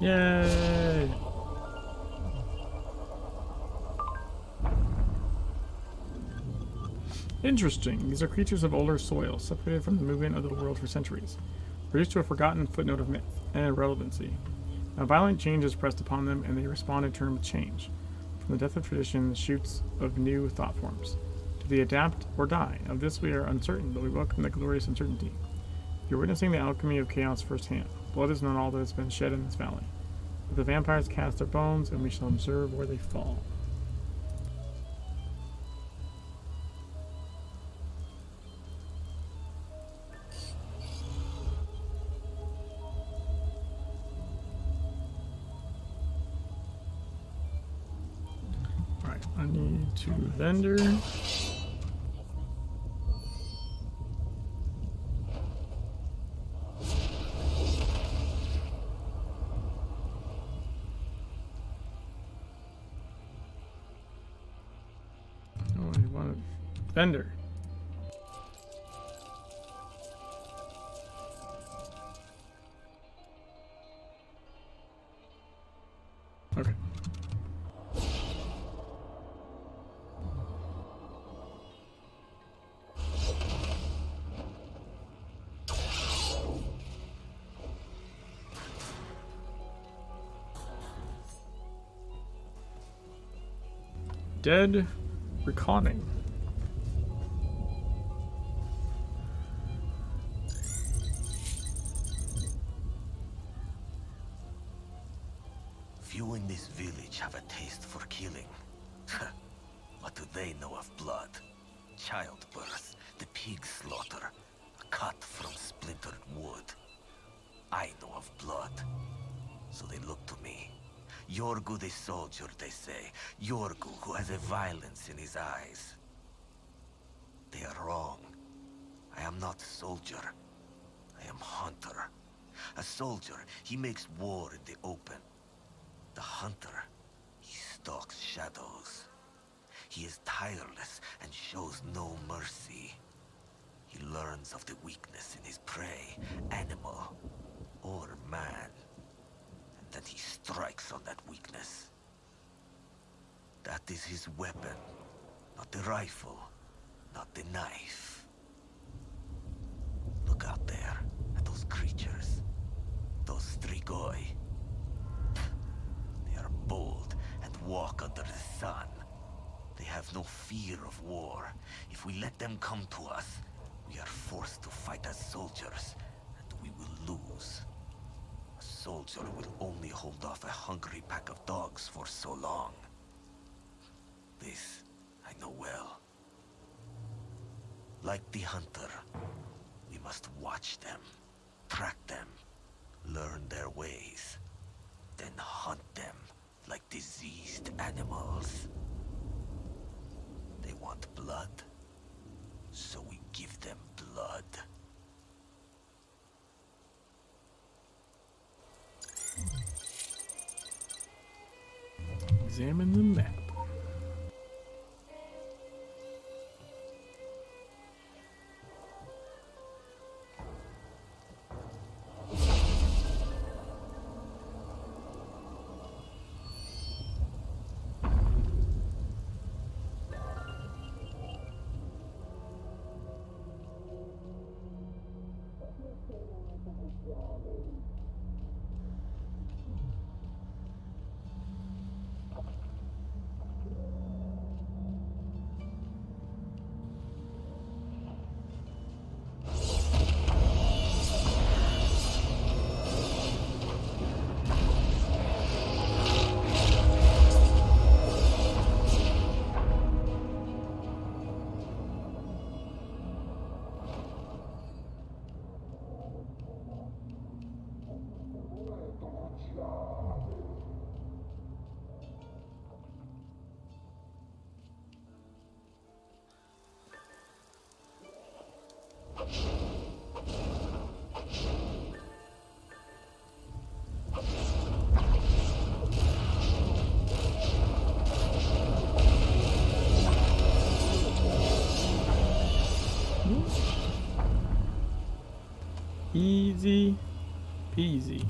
Yay! Interesting. These are creatures of older soil, separated from the movement of the world for centuries, reduced to a forgotten footnote of myth and irrelevancy. Now violent change is pressed upon them, and they respond in turn with change. From the death of tradition, the shoots of new thought forms. Do they adapt or die? Of this we are uncertain, but we welcome the glorious uncertainty. You're witnessing the alchemy of chaos firsthand. Blood is not all that has been shed in this valley. Let the vampires cast their bones, and we shall observe where they fall. Alright, I need to vendor. Vendor. Okay. Dead Reconning. Few in this village have a taste for killing. What do they know of blood? Childbirth, the pig slaughter, a cut from splintered wood. I know of blood, so they look to me. Yorgu the soldier, they say. Yorgu who has a violence in his eyes. They are wrong. I am not a soldier. I am hunter. A soldier, he makes war in the open. The hunter, he stalks shadows. He is tireless and shows no mercy. He learns of the weakness in his prey, animal or man. And then he strikes on that weakness. That is his weapon. Not the rifle, not the knife. Look out there at those creatures. Those strigoi. Bold and walk under the sun. They have no fear of war. If we let them come to us, we are forced to fight as soldiers, and we will lose. A soldier will only hold off a hungry pack of dogs for so long. This I know well. Like the hunter, we must watch them, track them, learn their ways, then hunt them like diseased animals. They want blood, so we give them blood. examine the map. Easy peasy.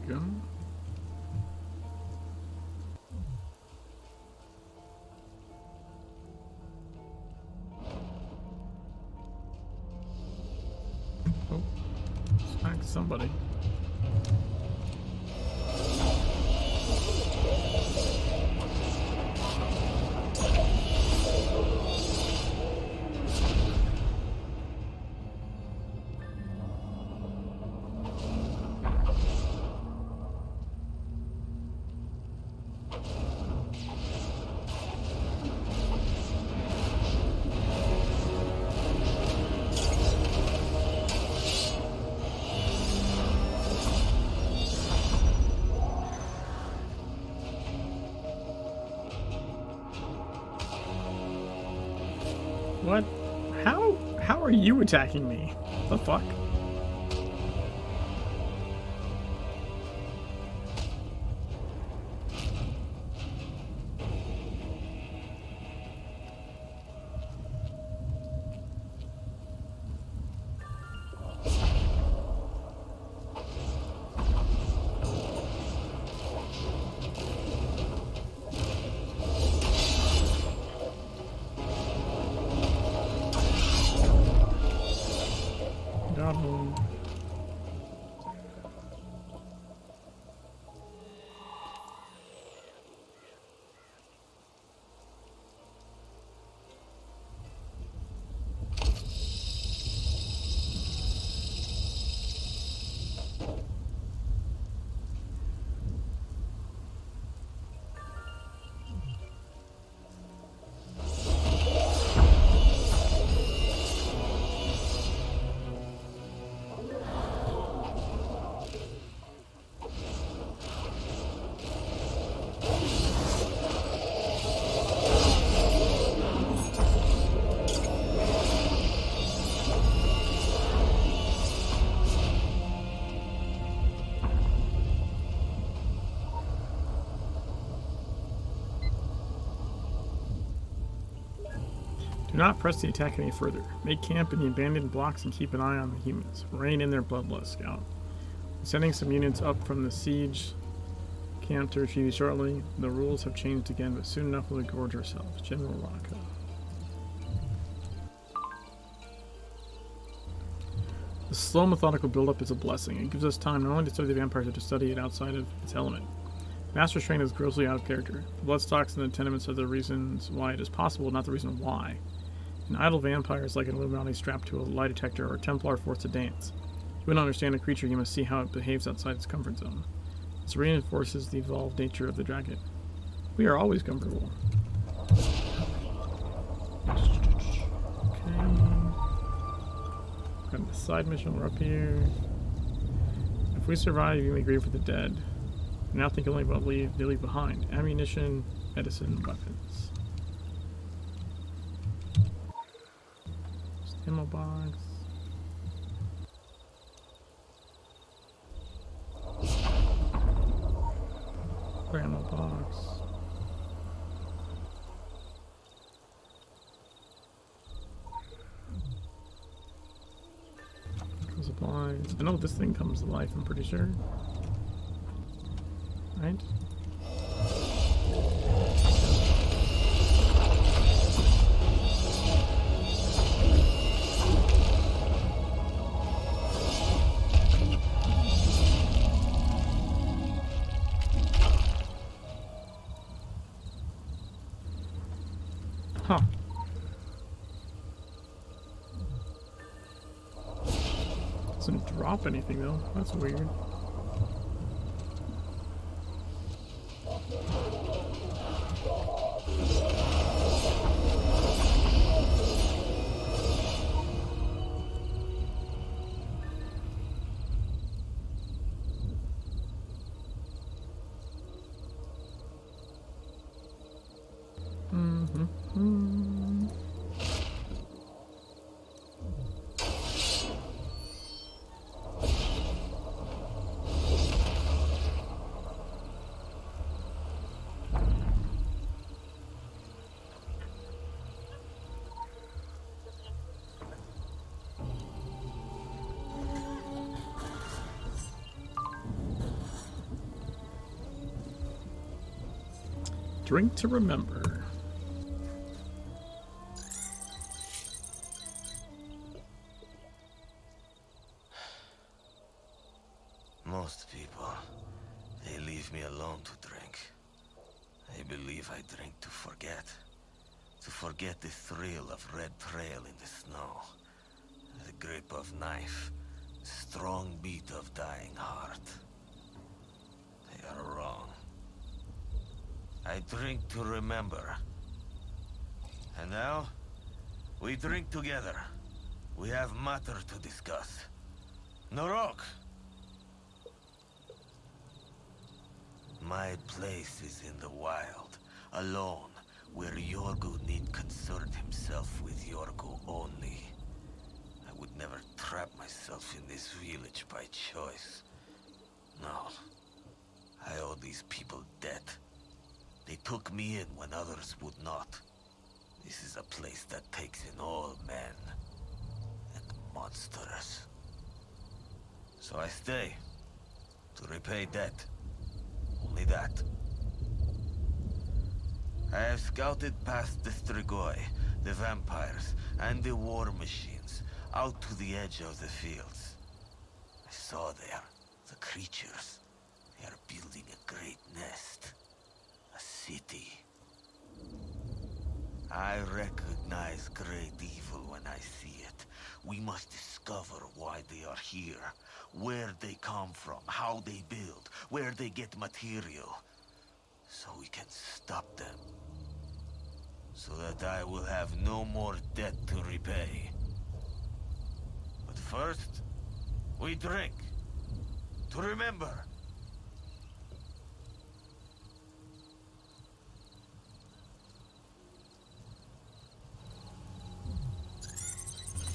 Go. Oh, smack somebody. What? How are you attacking me? The fuck? Double. Do not press the attack any further. Make camp in the abandoned blocks and keep an eye on the humans. Rein in their bloodlust, Scout. Sending some units up from the siege camp to retrieve you shortly. The rules have changed again, but soon enough we'll gorge ourselves. General Rocco. The slow, methodical build-up is a blessing. It gives us time not only to study the vampires, but to study it outside of its element. Master Strain is grossly out of character. The bloodstocks and the tenements are the reasons why it is possible, not the reason why. An idle vampire is like an Illuminati strapped to a lie detector or a Templar forced to dance. You wouldn't understand a creature, you must see how it behaves outside its comfort zone. This reinforces the evolved nature of the dragon. We are always comfortable. Okay. Got the side mission, we're up here. If we survive, you may grieve for the dead. Now think only about what they leave behind. Ammunition, medicine, weapons. Just ammo box. Ammo box. Supplies. I know this thing comes to life, I'm pretty sure. Right? Huh. Doesn't drop anything though. That's weird. Drink to remember. Most people, they leave me alone to drink. They believe I drink to forget. To forget the thrill of red trail in the snow. The grip of knife. The strong beat of dying heart. They are wrong. I drink to remember. And now, we drink together. We have matter to discuss. Norok! My place is in the wild, alone, where Yorgu need concern himself with Yorgu only. I would never trap myself in this village by choice. No. I owe these people debt. They took me in when others would not. This is a place that takes in all men and monsters. So I stay to repay debt. Only that. I have scouted past the Strigoi, the vampires, and the war machines, out to the edge of the fields. I saw there the creatures. They are building a great nest. A city. I recognize great evil when I see it. We must discover why they are here, where they come from, how they build, where they get material, so we can stop them. So that I will have no more debt to repay. But first, we drink. To remember.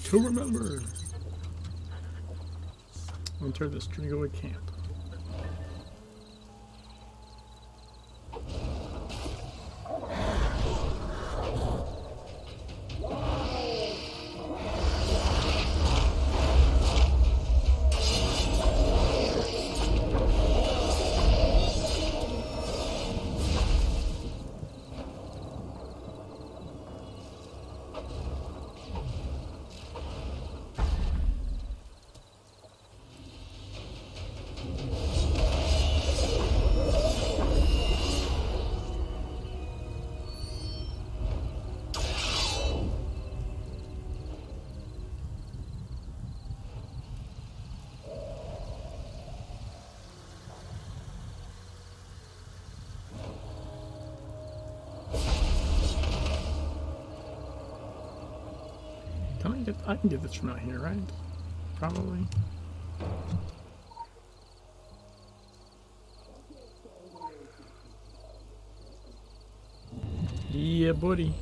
To remember. Enter the Strigoi camp. I can get this from out here, right? Probably. Yeah, buddy.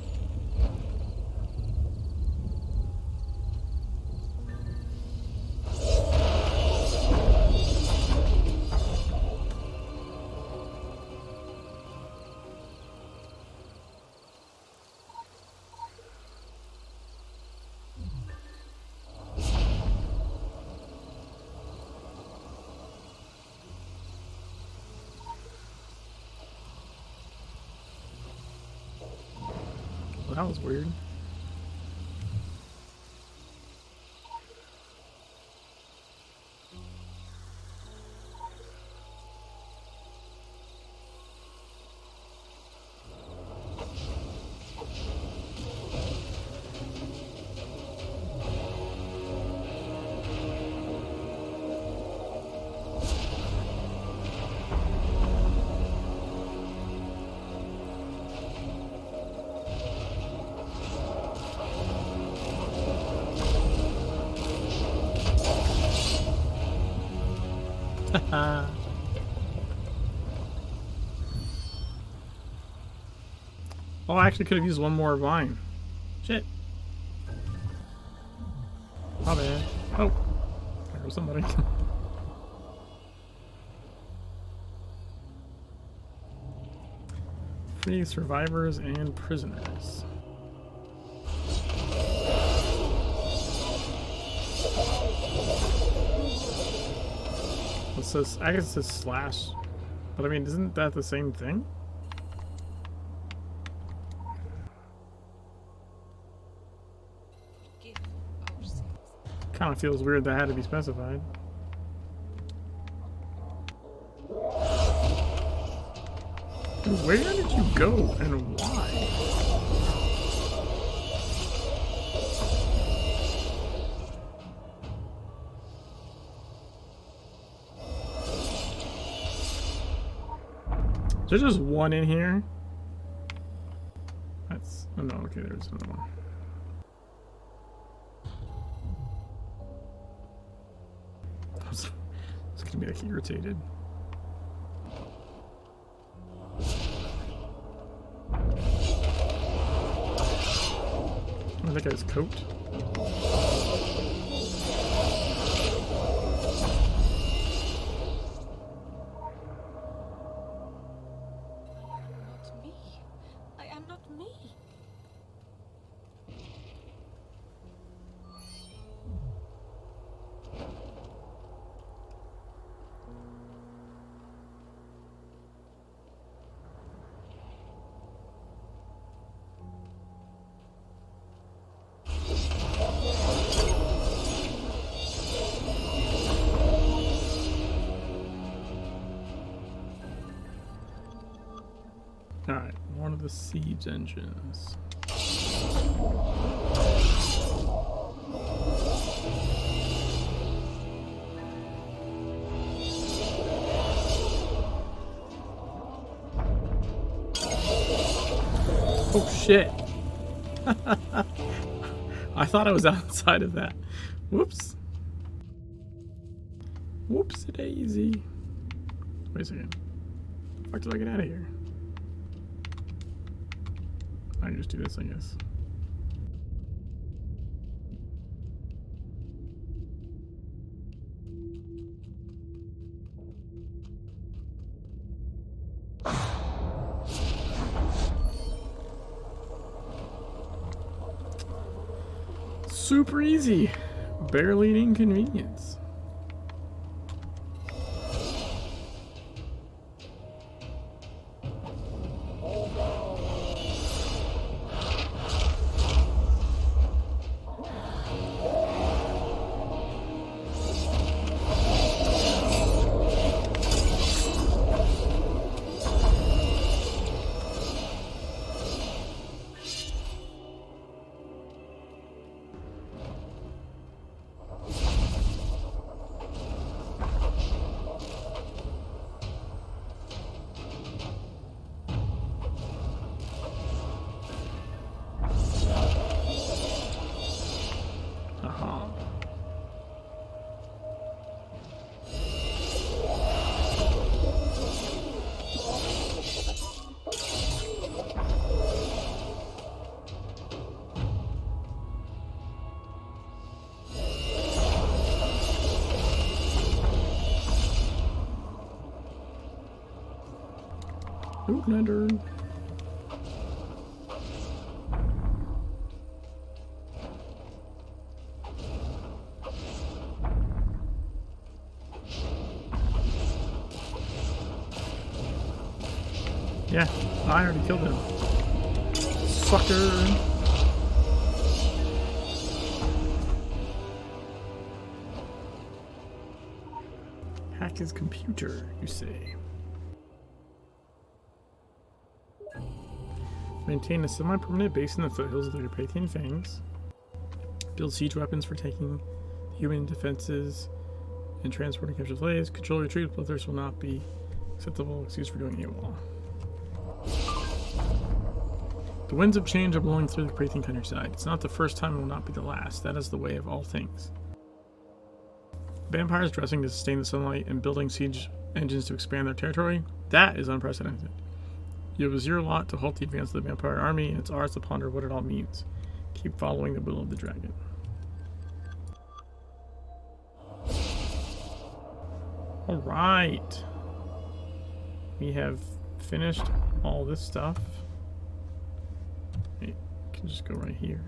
Well, that was weird. Oh, I actually could have used one more vine. Shit. My bad. Oh. There goes somebody. Free survivors and prisoners. It says, I guess it says slash. But I mean, isn't that the same thing? Kind of feels weird that had to be specified. Dude, where did you go and why? There's just one in here. That's, oh no, okay, there's another one. It's gonna be like irritated. Oh, that guy's coat. Not me. I am not me. Alright, one of the siege engines. Oh shit! I thought I was outside of that. Whoops. Whoops-a-daisy. Wait a second. How the fuck did I get out of here? I can just do this, I guess. Super easy. Barely an inconvenience. Ooh, lantern. Yeah, I already killed him. Sucker! Hack his computer, you say. Maintain a semi-permanent base in the foothills of the Carpathian Fangs. Build siege weapons for taking human defenses and transporting captured slaves. Control your troops, bloodthirst will not be acceptable excuse for going AWOL. The winds of change are blowing through the Carpathian countryside. It's not the first time and will not be the last. That is the way of all things. Vampires dressing to sustain the sunlight and building siege engines to expand their territory. That is unprecedented. It was your lot to halt the advance of the vampire army, and it's ours to ponder what it all means. Keep following the will of the dragon. Alright. We have finished all this stuff. I can just go right here.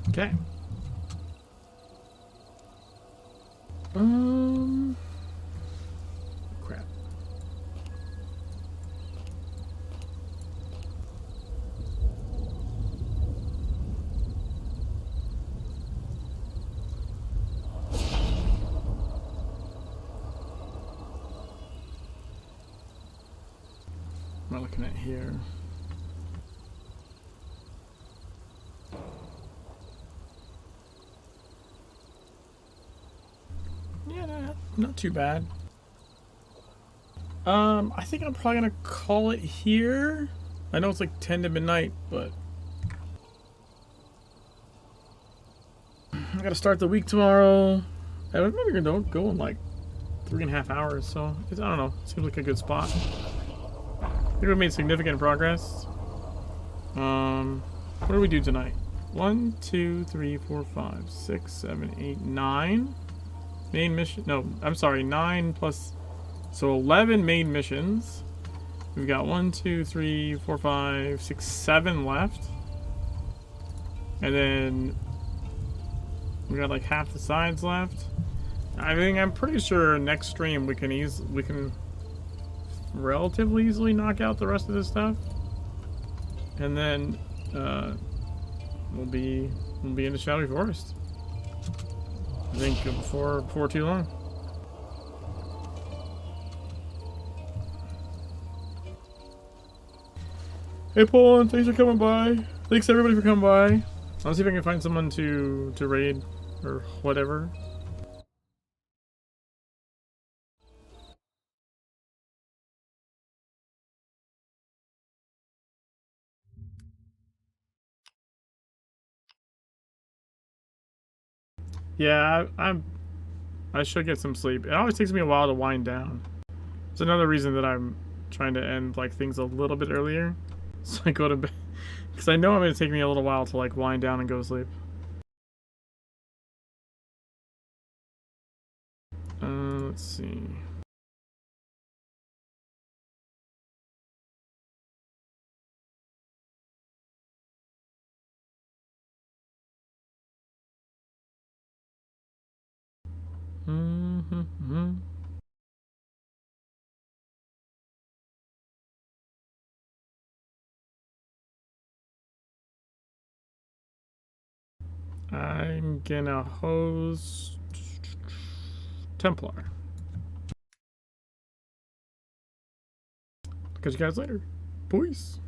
Okay. Crap. What am I looking at here? Not too bad. I think I'm probably gonna call it here. I know it's like 10 to midnight, but I gotta start the week tomorrow. I'm maybe gonna go in like 3.5 hours, so I don't know. Seems like a good spot. I think we made significant progress. What do we do tonight? 1, 2, 3, 4, 5, 6, 7, 8, 9. Main mission, no, I'm sorry, 9 plus, so 11 main missions. We've got 1, 2, 3, 4, 5, 6, 7 left. And then we got like half the sides left. I think I'm pretty sure next stream we can relatively easily knock out the rest of this stuff. And then we'll be in the Shadowy Forest. I think before too long. Hey Paul, thanks for coming by. Thanks everybody for coming by. I'll see if I can find someone to raid or whatever. Yeah, I should get some sleep. It always takes me a while to wind down. It's another reason that I'm trying to end like things a little bit earlier, so I go to bed because I know it's gonna take me a little while to like wind down and go to sleep. Let's see. I'm gonna host Templar. Catch you guys later. Peace.